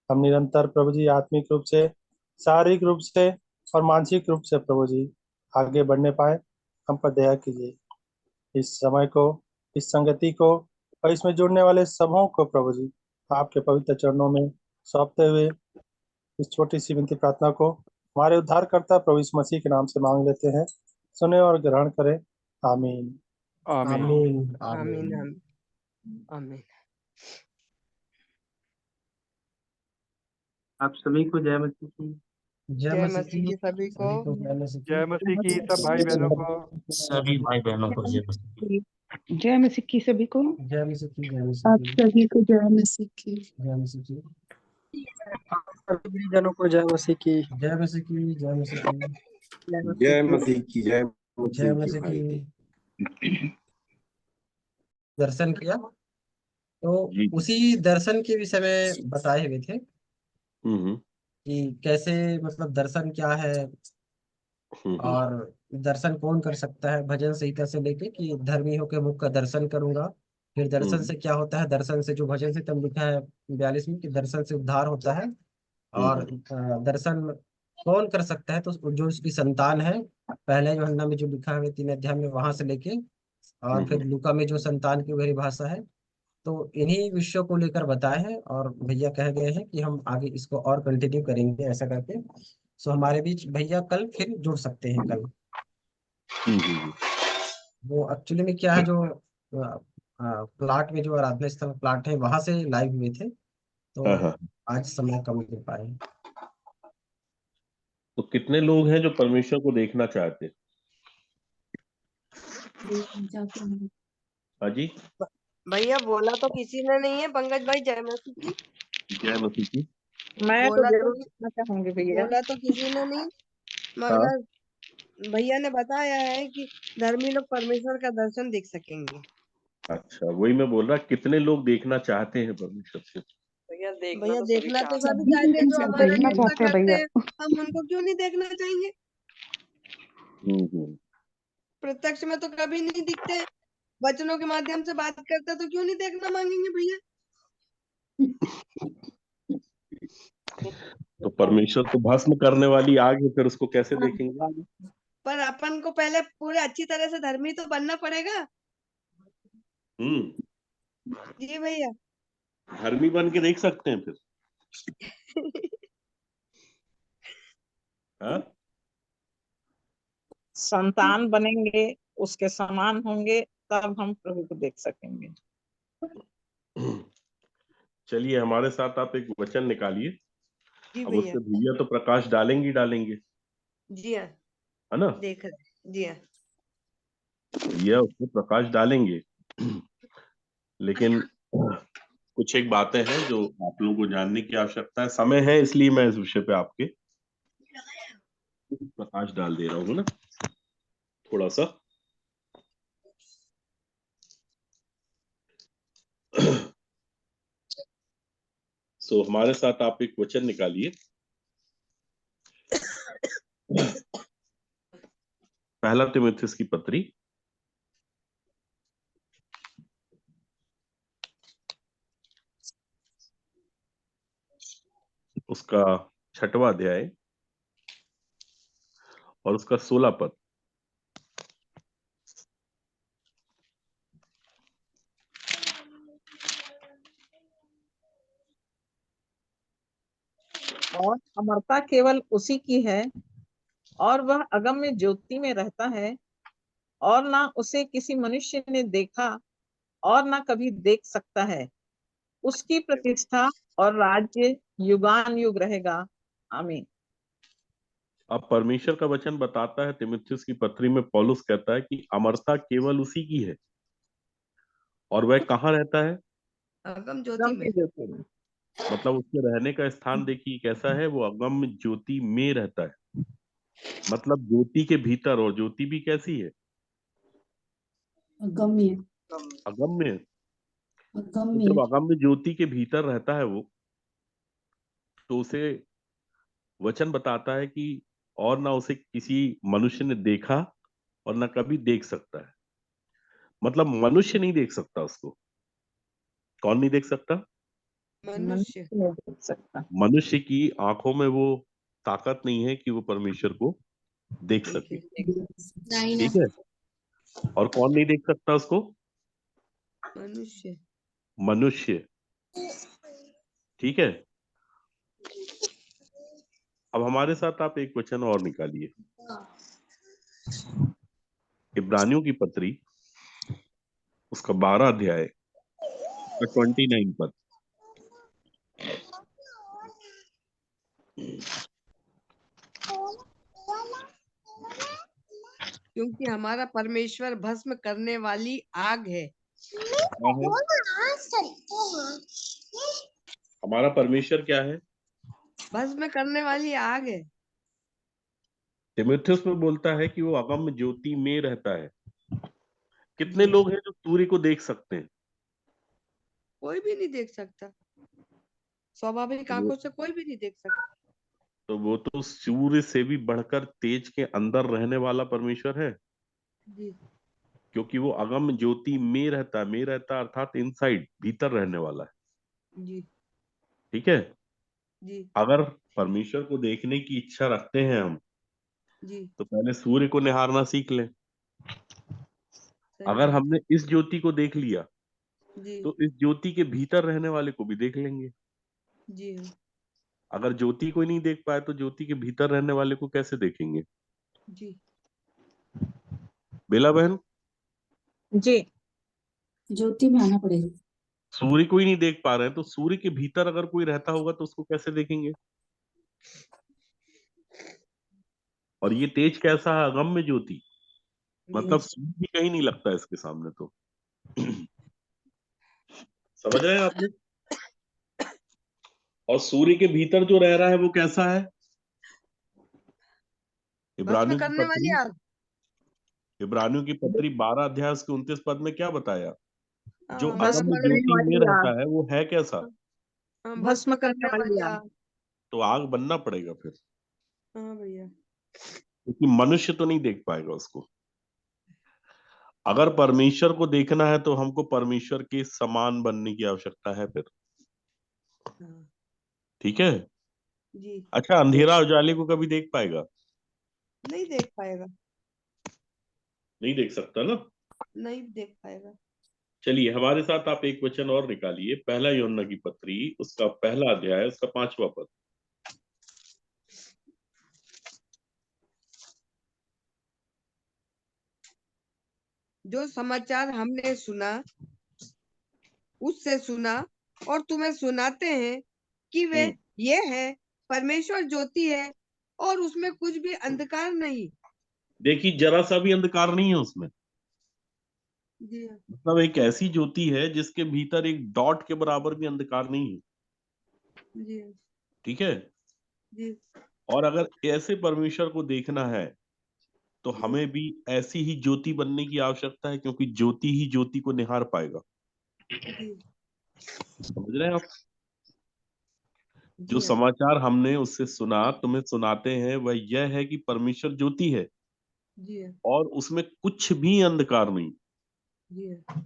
हम निरंतर प्रभु जी आत्मिक रूप से, शारीरिक रूप से और मानसिक रूप से प्रभु जी आगे बढ़ने पाए। हम पर दया कीजिए। इस समय को, इस संगति को और इसमें जुड़ने वाले सबों को प्रभु जी आपके पवित्र चरणों में सौंपते हुए इस छोटी सी विनती प्रार्थना को हमारे उद्धारकर्ता प्रभु यीशु मसीह के नाम से मांग लेते हैं। सुने और ग्रहण करें। आमीन। आमीन। आमीन आमीन। आमीन। आमीन। आप सभी को जय मसीह की। जय जय मसीह मसीह की सभी को। सभी को जय मसीह जय मसीह की सब भाई बहनों को। सभी भाई बहनों को जय मसीह की। जय मसीह की सभी को। जय मसीह की। जय मसीह आप की। सभी को जय मसीह की। जय मसीह की। सभी जनों को जय मसीह की। जय मसीह की। जय मसीह की। जय मसीह की। जय जय मसीह की मसीह भाई। की। दर्शन किया तो जी। उसी दर्शन के विषय में बताए हुए थे हम्म कि कैसे, मतलब दर्शन क्या है हम्म और दर्शन कौन कर सकता है। भजन संहिता से लेके कि धर्मी होकर मुख का दर्शन करूंगा। फिर दर्शन से क्या होता है, दर्शन से जो भजन संहिता में लिखा है 42 में कि दर्शन से उद्धार होता है। और दर्शन कौन कर सकता है, तो जो उसकी संतान है, पहले यूहन्ना में जो लिखा है 3 अध्याय में, वहां से लेके और फिर लूका में जो संतान की परिभाषा है, तो इन्हीं विषयों को लेकर बताए हैं। और भैया कह गए हैं कि हम आगे इसको और कंटिन्यू करेंगे ऐसा करके। सो हमारे बीच भैया कल फिर जुड़ सकते हैं कल। वो एक्चुअली में क्या है, जो प्लाट में जो आराधना स्थल प्लाट है वहां से लाइव हुए थे, तो आज समय कम दे पाए। तो कितने लोग हैं जो परमेश्वर को देखना चाहते हैं? हाँ जी, भैया बोला तो किसी ने नहीं है। पंकज भाई जय मसीह की। जय मसीह की। मैं तो बोला जरूर तो देखना चाहूंगी भैया। बोला तो किसी ने नहीं, हाँ, मगर भैया ने बताया है कि धर्मी लोग परमेश्वर का दर्शन देख सकेंगे। अच्छा, वही मैं बोल रहा, कितने लोग देखना चाहते हैं परमेश्वर से? भैया देखना तो सभी चाहते हैं, जो हमारा देखना निंदा चाहते हैं करते भैया। हैं हम उनको क्यों नहीं देखना चाहेंगे। हम्म प्रत्यक्ष में तो कभी नहीं दिखते, वचनों के माध्यम से बात करते हैं, तो क्यों नहीं देखना मांगेंगे भैया। तो परमेश्वर को भस्म करने वाली आग है, फिर उसको कैसे देखेंगे? पर अपन को पहले पूरे अच्छी तरह से धर्मी तो बनना पड़ेगा। जी भैया। धर्मी बन के देख सकते हैं फिर? हाँ, संतान बनेंगे, उसके समान होंगे, तब हम प्रभु को देख सकेंगे। चलिए, हमारे साथ आप एक वचन निकालिए। जी अब भैया। उससे भैया तो प्रकाश डालेंगे ही डालेंगे, जी हाँ, है ना? देख रहे। जी हाँ। भैया उसमें प्रकाश डालेंगे, लेकिन कुछ एक बातें हैं जो आप लोगों को जानने की आवश्यकता है। समय है, इसलिए मैं इस विषय पे आपके प्रकाश डाल दे रहा हूँ ना, थोड़ा सा। हमारे साथ आप एक वचन निकालिए। पहला तीमुथियुस की पत्री, उसका 6वां अध्याय और उसका 16 पद। और अमरता केवल उसी की है, और वह अगम्य ज्योति में रहता है, और ना उसे किसी मनुष्य ने देखा और न कभी देख सकता है। उसकी प्रतिष्ठा और राज्य युगान युग रहेगा। आमीन। अब परमेश्वर का वचन बताता है, तीमुथियुस की पत्री में पौलुस कहता है कि अमरता केवल उसी की है। और वह कहाँ रहता है? अगम ज्योति में। मतलब उसके रहने का स्थान देखिए कैसा है, वो अगम ज्योति में रहता है। मतलब ज्योति के भीतर, और ज्योति भी कैसी है? अगम्य। अगम्य। तो अगम्य। जब अगम्य ज्योति के भीतर रहता है वो, तो उसे वचन बताता है कि और ना उसे किसी मनुष्य ने देखा और ना कभी देख सकता है। मतलब मनुष्य नहीं देख सकता उसको। कौन नहीं देख सकता? मनुष्य नहीं देख सकता। मनुष्य की आंखों में वो ताकत नहीं है कि वो परमेश्वर को देख सके। ठीक है। और कौन नहीं देख सकता उसको? मनुष्य। मनुष्य। ठीक है। अब हमारे साथ आप एक वचन और निकालिए, इब्रानियों की पत्री उसका 12 अध्याय 29 पद। क्योंकि हमारा परमेश्वर भस्म करने वाली आग है। हमारा परमेश्वर क्या है? भस्म करने वाली आग है। तीमुथियुस में बोलता है कि वो अगम ज्योति में रहता है। कितने लोग हैं जो सूर्य को देख सकते हैं? कोई भी नहीं देख सकता। स्वाभाविक आंखों से कोई भी नहीं देख सकता। तो वो तो सूर्य से भी बढ़कर तेज के अंदर रहने वाला परमेश्वर है। जी। क्योंकि वो अगम ज्योति में रहता है। में रहता अर्थात इनसाइड, भीतर रहने वाला है। जी। ठीक है। जी। अगर परमेश्वर को देखने की इच्छा रखते हैं हम, जी। तो पहले सूर्य को निहारना सीख लें। अगर बात हमने इस ज्योति को देख लिया, जी। तो इस ज्योति के भीतर रहने वाले को भी देख लेंगे। जी हाँ। अगर ज्योति को नहीं देख पाए, तो ज्योति के भीतर रहने वाले को कैसे देखेंगे? जी। बेला बहन, जी। ज्योति में आना पड़ेगा। सूर्य को ही नहीं देख पा रहे हैं, तो सूर्य के भीतर अगर कोई रहता होगा तो उसको कैसे देखेंगे? और ये तेज कैसा है? अगम्य ज्योति। मतलब सूर्य भी कहीं नहीं लगता इसके सामने। तो समझ रहे हैं आपने? और सूर्य के भीतर जो रह रहा है वो कैसा है? भस्म इब्रानियों की करने वाली पत्री, आग। इब्रानियों की पत्री 12 अध्याय उसके 29 पद में क्या बताया? जो भस्म अगम्य करने ज्योति में वाली आग। रहता है वो है कैसा? भस्म करने वाली आग। तो आग बनना पड़ेगा फिर, हाँ भैया। क्योंकि मनुष्य तो नहीं देख पाएगा उसको। अगर परमेश्वर को देखना है तो हमको परमेश्वर के समान बनने की आवश्यकता है फिर। ठीक है। जी। अच्छा, अंधेरा उजाले को कभी देख पाएगा? नहीं देख पाएगा। नहीं देख सकता ना। नहीं देख पाएगा। चलिए, हमारे साथ आप एक वचन और निकालिए, पहला यूहन्ना की पत्री उसका पहला अध्याय उसका 5वां पद। जो समाचार हमने सुना, उससे सुना और तुम्हें सुनाते हैं कि वे ये है, परमेश्वर ज्योति है और उसमें कुछ भी अंधकार नहीं। देखिए, जरा सा भी अंधकार नहीं है उसमें। जी। मतलब एक ऐसी ज्योति है जिसके भीतर एक डॉट के बराबर भी अंधकार नहीं है। जी। ठीक है। जी। और अगर ऐसे परमेश्वर को देखना है तो हमें भी ऐसी ही ज्योति बनने की आवश्यकता है, क्योंकि ज्योति ही ज्योति को निहार पाएगा। जी। समझ रहे हैं आप? जो जी हाँ। समाचार हमने उससे सुना, तुम्हें सुनाते हैं, वह यह है कि परमेश्वर ज्योति है जी हाँ। और उसमें कुछ भी अंधकार नहीं। जी हाँ।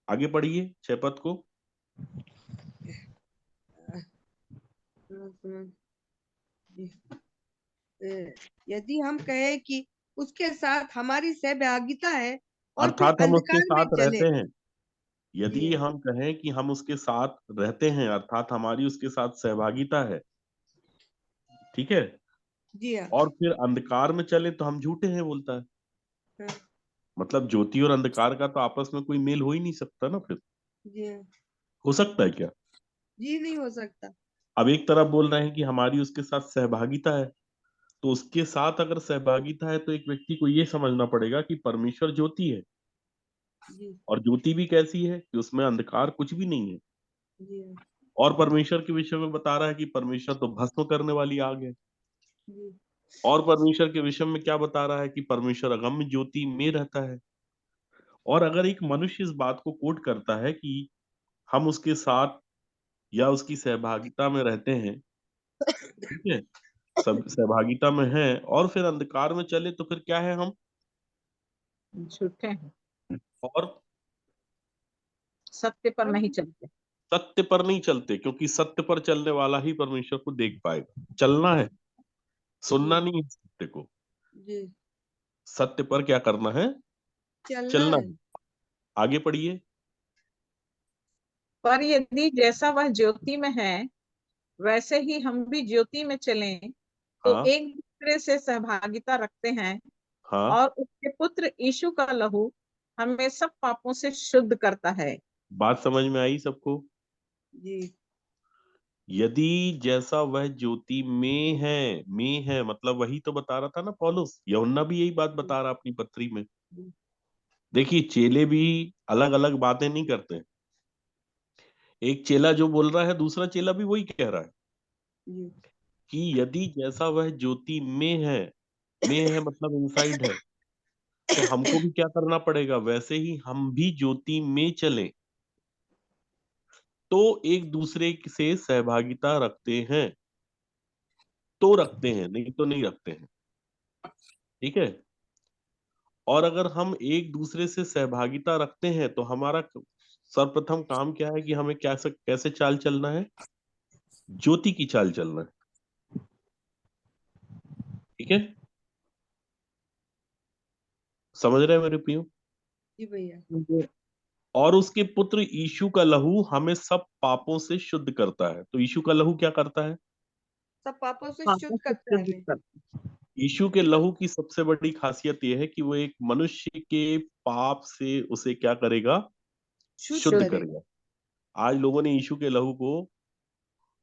आगे पढ़िए 6 पद को। यदि हम कहें कि उसके साथ हमारी सहभागिता है और फिर अर्थात हम उसके अंधकार में साथ चले। रहते हैं। यदि जी हाँ। हम कहें कि हम उसके साथ रहते हैं, अर्थात हमारी उसके साथ सहभागिता है, ठीक है, जी हाँ। और फिर अंधकार में चले तो हम झूठे हैं, बोलता है। हाँ। मतलब ज्योति और अंधकार का तो आपस में कोई मेल हो ही नहीं सकता ना फिर। जी हो सकता है क्या? जी नहीं हो सकता। अब एक तरफ बोल रहे हैं कि हमारी उसके साथ सहभागिता है, तो उसके साथ अगर सहभागिता है तो एक व्यक्ति को ये समझना पड़ेगा कि परमेश्वर ज्योति है, जी और ज्योति भी कैसी है कि उसमें अंधकार कुछ भी नहीं है। जी और परमेश्वर के विषय में बता रहा है कि परमेश्वर तो भस्म करने वाली आग है। जी और परमेश्वर के विषय में क्या बता रहा है कि परमेश्वर अगम्य ज्योति में रहता है। और अगर एक मनुष्य इस बात को कोट करता है कि हम उसके साथ या उसकी सहभागिता में रहते हैं, ठीक है, सब सहभागिता में हैं, और फिर अंधकार में चले, तो फिर क्या है हम? झूठे हैं, और सत्य पर नहीं चलते। सत्य पर नहीं चलते, क्योंकि सत्य पर चलने वाला ही परमेश्वर को देख पाएगा। चलना है, सुनना नहीं है सत्य को। जी सत्य पर क्या करना है? चलना चलना है। है। आगे पढ़िए। पर यदि जैसा वह ज्योति में है वैसे ही हम भी ज्योति में चलें तो हाँ एक दूसरे से सहभागिता रखते हैं, हाँ, और उसके पुत्र यीशु का लहू हमें सब पापों से शुद्ध करता है। बात समझ में आई सबको? जी यदि जैसा वह ज्योति में है मतलब वही तो बता रहा था ना पौलुस, यूहन्ना भी यही बात बता रहा अपनी पत्री में। देखिए, चेले भी अलग अलग बातें नहीं करते। एक चेला जो बोल रहा है, दूसरा चेला भी वही कह रहा है जी कि यदि जैसा वह ज्योति में है मतलब इनसाइड है, तो हमको भी क्या करना पड़ेगा? वैसे ही हम भी ज्योति में चलें, तो एक दूसरे से सहभागिता रखते हैं, तो रखते हैं, नहीं तो नहीं रखते हैं। ठीक है। और अगर हम एक दूसरे से सहभागिता रखते हैं तो हमारा सर्वप्रथम काम क्या है कि हमें कैसे चाल चलना है? ज्योति की चाल चलना है। ठीक है, समझ रहे हैं मेरे प्रियो? जी भैया। और उसके पुत्र यीशु का लहू हमें सब पापों से शुद्ध करता है। तो यीशु का लहू क्या करता है? सब पापों से पापों शुद्ध से करता है शुद्ध हमें। करता यीशु के लहू की सबसे बड़ी खासियत यह है कि वो एक मनुष्य के पाप से उसे क्या करेगा? शुद्ध शुद्ध करेगा। करेगा। आज लोगों ने यीशु के लहू को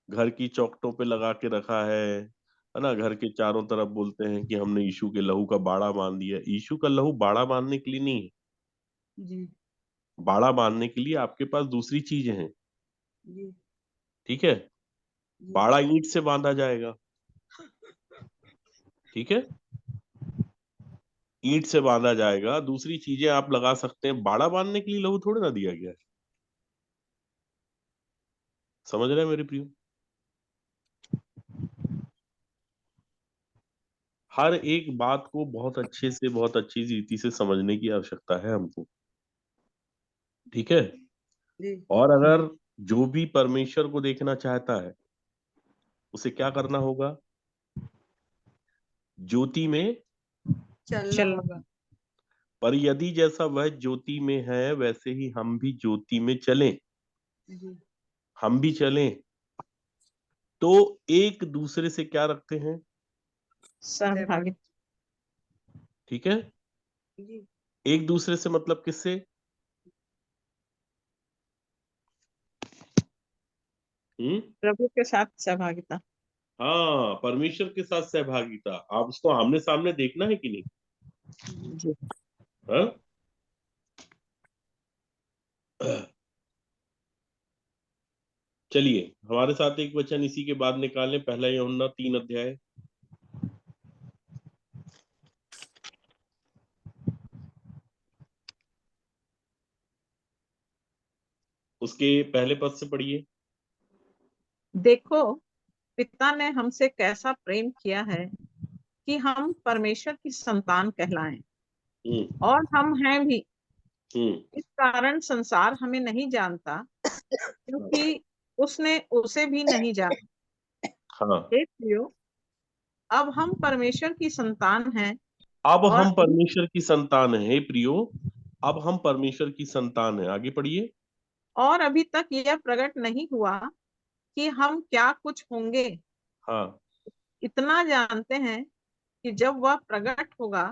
घर की चौखटों पे लगा के रखा है ना? घर के चारों तरफ बोलते हैं कि हमने यीशु के लहू का बाड़ा बांध दिया। यीशु का लहू बाड़ा बांधने के लिए नहीं है। जी बाड़ा बांधने के लिए आपके पास दूसरी चीजें हैं। जी ठीक है, जी बाड़ा ईंट से बांधा जाएगा। ठीक है, ईंट से बांधा जाएगा। दूसरी चीजें आप लगा सकते हैं। बाड़ा बांधने के लिए लहू थोड़ी ना दिया गया है। समझ रहे हैं मेरे प्रियो? हर एक बात को बहुत अच्छे से, बहुत अच्छी रीति से समझने की आवश्यकता है हमको। ठीक है। जी और अगर जो भी परमेश्वर को देखना चाहता है उसे क्या करना होगा? ज्योति में। चलना चलना। होगा। पर यदि जैसा वह ज्योति में है वैसे ही हम भी ज्योति में चलें, जी हम भी चलें, तो एक दूसरे से क्या रखते हैं? सहभागिता। ठीक है, जी एक दूसरे से मतलब किससे? प्रभु के साथ सहभागिता। हाँ, परमेश्वर के साथ सहभागिता। आप उसको आमने सामने देखना है कि नहीं? जी हाँ? चलिए हमारे साथ एक वचन इसी के बाद निकालें। पहला यूहन्ना 3 अध्याय। उसके पहले पद से पढ़िए। देखो, पिता ने हमसे कैसा प्रेम किया है कि हम परमेश्वर की संतान कहलाएं, हम्म और हम हैं भी। हम्म इस कारण संसार हमें नहीं जानता, क्योंकि उसने उसे भी नहीं जाना। हाँ, हे प्रियो, अब हम परमेश्वर की संतान हैं, अब और हम परमेश्वर की संतान हैं। हे प्रियो, अब हम परमेश्वर की संतान हैं। आगे पढ़िए। अभी तक यह प्रकट नहीं हुआ कि हम क्या कुछ होंगे। हाँ, इतना जानते हैं कि जब वह प्रकट होगा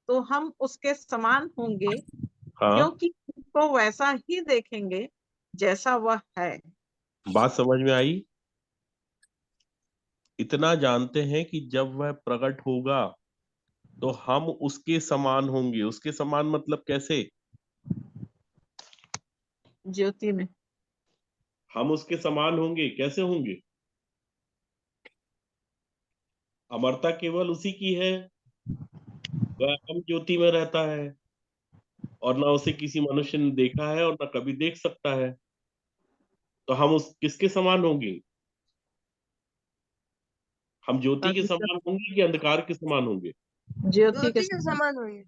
तो हम उसके समान होंगे, हाँ, क्योंकि उसको वैसा ही देखेंगे जैसा वह है। बात समझ में आई? इतना जानते हैं कि जब वह प्रकट होगा तो हम उसके समान होंगे। उसके समान मतलब कैसे? ज्योति में। हम उसके समान होंगे, कैसे होंगे? अमरता केवल उसी की है, वह हम ज्योति में रहता है और ना उसे किसी मनुष्य ने देखा है और ना कभी देख सकता है। तो हम उस किसके समान होंगे? हम ज्योति के समान होंगे कि अंधकार के समान होंगे? ज्योति के ज्योति के समान होंगे।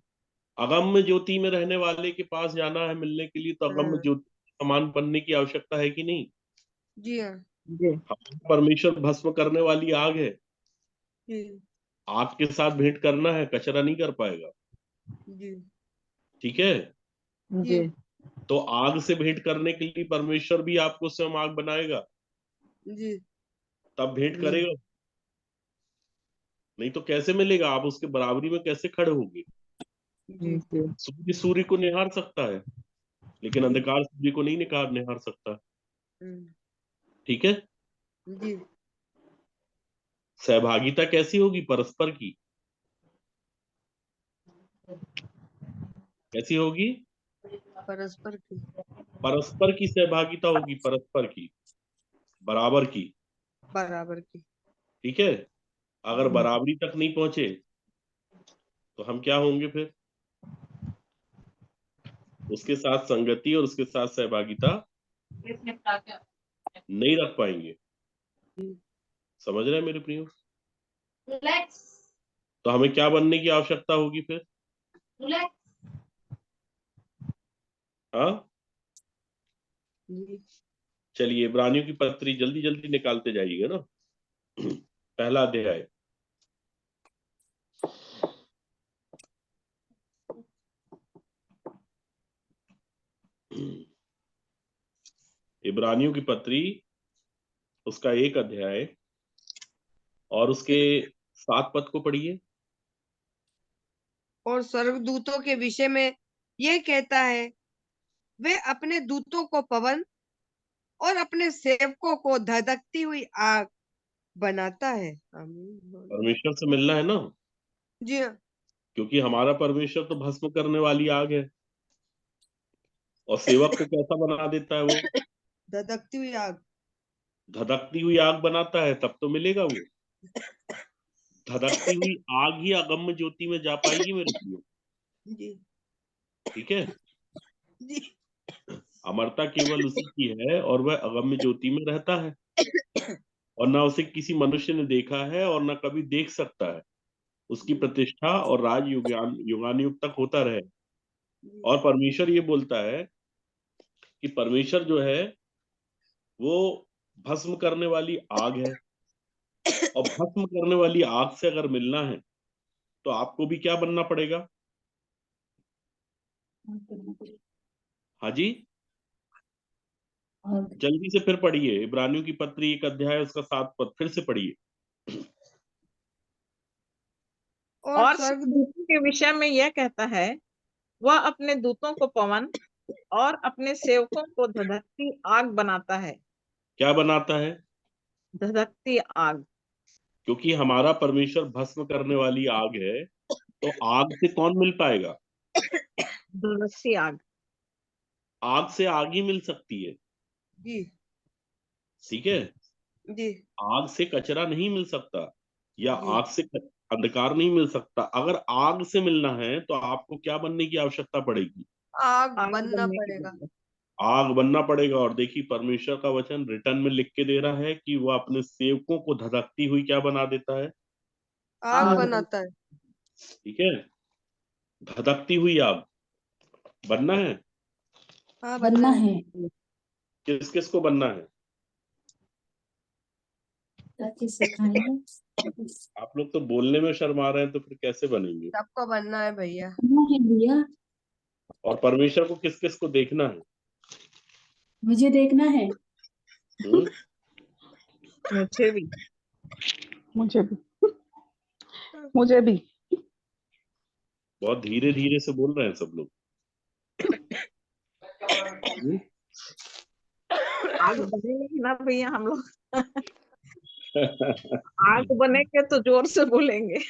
अगम्य ज्योति में रहने वाले के पास जाना है मिलने के लिए, तो अगम्य ज्योति के समान बनने की आवश्यकता है कि नहीं? जी हाँ। जी। हमारा परमेश्वर भस्म करने वाली आग है। जी आग के साथ भेंट करना है, कचरा नहीं कर पाएगा। जी ठीक है? जी। तो आग से भेंट करने के लिए परमेश्वर भी आपको स्वयं आग बनाएगा, जी तब भेंट जी करेगा। नहीं तो कैसे मिलेगा? आप उसके बराबरी में कैसे खड़े होंगे? जी सूर्य सूर्य को निहार सकता है, लेकिन अंधकार सूर्य को नहीं निहार सकता। ठीक है? जी सहभागिता कैसी होगी? परस्पर की। कैसी होगी? परस्पर की। परस्पर की सहभागिता होगी, परस्पर की, बराबर की। बराबर की। ठीक है? अगर बराबरी तक नहीं पहुंचे तो हम क्या होंगे फिर? उसके साथ संगति और उसके साथ सहभागिता नहीं रख पाएंगे। समझ रहे हैं मेरे प्रियो? तो हमें क्या बनने की आवश्यकता होगी फिर? हाँ, चलिए इब्रानियों की पत्री जल्दी जल्दी निकालते जाइएगा ना। पहला अध्याय। इब्रानियों की पत्री उसका 1 अध्याय और उसके 7 पद को पढ़िए। और स्वर्गदूतों के विषय में ये कहता है, वे अपने दूतों को पवन और अपने सेवकों को धधकती हुई आग बनाता है। आमीन। परमेश्वर से मिलना है ना, जी हाँ। क्योंकि हमारा परमेश्वर तो भस्म करने वाली आग है। और सेवक को कैसा बना देता है वो? धधकती हुई आग। धधकती हुई आग बनाता है, तब तो मिलेगा वो। धधकती हुई आग ही अगम्य ज्योति में जा पाएगी मेरे प्रियो। जी ठीक है? जी अमरता केवल उसी की है और वह अगम्य ज्योति में रहता है और ना उसे किसी मनुष्य ने देखा है और ना कभी देख सकता है। उसकी प्रतिष्ठा और राज युगानुयुग तक होता रहे। और परमेश्वर ये बोलता है कि परमेश्वर जो है वो भस्म करने वाली आग है, और भस्म करने वाली आग से अगर मिलना है तो आपको भी क्या बनना पड़ेगा? हाँ जी, जल्दी से फिर पढ़िए इब्रानियों की पत्री 1 अध्याय उसका 7 पद फिर से पढ़िए। और स्वर्गदूतों के विषय में यह कहता है, वह अपने दूतों को पवन और अपने सेवकों को धधकती आग बनाता है। क्या बनाता है? धधकती आग। क्योंकि हमारा परमेश्वर भस्म करने वाली आग है, तो आग से कौन मिल पाएगा? धधकती आग। आग से आग ही मिल सकती है। जी ठीक है? जी आग से कचरा नहीं मिल सकता, या जी आग से अंधकार नहीं मिल सकता। अगर आग से मिलना है तो आपको क्या बनने की आवश्यकता पड़ेगी? आग आग बनना बनने की पड़ेगा। जरूरत। आग बनना पड़ेगा। और देखिए परमेश्वर का वचन रिटर्न में लिख के दे रहा है कि वह अपने सेवकों को धधकती हुई क्या बना देता है? आग आग बनाता है। ठीक है? धधकती हुई आग बनना है। हाँ बनना बनना है। है। किस किस को बनना है? अच्छे से खाएंगे। आप लोग तो बोलने में शर्मा रहे हैं, तो फिर कैसे बनेंगे? सबको बनना है भैया। बनना है भैया। और परमेश्वर को किस किस को देखना है? मुझे देखना है। हम्म? मुझे भी। मुझे भी। मुझे भी। बहुत धीरे धीरे से बोल रहे हैं सब लोग। आग बनेगी ना भैया हम लोग। आग बनेंगे तो जोर से बोलेंगे।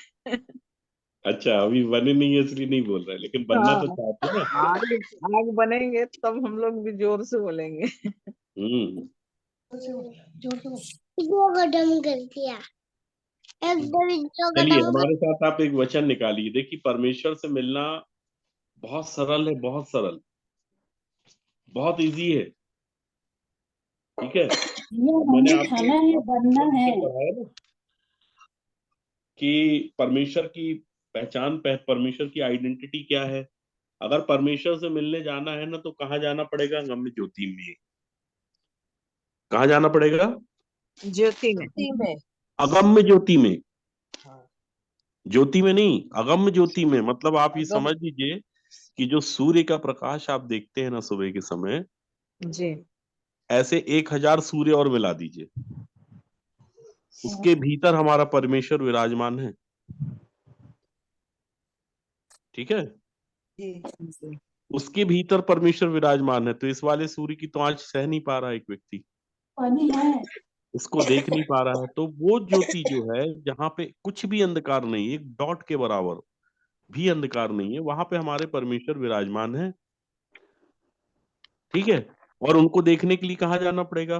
अच्छा, अभी बने नहीं है इसलिए नहीं बोल रहे, लेकिन बनना तो हाँ, चाहते हैं ना। आग आग बनेंगे तब हम लोग भी जोर से बोलेंगे। वो खत्म कर दिया चलिए हमारे साथ आप एक वचन निकालिए। देखिए, परमेश्वर से मिलना बहुत सरल है, बहुत सरल, बहुत इजी है। ठीक है, मैंने हमें आपको खाना है, बनना है। पढ़ाया ना कि परमेश्वर की पहचान, परमेश्वर की आइडेंटिटी क्या है। अगर परमेश्वर से मिलने जाना है ना, तो कहाँ जाना पड़ेगा? गम्य ज्योति में। कहाँ जाना पड़ेगा? ज्योति में। अगम्य ज्योति में। ज्योति में नहीं, अगम्य ज्योति में। मतलब आप ये समझ लीजिए कि जो सूर्य का प्रकाश आप देखते हैं ना सुबह के समय, जी, ऐसे 1000 सूर्य और मिला दीजिए, उसके भीतर हमारा परमेश्वर विराजमान है। ठीक है, जी। उसके भीतर परमेश्वर विराजमान है। तो इस वाले सूर्य की तो आंच सह नहीं पा रहा एक व्यक्ति, पानी है। उसको देख नहीं पा रहा है। तो वो ज्योति जो है, जहां पे कुछ भी अंधकार नहीं, एक डॉट के बराबर भी अंधकार नहीं है, वहां पे हमारे परमेश्वर विराजमान है। ठीक है, और उनको देखने के लिए कहाँ जाना पड़ेगा?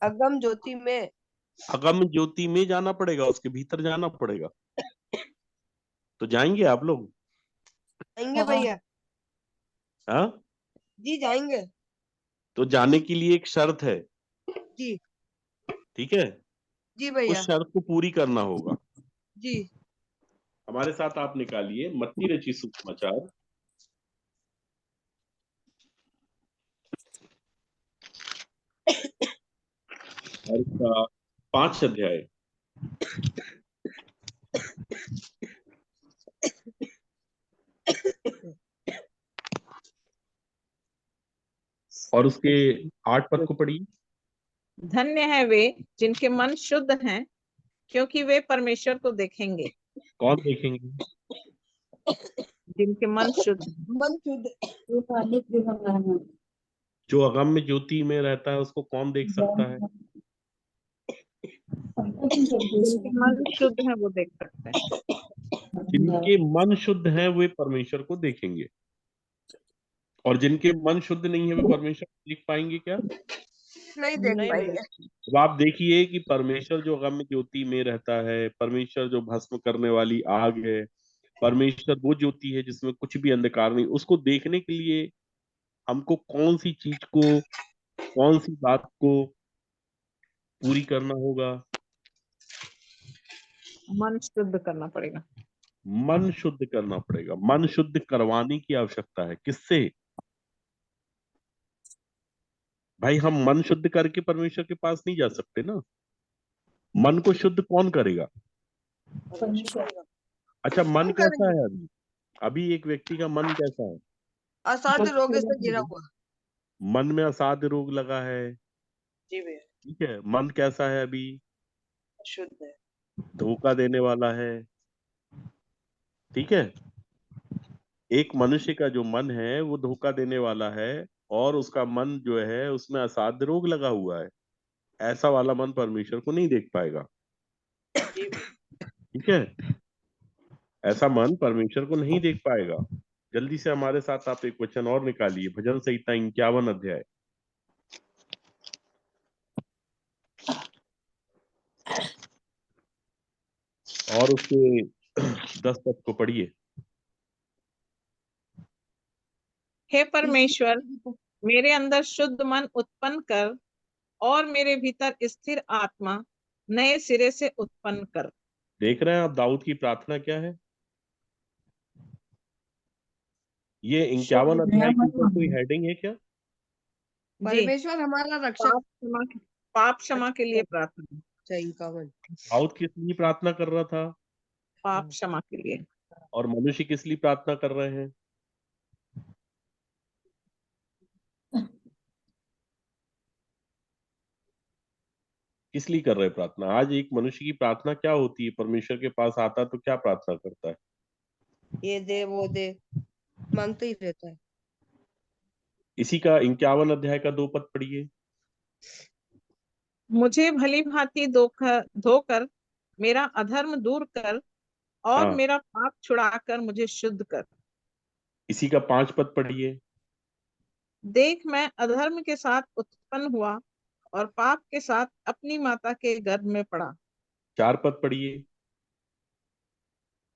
अगम ज्योति में। अगम ज्योति में जाना पड़ेगा, उसके भीतर जाना पड़ेगा। तो जाएंगे आप लोग? जाएंगे भैया। हाँ, जी जाएंगे। तो जाने के लिए एक शर्त है। जी ठीक है, जी उस भैया। शर्त को पूरी करना होगा। जी हमारे साथ आप निकालिए मत्ती रची सुसमाचार, और इसका 5 अध्याय, और उसके 8 पद को पढ़िए। धन्य है वे जिनके मन शुद्ध हैं, क्योंकि वे परमेश्वर को देखेंगे। कौन देखेंगे? जिनके मन शुद्ध। मन शुद्ध। जो अगम्य ज्योति में रहता है उसको कौन देख सकता है? जिनके मन शुद्ध है वो देख सकते हैं। जिनके मन शुद्ध हैं वे परमेश्वर को देखेंगे, और जिनके मन शुद्ध नहीं है वे परमेश्वर को देख पाएंगे क्या? नहीं देख पाएंगे। अब आप देखिए कि परमेश्वर जो अगम्य ज्योति में रहता है, परमेश्वर जो भस्म करने वाली आग है, परमेश्वर वो ज्योति है जिसमें कुछ भी अंधकार नहीं, उसको देखने के लिए हमको कौन सी चीज को, कौन सी बात को पूरी करना होगा? मन शुद्ध करना पड़ेगा। मन शुद्ध करना पड़ेगा। मन शुद्ध करवाने की आवश्यकता है। किससे? भाई, हम मन शुद्ध करके परमेश्वर के पास नहीं जा सकते ना। मन को शुद्ध कौन करेगा? अच्छा, मन कैसा है अभी? अभी एक व्यक्ति का मन कैसा है? असाध्य रोग से घिरा हुआ। मन में असाध्य रोग लगा है। जी भैया। ठीक है, मन कैसा है अभी? शुद्ध है। धोखा देने वाला है। ठीक है, एक मनुष्य का जो मन है वो धोखा देने वाला है, और उसका मन जो है उसमें असाध्य रोग लगा हुआ है। ऐसा वाला मन परमेश्वर को नहीं देख पाएगा। ठीक है, ऐसा मन परमेश्वर को नहीं देख पाएगा। जल्दी से हमारे साथ आप एक वचन और निकालिए, भजन संहिता 51 अध्याय, और उसके 10 पद को पढ़िए। हे परमेश्वर, मेरे अंदर शुद्ध मन उत्पन्न कर और मेरे भीतर स्थिर आत्मा नए सिरे से उत्पन्न कर। देख रहे हैं आप दाऊद की प्रार्थना क्या है? ये 51 अध्याय के ऊपर कोई हेडिंग है क्या? परमेश्वर हमारा रक्षक। पाप क्षमा के लिए प्रार्थना। 51। दाऊद किस लिए प्रार्थना कर रहा था? पाप क्षमा के लिए। और मनुष्य किस लिए प्रार्थना कर रहे हैं? किस लिए कर रहे हैं प्रार्थना? आज एक मनुष्य की प्रार्थना क्या होती है? परमेश्वर के पास आता तो क्या प्रार्थना करता है? ये दे वो दे, मांगता ही रहता है। इसी का 51 अध्याय का 2 पद पढ़िए। मुझे भली भांति धोकर मेरा अधर्म दूर कर और हाँ, मेरा पाप छुड़ाकर मुझे शुद्ध कर। इसी का 5 पद पढ़िए। देख, मैं अधर्म के साथ उत्पन्न हुआ और पाप के साथ अपनी माता के गर्भ में पड़ा। 4 पद पढ़िए।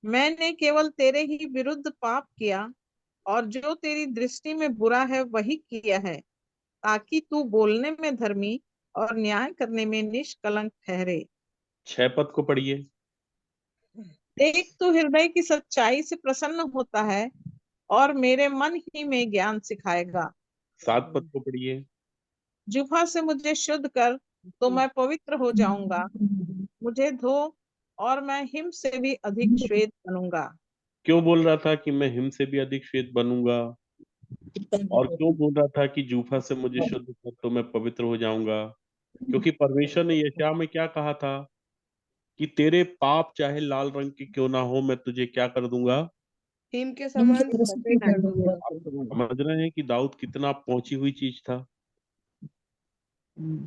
मैंने केवल तेरे ही विरुद्ध पाप किया और जो तेरी दृष्टि में बुरा है वही किया है, ताकि तू बोलने में धर्मी और न्याय करने में निष्कलंक ठहरे। 6 पद को पढ़िए। देख, तू हृदय की सच्चाई से प्रसन्न होता है और मेरे मन ही में ज्ञान सिखाएगा। 7 पद को पढ़िए। जुफा से मुझे शुद्ध कर तो मैं पवित्र हो जाऊंगा। मुझे धो और मैं हिम से भी अधिक श्वेत बनूंगा। क्यों बोल रहा था कि मैं हिम से भी अधिक श्वेत बनूंगा? और क्यों बोल रहा था कि जूफा से मुझे शुद्ध कर तो मैं पवित्र हो जाऊंगा? क्योंकि परमेश्वर ने यशायाह में क्या कहा था कि तेरे पाप चाहे लाल रंग के क्यों ना हो, मैं तुझे क्या कर दूंगा? हिम के समान सफेद कर दूंगा। आप तो समझ रहे हैं कि दाऊद कितना पहुंची हुई चीज था।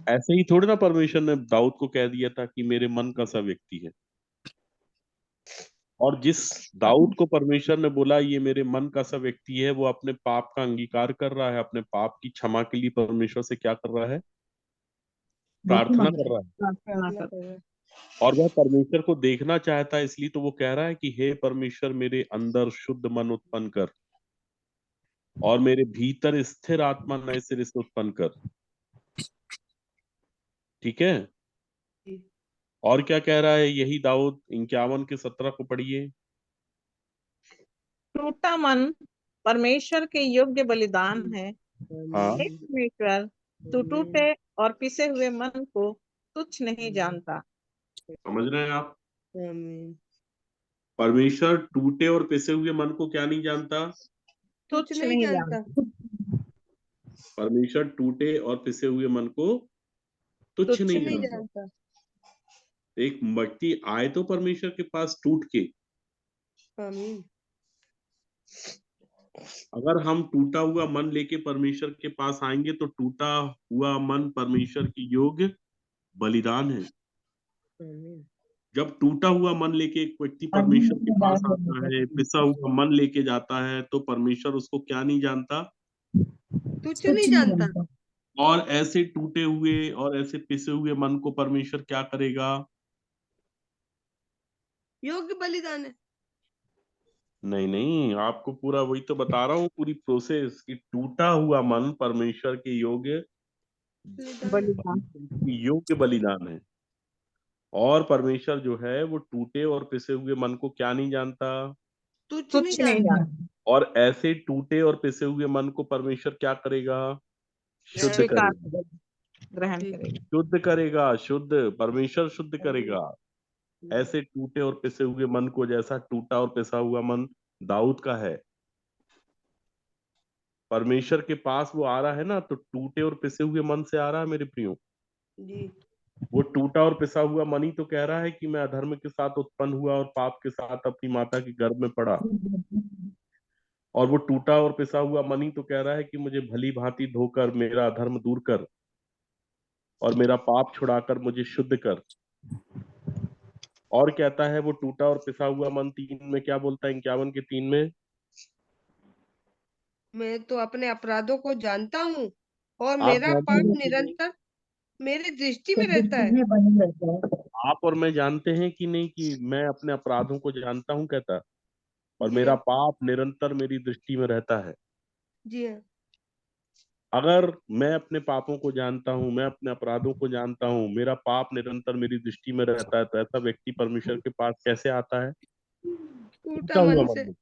ऐसे ही थोड़ी ना परमेश्वर ने दाऊद को कह दिया था कि मेरे मन का सा व्यक्ति है। और जिस दाऊद को परमेश्वर ने बोला ये मेरे मन का सा व्यक्ति है, वो अपने पाप का अंगीकार कर रहा है, अपने पाप की क्षमा के लिए परमेश्वर से क्या कर रहा है? प्रार्थना कर रहा है। और वह परमेश्वर को देखना चाहता है, इसलिए तो वो कह रहा है कि हे परमेश्वर, मेरे अंदर शुद्ध मन उत्पन्न कर और मेरे भीतर स्थिर आत्मा नए सिरे से उत्पन्न कर। ठीक है। और क्या कह रहा है यही दाऊद? 51 के 17 को पढ़िए। टूटा मन परमेश्वर के योग्य बलिदान है। हाँ, हे परमेश्वर, तू टूटे और पिसे हुए मन को तुच्छ नहीं जानता। समझ रहे हैं आप? आमीन। परमेश्वर टूटे और पिसे हुए मन को क्या नहीं जानता? तुच्छ नहीं जानता। परमेश्वर टूटे और पिसे हुए मन को तुच्छ तुच्छ नहीं नहीं जानता। जानता। एक व्यक्ति आए तो परमेश्वर के पास टूट के, आमीन। अगर हम टूटा हुआ मन लेके परमेश्वर के पास आएंगे तो टूटा हुआ मन परमेश्वर की योग्य बलिदान है। आमीन। जब टूटा हुआ मन लेके एक व्यक्ति परमेश्वर के पास आता है, पिसा हुआ मन लेके जाता है, तो परमेश्वर उसको क्या नहीं जानता? तुच्छ नहीं जानता। और ऐसे टूटे हुए और ऐसे पिसे हुए मन को परमेश्वर क्या करेगा? योग्य बलिदान है। नहीं नहीं, आपको पूरा वही तो बता रहा हूँ, पूरी प्रोसेस कि टूटा हुआ मन परमेश्वर के योग्य बलिदान है। और परमेश्वर जो है वो टूटे और पिसे हुए मन को क्या नहीं जानता? तुच्छ नहीं जानता। और ऐसे टूटे और पिसे हुए मन को परमेश्वर क्या करेगा? शुद्ध करेगा। ग्रहण करेगा। शुद्ध करेगा, शुद्ध परमेश्वर शुद्ध करेगा। ऐसे टूटे और पिसे हुए मन को, जैसा टूटा और पिसा हुआ मन दाऊद का है, परमेश्वर के पास वो आ रहा है ना, तो टूटे और पिसे हुए मन से आ रहा है मेरे प्रियो। जी। वो टूटा और पिसा हुआ मन ही तो कह रहा है कि मैं अधर्म के साथ उत्पन्न हुआ और पाप के साथ अपनी माता के गर्भ में पड़ा। और वो टूटा और पिसा हुआ मन ही तो कह रहा है कि मुझे भली भांति धोकर मेरा अधर्म दूर कर और मेरा पाप छुड़ाकर मुझे शुद्ध कर। और कहता है वो टूटा और पिसा हुआ मन 3 में क्या बोलता है? 51 के 3 में, मैं तो अपने अपराधों को जानता हूँ और आप मेरा जानते पाप हैं कि नहीं? निरंतर मेरी दृष्टि में रहता है। आप और मैं जानते हैं कि नहीं कि मैं अपने अपराधों को जानता हूँ, कहता, और जी मेरा हाँ। पाप निरंतर मेरी दृष्टि में रहता है। जी हाँ। अगर मैं अपने पापों को जानता हूँ, मैं अपने अपराधों को जानता हूँ, मेरा पाप निरंतर मेरी दृष्टि में रहता है, तो ऐसा व्यक्ति परमेश्वर के पास कैसे आता है? टूटा टूटा हुआ मन से। मन।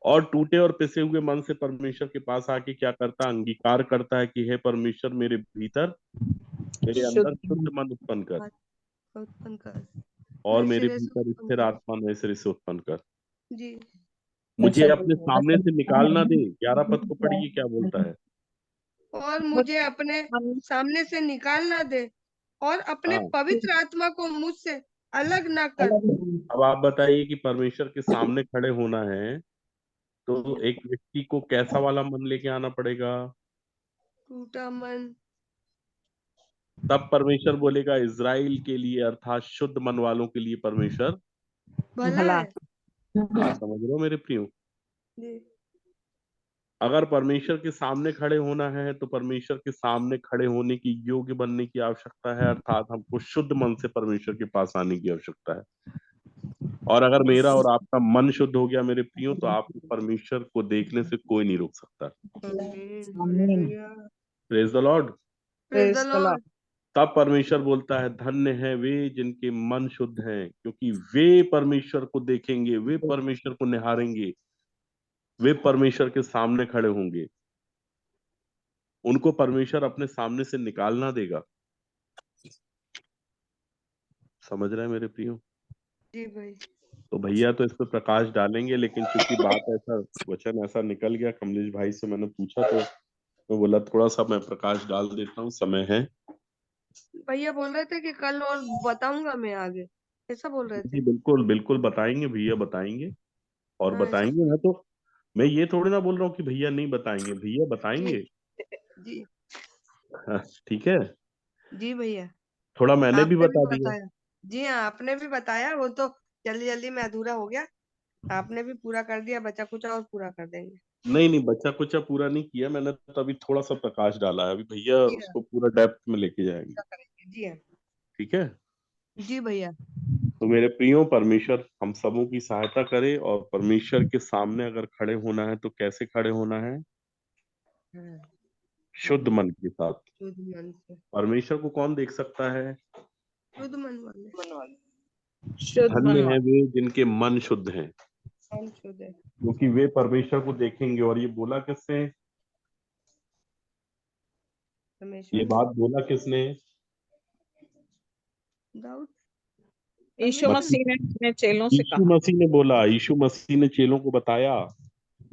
और टूटे और पिसे हुए मन से परमेश्वर के पास आके क्या करता? अंगीकार करता है कि हे परमेश्वर, मेरे भीतर, मेरे अंदर शुद्ध मन उत्पन्न कर उत्पन्न कर और नए मेरे सिरे से भीतर उत्पन्न स्थिर कर। आत्मा नए सिरे से उत्पन्न कर। जी। मुझे अपने सामने से निकालना दे। 11 पद को पढ़िए क्या बोलता है। और मुझे अपने सामने से निकाल ना दे और अपने हाँ, पवित्र आत्मा को मुझसे अलग ना कर दूं। अब आप बताइए कि परमेश्वर के सामने खड़े होना है तो एक व्यक्ति को कैसा वाला मन लेके आना पड़ेगा? टूटा मन। तब परमेश्वर बोलेगा इज़राइल के लिए, अर्थात शुद्ध मन वालों के लिए परमेश्वर भला भला है। बात समझ रहे हो मेरे प्रियो? जी। अगर परमेश्वर के सामने खड़े होना है तो परमेश्वर के सामने खड़े होने की योग्य बनने की आवश्यकता है, अर्थात हमको शुद्ध मन से परमेश्वर के पास आने की आवश्यकता है। और अगर मेरा और आपका मन शुद्ध हो गया मेरे प्रियो, तो आपको परमेश्वर को देखने से कोई नहीं रोक सकता। Praise the Lord. Praise the Lord. तब परमेश्वर बोलता है धन्य है वे जिनके मन शुद्ध हैं, क्योंकि वे परमेश्वर को देखेंगे, वे परमेश्वर को निहारेंगे, वे परमेश्वर के सामने खड़े होंगे। उनको परमेश्वर अपने सामने से निकाल ना देगा। समझ रहे हैं मेरे प्रियो? जी भाई। तो भैया तो इस पर प्रकाश डालेंगे, लेकिन चूंकि बात ऐसा, वचन ऐसा निकल गया, कमलेश भाई से मैंने पूछा तो मैं बोला थोड़ा सा मैं प्रकाश डाल देता हूँ, समय है। भैया बोल रहे थे कि कल और बताऊंगा मैं आगे, ऐसा बोल रहे जी थे। बिल्कुल बिल्कुल बताएंगे भैया, बताएंगे और हाँ बताएंगे। मैं ये थोड़ी ना बोल रहा हूँ कि भैया नहीं बताएंगे, भैया जी बताएंगे। जी हाँ, ठीक है। जी भैया। थोड़ा मैंने भी आपने भी बता दिया। बताया। जी हाँ, आपने भी बताया, वो तो जल्दी जल्दी में अधूरा हो गया। आपने भी पूरा कर दिया, बचा कुछ और पूरा कर देंगे। नहीं नहीं, बच्चा कुछ पूरा नहीं किया मैंने, तो अभी थोड़ा सा प्रकाश डाला है। अभी भैया जी हाँ, उसको पूरा डेप्थ में लेके जाएंगे। पूरा करेंगे। जी हाँ। ठीक है। जी भैया। तो मेरे प्रियो, परमेश्वर हम सबों की सहायता करे। और परमेश्वर के सामने अगर खड़े होना है तो कैसे खड़े होना है? हाँ, शुद्ध मन के साथ। शुद्ध मन से। परमेश्वर को कौन देख सकता है? शुद्ध मन वाले। शुद्ध मन धन्य है वाले। वे जिनके मन शुद्ध हैं, मन शुद्ध है। क्योंकि वे परमेश्वर को देखेंगे। और ये बोला किसने? ये परमेश्वर ने। बात बोला किसने? दाऊद। यीशु परमेश्वर मसीह ने अपने चेलों से यीशु कहा। मसीह ने बोला, यीशु मसीह ने चेलों को बताया,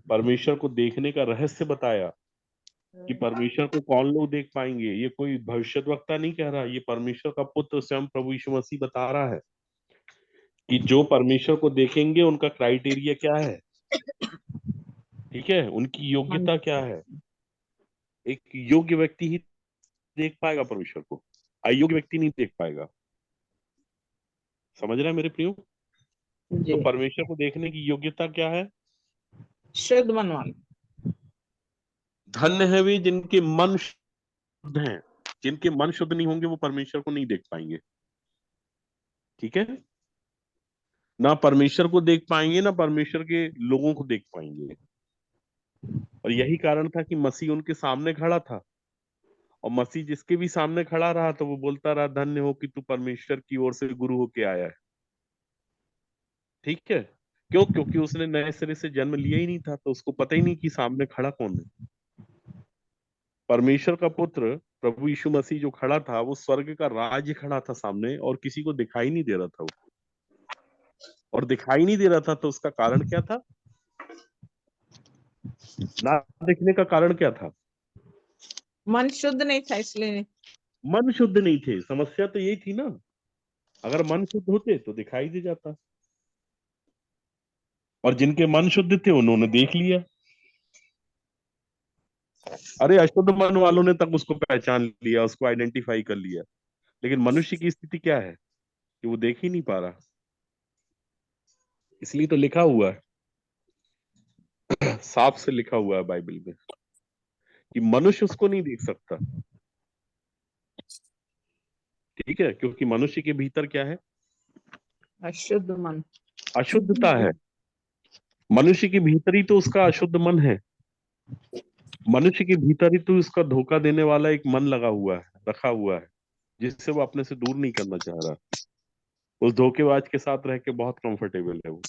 परमेश्वर को देखने का रहस्य बताया कि ने। परमेश्वर को कौन लोग देख पाएंगे। ये कोई भविष्यद्वक्ता नहीं कह रहा, ये परमेश्वर का पुत्र स्वयं प्रभु यीशु मसीह बता रहा है कि जो परमेश्वर को देखेंगे उनका क्राइटेरिया क्या है, ठीक है, उनकी योग्यता क्या है। एक योग्य व्यक्ति ही देख पाएगा परमेश्वर को, अयोग्य व्यक्ति नहीं देख पाएगा। समझ रहे हैं मेरे प्रियो? तो जी। परमेश्वर को देखने की योग्यता क्या है? शुद्ध मन वाले। धन्य है वे जिनके मन शुद्ध हैं। जिनके मन शुद्ध नहीं होंगे वो परमेश्वर को नहीं देख पाएंगे। ठीक है। ना परमेश्वर को देख पाएंगे, ना परमेश्वर के लोगों को देख पाएंगे। और यही कारण था कि मसीह उनके सामने खड़ा था, और मसीह जिसके भी सामने खड़ा रहा तो वो बोलता रहा धन्य हो कि तू परमेश्वर की ओर से गुरु होके आया है। ठीक है। क्यों? क्योंकि उसने नए सिरे से जन्म लिया ही नहीं था, तो उसको पता ही नहीं कि सामने खड़ा कौन है। परमेश्वर का पुत्र प्रभु यीशु मसीह जो खड़ा था, वो स्वर्ग का राज्य खड़ा था सामने, और किसी को दिखाई नहीं दे रहा था वो। और दिखाई नहीं दे रहा था तो उसका कारण क्या था? ना दिखने का कारण क्या था? मन शुद्ध नहीं था, इसलिए। मन शुद्ध नहीं थे। समस्या तो यही थी ना। अगर मन शुद्ध होते तो दिखाई दे जाता, और जिनके मन शुद्ध थे उन्होंने देख लिया। अरे अशुद्ध मन वालों ने तक उसको पहचान लिया, उसको आइडेंटिफाई कर लिया। लेकिन मनुष्य की स्थिति क्या है कि वो देख ही नहीं पा रहा। इसलिए तो लिखा हुआ है, साफ से लिखा हुआ है बाइबल में कि मनुष्य उसको नहीं देख सकता। ठीक है। क्योंकि मनुष्य के भीतर क्या है? अशुद्ध मन। अशुद्धता है। मनुष्य के भीतर ही तो उसका अशुद्ध मन है। मनुष्य के भीतर ही तो उसका धोखा देने वाला एक मन लगा हुआ है, रखा हुआ है, जिससे वो अपने से दूर नहीं करना चाह रहा। उस धोखेबाज के साथ रह के बहुत कंफर्टेबल है वो।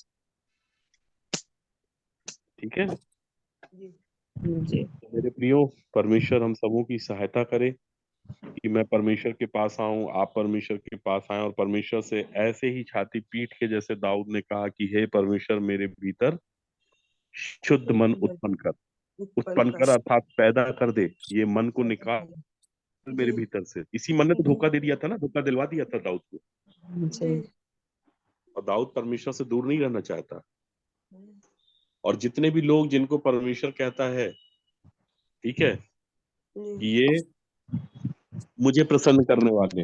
ठीक है। जी। मेरे प्रियो, परमेश्वर हम सबों की सहायता करे कि मैं परमेश्वर के पास आऊं, आप परमेश्वर के पास आए, और परमेश्वर से ऐसे ही छाती पीट के, जैसे दाऊद ने कहा कि हे परमेश्वर मेरे भीतर शुद्ध मन उत्पन्न कर, अर्थात पैदा कर दे। ये मन को निकाल मेरे जी भीतर से। इसी मन ने तो धोखा दे दिया था ना, धोखा दिलवा दिया था दाऊद को। जी और दाऊद परमेश्वर से दूर नहीं रहना चाहता। और जितने भी लोग जिनको परमेश्वर कहता है, ठीक है, कि ये मुझे प्रसन्न करने वाले,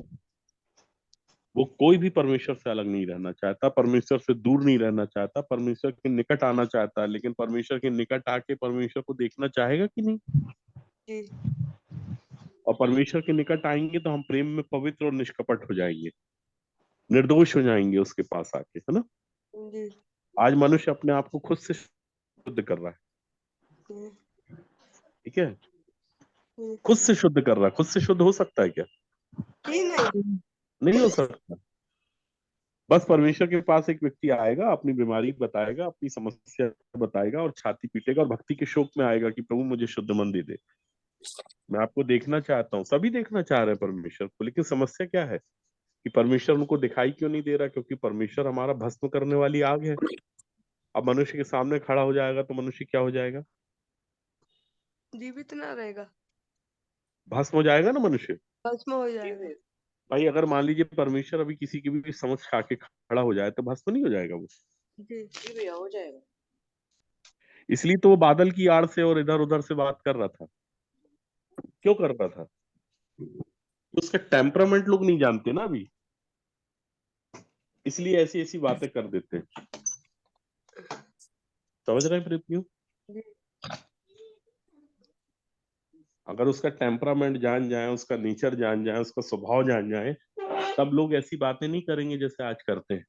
वो कोई भी परमेश्वर से अलग नहीं रहना चाहता, परमेश्वर से दूर नहीं रहना चाहता, परमेश्वर के निकट आना चाहता है। लेकिन परमेश्वर के निकट आके परमेश्वर को देखना चाहेगा कि नहीं? और परमेश्वर के निकट आएंगे तो हम प्रेम में पवित्र और निष्कपट हो जाएंगे, निर्दोष हो जाएंगे उसके पास आके, है ना। आज मनुष्य अपने आप को खुद से शुद्ध कर रहा है, ठीक है, खुद से शुद्ध कर रहा है। खुद से शुद्ध हो सकता है क्या? नहीं हो सकता। बस परमेश्वर के पास एक व्यक्ति आएगा, अपनी बीमारी बताएगा, अपनी समस्या बताएगा और छाती पीटेगा और भक्ति के शोक में आएगा कि प्रभु मुझे शुद्ध मन दे दे, मैं आपको देखना चाहता हूँ। सभी देखना चाह रहे हैं परमेश्वर को, लेकिन समस्या क्या है कि परमेश्वर उनको दिखाई क्यों नहीं दे रहा? क्योंकि परमेश्वर हमारा भस्म करने वाली आग है। अब मनुष्य के सामने खड़ा हो जाएगा तो मनुष्य क्या हो जाएगा? जीवित ना रहेगा, भस्म हो जाएगा ना मनुष्य, भस्म हो जाएगा। भाई। अगर मान लीजिए परमेश्वर अभी किसी की भी समझ आके खड़ा हो जाए तो भस्म नहीं हो जाएगा वो? जी भैया हो जाएगा। इसलिए तो वो बादल की आड़ से और इधर उधर से बात कर रहा था। क्यों कर रहा था? उसका टेम्परामेंट लोग नहीं जानते ना अभी, इसलिए ऐसी ऐसी बातें कर देते हैं। समझ रहे हैं प्रेमियों? अगर उसका टेम्परामेंट जान जाए, उसका नेचर जान जाए, उसका स्वभाव जान जाए, तब लोग ऐसी बातें नहीं करेंगे जैसे आज करते हैं,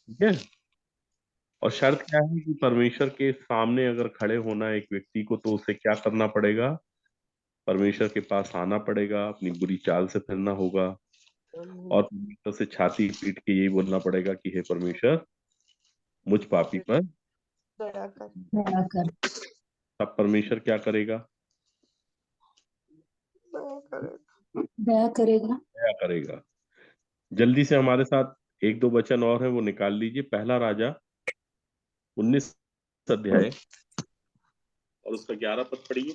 ठीक है। और शर्त क्या है कि परमेश्वर के सामने अगर खड़े होना है एक व्यक्ति को, तो उसे क्या करना पड़ेगा? परमेश्वर के पास आना पड़ेगा, अपनी बुरी चाल से फिरना होगा और परमेश्वर से छाती पीट के यही बोलना पड़ेगा कि हे परमेश्वर, मुझ पापी पर दया कर। दया कर। तब परमेश्वर क्या करेगा? दया करेगा। दया करेगा। जल्दी से हमारे साथ एक दो वचन और है, वो निकाल लीजिए। पहला राजा 19 अध्याय और उसका 11 पद पढ़िए।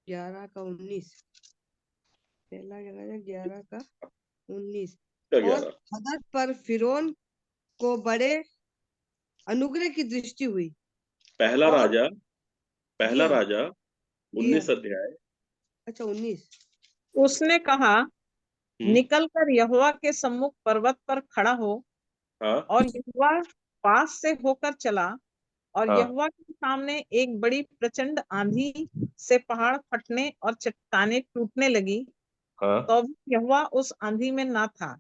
11 का 19, पहला 11 का 19। का और 11। हदद पर फिरौन को बड़े अनुग्रह की दृष्टि हुई। पहला और राजा जी हाँ, 19 अध्याय। अच्छा 19। उसने कहा, निकलकर यहोवा के सम्मुख पर्वत पर खड़ा हो। हाँ। और यहोवा पास से होकर चला और हाँ। यहोवा के सामने एक बड़ी प्रचंड आंधी से पहाड़ फटने और चट्टानें टूटने लगी। हाँ। तो भी यहोवा उस आंधी में ना था।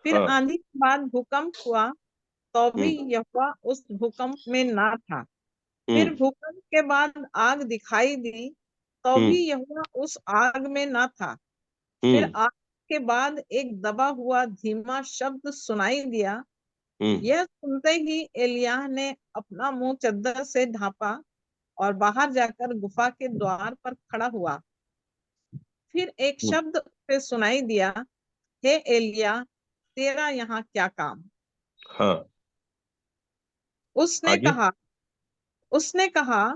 फिर हाँ। आंधी के बाद भूकंप हुआ, तो भी यहोवा उस भूकंप में ना था। फिर भूकंप के बाद आग दिखाई दी, तो भी यहोवा उस आग में ना था। फिर आग के बाद एक दबा हुआ धीमा शब्द सुनाई दिया। यह सुनते ही एलिय्याह ने अपना मुंह चद्दर से ढांपा और बाहर जाकर गुफा के द्वार पर खड़ा हुआ। फिर एक शब्द उसे सुनाई दिया, हे एलिय्याह, तेरा यहाँ क्या काम? हाँ। उसने कहा,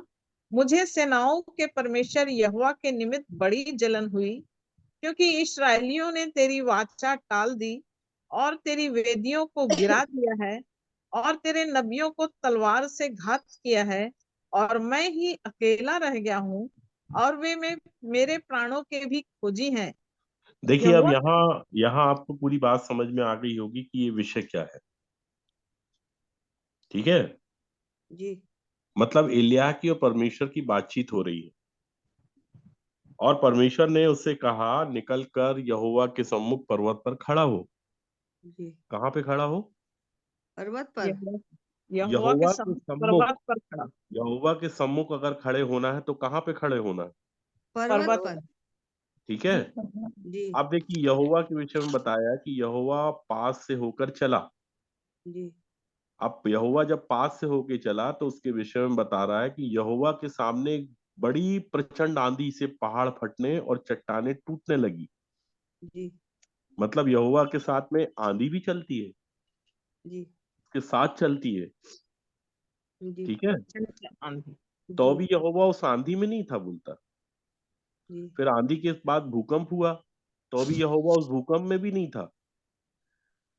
मुझे सेनाओं के परमेश्वर यहोवा के निमित्त बड़ी जलन हुई, क्योंकि इस्राएलियों ने तेरी वाचा टाल दी और तेरी वेदियों को गिरा दिया है और तेरे नबियों को तलवार से घात किया है, और मैं ही अकेला रह गया हूँ और वे मेरे प्राणों के भी खोजी हैं। देखिए, अब यहाँ आपको पूरी बात समझ में आ गई होगी कि ये विषय क्या है, ठीक है जी। मतलब एलिय्याह की और परमेश्वर की बातचीत हो रही है और परमेश्वर ने उससे कहा, निकल कर यहोवा के सम्मुख पर्वत पर खड़ा हो। जी। कहाँ पे खड़ा हो? पर्वत पर। यहोवा के सम्मुख पर्वत पर खड़ा। यहोवा के सम्मुख अगर खड़े होना है तो कहाँ पे खड़े होना है? पर्वत पर। ठीक है। जी। अब देखिए, यहोवा के विषय में बताया कि यहोवा पास से होकर चला। जी। अब यहोवा जब पास से होके चला तो उसके विषय में बता रहा है कि यहोवा के सामने बड़ी प्रचंड आंधी से पहाड़ फटने और चट्टानें टूटने लगी। जी। मतलब यहोवा के साथ में आंधी भी चलती है, जी। के साथ चलती है, जी। ठीक है। तो भी यहोवा उस आंधी में नहीं था बोलता। जी फिर आंधी के बाद भूकंप हुआ, तो भी यहोवा उस भूकंप में भी नहीं था।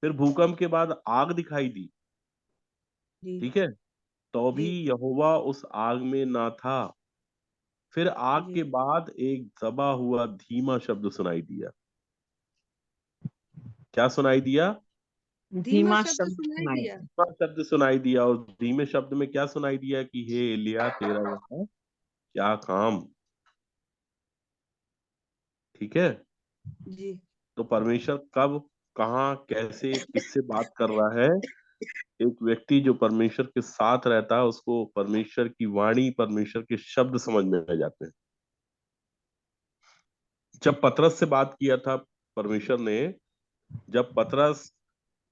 फिर भूकंप के बाद आग दिखाई दी, जी ठीक है, तो भी जी यहोवा उस आग में ना था। फिर आग जी के बाद एक दबा हुआ धीमा शब्द सुनाई दिया। क्या सुनाई दिया? धीमा धीमा शब्द शब्द सुनाई सुनाई दिया। धीमा शब्द सुनाई दिया। और धीमे शब्द में क्या सुनाई दिया कि हे एलिया, तेरा यहाँ क्या काम। ठीक है, जी तो परमेश्वर कब, कहाँ, कैसे, किससे बात कर रहा है? एक व्यक्ति जो परमेश्वर के साथ रहता है उसको परमेश्वर की वाणी, परमेश्वर के शब्द समझ में आ जाते हैं। जब पतरस से बात किया था परमेश्वर ने, जब पतरस,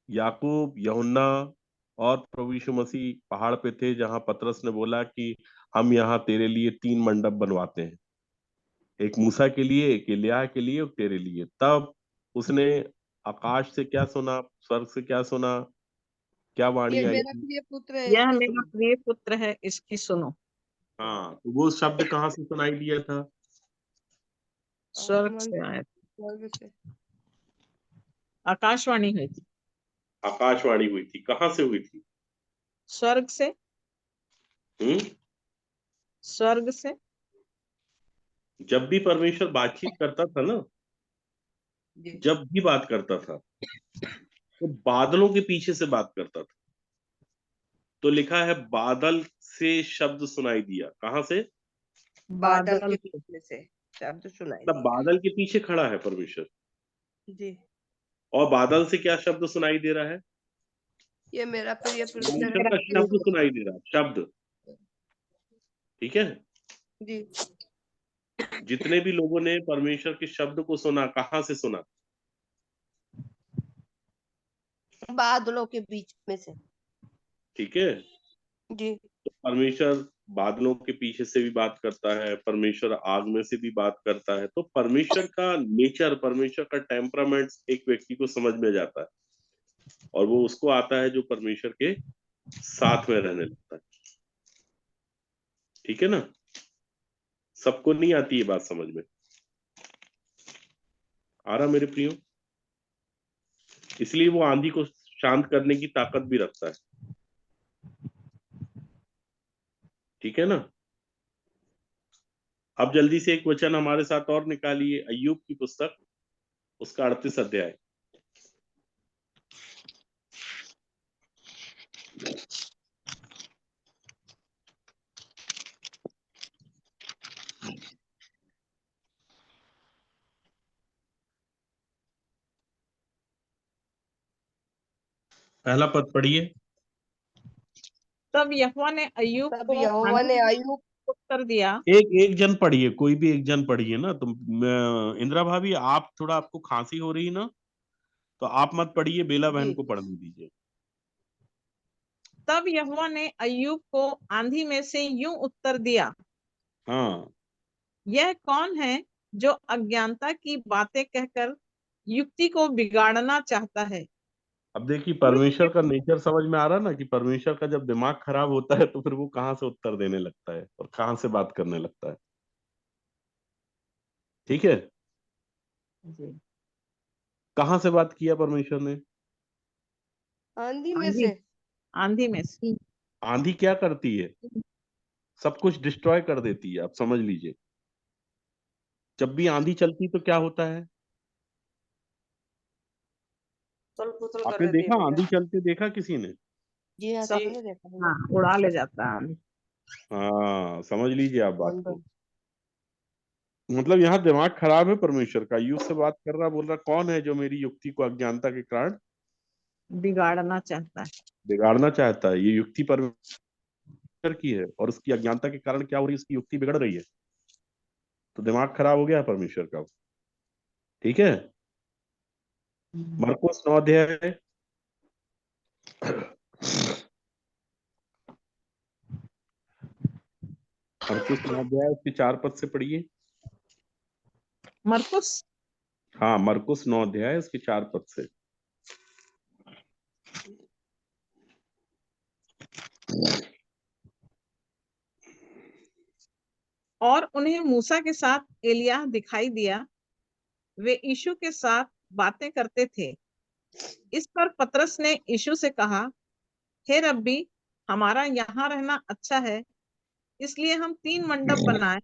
याकूब, यूहन्ना और प्रभु यीशु मसीह पहाड़ पे थे, जहां पतरस ने बोला कि हम यहाँ तेरे लिए 3 मंडप बनवाते हैं, एक मूसा के लिए, एक एलिय्याह के लिए और तेरे लिए। तब उसने आकाश से क्या सुना, स्वर्ग से क्या सुना, क्या वाणी ये आई मेरा थी? प्रिय पुत्र है, यह इसकी मेरा सुनो। प्रिय पुत्र है, इसकी सुनो। हाँ, तो वो शब्द कहाँ से सुनाई दिया था? स्वर्ग आसमान से आया, स्वर्ग से। आकाशवाणी हुई थी, आकाशवाणी हुई थी। कहाँ से हुई थी? स्वर्ग से, हम्म? स्वर्ग से। जब भी परमेश्वर बातचीत करता था ना, जी जब भी बात करता था तो बादलों के पीछे से बात करता था। तो लिखा है बादल से शब्द सुनाई दिया। कहाँ से? बादल बादल के से। पीछे से शब्द सुनाई तब दिया। बादल के पीछे खड़ा है परमेश्वर, जी और बादल से क्या शब्द सुनाई दे रहा है? ये मेरा प्रिय पुत्र है, परमेश्वर मेरा का प्रिय शब्द पुत्र। सुनाई दे रहा है, शब्द। ठीक है, जी जितने भी लोगों ने परमेश्वर के शब्द को सुना, कहाँ से सुना? बादलों के बीच में से। ठीक है, जी तो परमेश्वर बादलों के पीछे से भी बात करता है, परमेश्वर आग में से भी बात करता है। तो परमेश्वर का नेचर, परमेश्वर का टेम्परामेंट एक व्यक्ति को समझ में जाता है, और वो उसको आता है जो परमेश्वर के साथ में रहने लगता है। ठीक है ना? सबको नहीं आती ये बात समझ में। आ रहा मेरे प्रियो? इसलिए वो आंधी को शांत करने की ताकत भी रखता है। ठीक है ना? अब जल्दी से एक वचन हमारे साथ और निकालिए, अय्यूब की पुस्तक, उसका 38 अध्याय। पहला पद पढ़िए। तब यहोवा ने अय्यूब तब को यहोवा ने अय्यूब उत्तर दिया। एक जन पढ़िए, कोई भी एक जन पढ़िए ना। तुम इंदिरा भाभी, आप थोड़ा, आपको खांसी हो रही ना, तो आप मत पढ़िए, बेला बहन जी को पढ़ने दीजिए। तब यहोवा ने अय्यूब को आंधी में से यूं उत्तर दिया, हाँ, यह कौन है जो अज्ञानता की बातें कहकर युक्ति को बिगाड़ना चाहता है। अब देखिए पुरुष परमेश्वर के का नेचर समझ में आ रहा ना, कि परमेश्वर का जब दिमाग खराब होता है तो फिर वो कहाँ से उत्तर देने लगता है और कहाँ से बात करने लगता है। ठीक है, जी, कहाँ से बात किया परमेश्वर ने? आंधी में आंधी, से। आंधी में से। आंधी क्या करती है? सब कुछ डिस्ट्रॉय कर देती है। आप समझ लीजिए, जब भी आंधी चलती तो क्या होता है? उथल पुथल कर आपने देती है देखा बेटा। आंधी चलते, देखा किसी ने? जी हाँ, सब, सबने देखा है। हाँ, उड़ा ले जाता है आंधी। हाँ, समझ लीजिए आप बात को। बंद। मतलब यहाँ दिमाग खराब है परमेश्वर का। युग से बात कर रहा, बोल रहा कौन है जो मेरी युक्ति को अज्ञानता के कारण बिगाड़ना चाहता है। बिगाड़ना चाहता है। ये युक्ति परमेश्वर की है, और उसकी अज्ञानता के कारण क्या हो रही है? उसकी युक्ति बिगड़ रही है। तो दिमाग खराब हो गया है परमेश्वर का। ठीक है, मरकुस 9 अध्याय, मरकुस 9 अध्याय उसके 4 पद से पढ़िए। मरकुस, हाँ, मरकुस 9 अध्याय उसके 4 पद से। और उन्हें मूसा के साथ एलिय्याह दिखाई दिया। वे यीशु के साथ बातें करते थे। इस पर पतरस ने यीशु से कहा, हे रब्बी, हमारा यहाँ रहना अच्छा है, इसलिए हम 3 मंडप बनाए,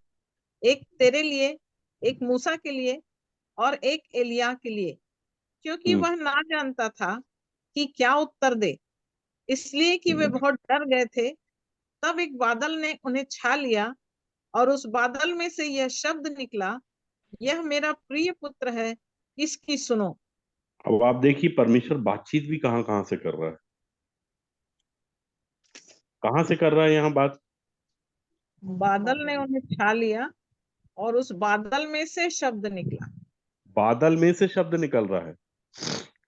एक तेरे लिए, एक मूसा के लिए और एक एलिय्याह के लिए, क्योंकि वह ना जानता था कि क्या उत्तर दे, इसलिए कि वे बहुत डर गए थे। तब एक बादल ने उन्हें छा लिया और उस बादल में से यह शब्द निकला, यह मेरा प्रिय पुत्र है, इसकी सुनो। अब आप देखिए परमेश्वर बातचीत भी कहाँ कहाँ से कर रहा है, कहाँ से कर रहा है यहाँ बात। बादल ने उन्हें छा लिया और उस बादल में से शब्द निकला। बादल में से शब्द निकल रहा है,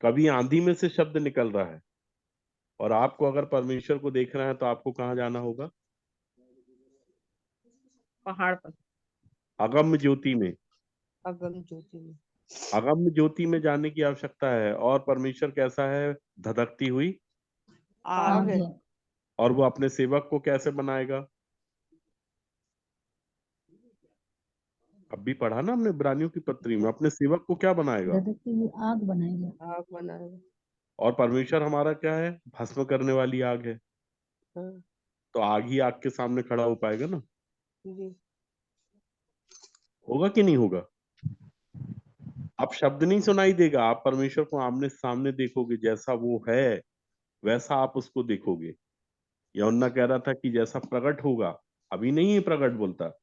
कभी आंधी में से शब्द निकल रहा है। और आपको अगर परमेश्वर को देखना है तो आपको कहाँ जाना होगा? पहाड़ पर, अगम्य ज्योति में। अगम ज्योति में। अगम्य ज्योति में जाने की आवश्यकता है। और परमेश्वर कैसा है? धधकती हुई आग है। और वो अपने सेवक को कैसे बनाएगा? अब भी पढ़ा ना हमने इब्रानियों की पत्री में, अपने सेवक को क्या बनाएगा? आग बनाएगा। आग बनाएगा। और परमेश्वर हमारा क्या है? भस्म करने वाली आग है। हाँ, तो आग ही आग के सामने खड़ा हो पाएगा ना? जी। होगा कि नहीं होगा? अब शब्द नहीं सुनाई देगा, आप परमेश्वर को आमने सामने देखोगे, जैसा वो है वैसा आप उसको देखोगे। यूहन्ना कह रहा था कि जैसा प्रकट होगा, अभी नहीं है प्रकट बोलता।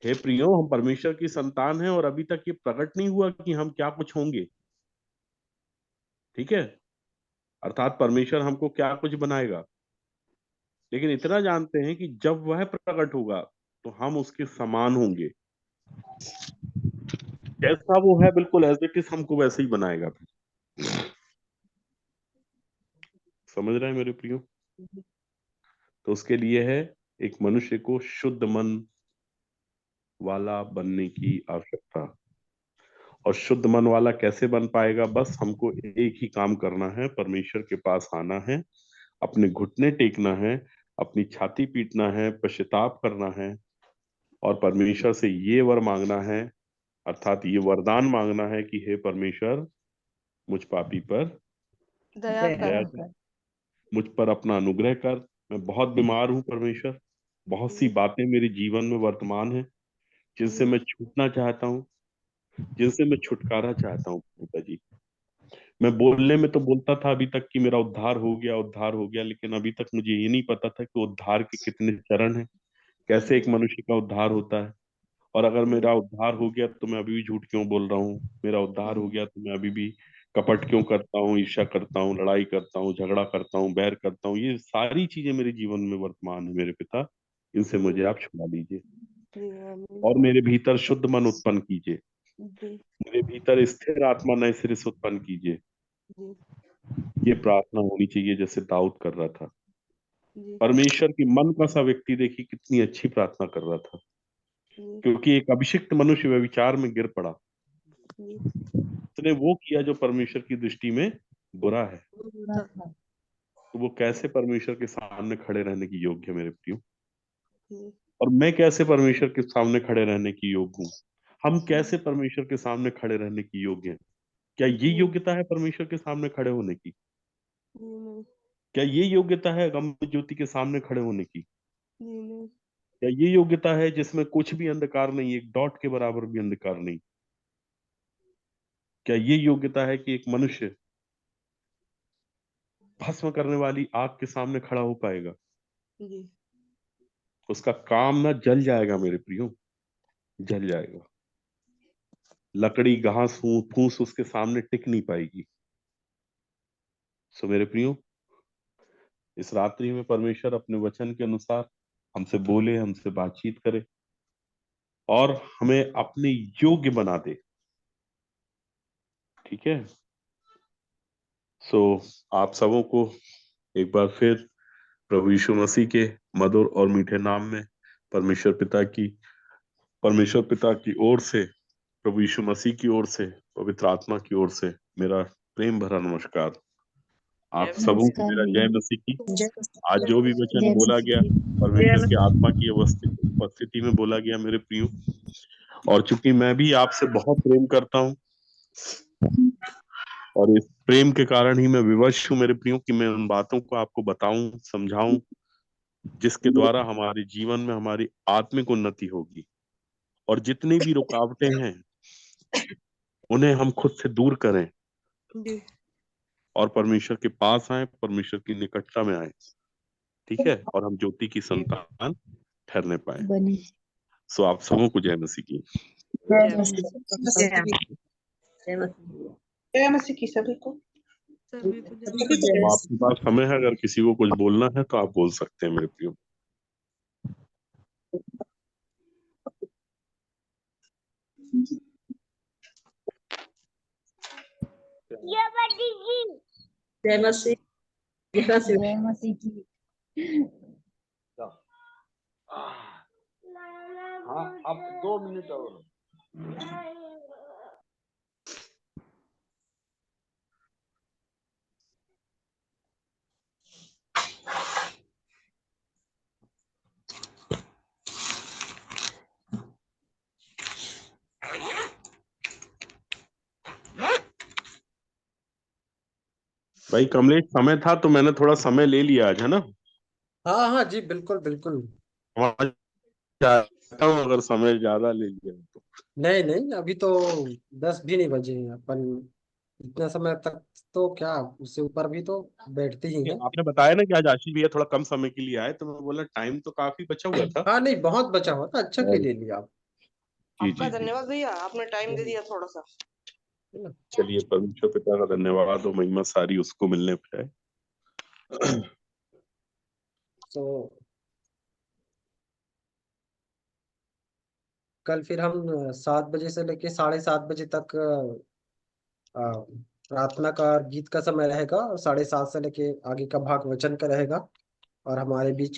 हे प्रियो, हम परमेश्वर की संतान हैं और अभी तक ये प्रकट नहीं हुआ कि हम क्या कुछ होंगे। ठीक है, अर्थात परमेश्वर हमको क्या कुछ बनाएगा। लेकिन इतना जानते हैं कि जब वह प्रकट होगा तो हम उसके समान होंगे। जैसा वो है बिल्कुल एज इट इज हमको वैसे ही बनाएगा। समझ रहे हैं मेरे प्रियो? तो उसके लिए है एक मनुष्य को शुद्ध मन वाला बनने की आवश्यकता। और शुद्ध मन वाला कैसे बन पाएगा? बस हमको एक ही काम करना है, परमेश्वर के पास आना है, अपने घुटने टेकना है, अपनी छाती पीटना है, पश्चाताप करना है और परमेश्वर से ये वर मांगना है, अर्थात ये वरदान मांगना है कि हे परमेश्वर, मुझ पापी पर दया दया कर। कर, मुझ पर अपना अनुग्रह कर। मैं बहुत बीमार हूँ परमेश्वर, बहुत सी बातें मेरे जीवन में वर्तमान है जिनसे मैं छूटना चाहता हूँ, जिनसे मैं छुटकारा चाहता हूँ पिताजी। मैं बोलने में तो बोलता था अभी तक कि मेरा उद्धार हो गया, उद्धार हो गया, लेकिन अभी तक मुझे ये नहीं पता था कि उद्धार के कितने चरण हैं, कैसे एक मनुष्य का उद्धार होता है। और अगर मेरा उद्धार हो गया तो मैं अभी भी झूठ क्यों बोल रहा हूँ? मेरा उद्धार हो गया तो मैं अभी भी कपट क्यों करता हूँ, ईर्ष्या करता हूँ, लड़ाई करता हूँ, झगड़ा करता हूँ, बैर करता हूँ? ये सारी चीजें मेरे जीवन में वर्तमान है मेरे पिता, इनसे मुझे आप छुड़ा लीजिए जी, आमीन। और मेरे भीतर शुद्ध मन उत्पन्न कीजिए, जी, मेरे भीतर स्थिर आत्मा नए सिरे से उत्पन्न कीजिए। जी, ये प्रार्थना होनी चाहिए जैसे दाऊद कर रहा था। जी, परमेश्वर की मन का सा व्यक्ति देखिए कितनी अच्छी प्रार्थना कर रहा था, जी, क्योंकि एक अभिषिक्त मनुष्य व्यभिचार में गिर पड़ा। जी। उसने वो किया जो परमेश्वर की दृष्टि में बुरा है। तो वो कैसे परमेश्वर के सामने खड़े रहने की योग्य है मेरे प्रियो? जी, और मैं कैसे परमेश्वर के सामने खड़े रहने की योग्य हूँ? हम कैसे परमेश्वर के सामने खड़े रहने की योग्य हैं? क्या ये योग्यता है परमेश्वर के सामने खड़े होने की? जी, नहीं, क्या ये योग्यता है गम्य ज्योति के सामने खड़े होने की? जी, नहीं, क्या ये योग्यता है जिसमें कुछ भी अंधकार नहीं, एक डॉट के बराबर भी अंधकार नहीं? क्या ये योग्यता है कि एक मनुष्य भस्म करने वाली आग के सामने खड़ा हो पाएगा? जी, उसका काम ना जल जाएगा मेरे प्रियो, जल जाएगा। लकड़ी, घास, फूस उसके सामने टिक नहीं पाएगी। सो मेरे प्रियो, इस रात्रि में परमेश्वर अपने वचन के अनुसार हमसे बोले, हमसे बातचीत करे और हमें अपने योग्य बना दे। ठीक है? सो आप सबों को एक बार फिर प्रभु यीशु मसीह के मधुर और मीठे नाम में परमेश्वर पिता की ओर से, प्रभु यीशु मसीह की ओर से, पवित्र आत्मा की ओर से मेरा प्रेम भरा नमस्कार आप सबों को मेरा जय मसीह की। आज जो भी वचन जय बोला मसीह गया की। परमेश्वर की आत्मा की उपस्थिति में बोला गया मेरे प्रियो, और चूंकि मैं भी आपसे बहुत प्रेम करता हूँ और इस प्रेम के कारण ही मैं विवश हूँ मेरे प्रियो कि मैं उन बातों को आपको बताऊं, समझाऊं, जिसके द्वारा हमारे जीवन में हमारी आत्मिक उन्नति होगी। और जितनी भी रुकावटें हैं उन्हें हम खुद से दूर करें और परमेश्वर के पास आए, परमेश्वर की निकटता में आए, ठीक है, और हम ज्योति की संतान ठहरने पाए। बने। सो आप सबों को जय मसीह की। जय मसीह। जय मसीह की सभी को। अब आपके पास समय है, अगर किसी को कुछ बोलना है तो आप बोल सकते हैं मेरे प्रियो। जय मसीह। जय मसीह की। हाँ, अब 2 मिनट और। भाई कमलेश, समय था तो मैंने थोड़ा समय ले लिया आज, है ना? हाँ हाँ जी, बिल्कुल बिल्कुल। वहाँ चाहता हूँ अगर समय ज्यादा ले लिया तो। नहीं नहीं, अभी तो 10 भी नहीं बजे हैं अपन। इतना समय तक तो क्या, उससे ऊपर भी तो बैठते ही हैं। आपने बताया ना कि आज आशीष भैया थोड़ा कम समय के लिए आए, तो मैं बोला टाइम तो काफी बचा हुआ था। हाँ नहीं, बहुत बचा हुआ था, अच्छा और ले लिया आप। जी आपका जी जी, धन्यवाद भैया, आपने टाइम दे दिया थोड़ा सा। चलिए परमेश्वर पिता का धन्यवाद और महिमा सारी उसको मिलने पे है। तो कल फिर हम 7 बजे से लेके 7:30 बजे तक प्रार्थना का और गीत का समय रहेगा, और 7:30 से लेके आगे का भाग वचन का रहेगा। और हमारे बीच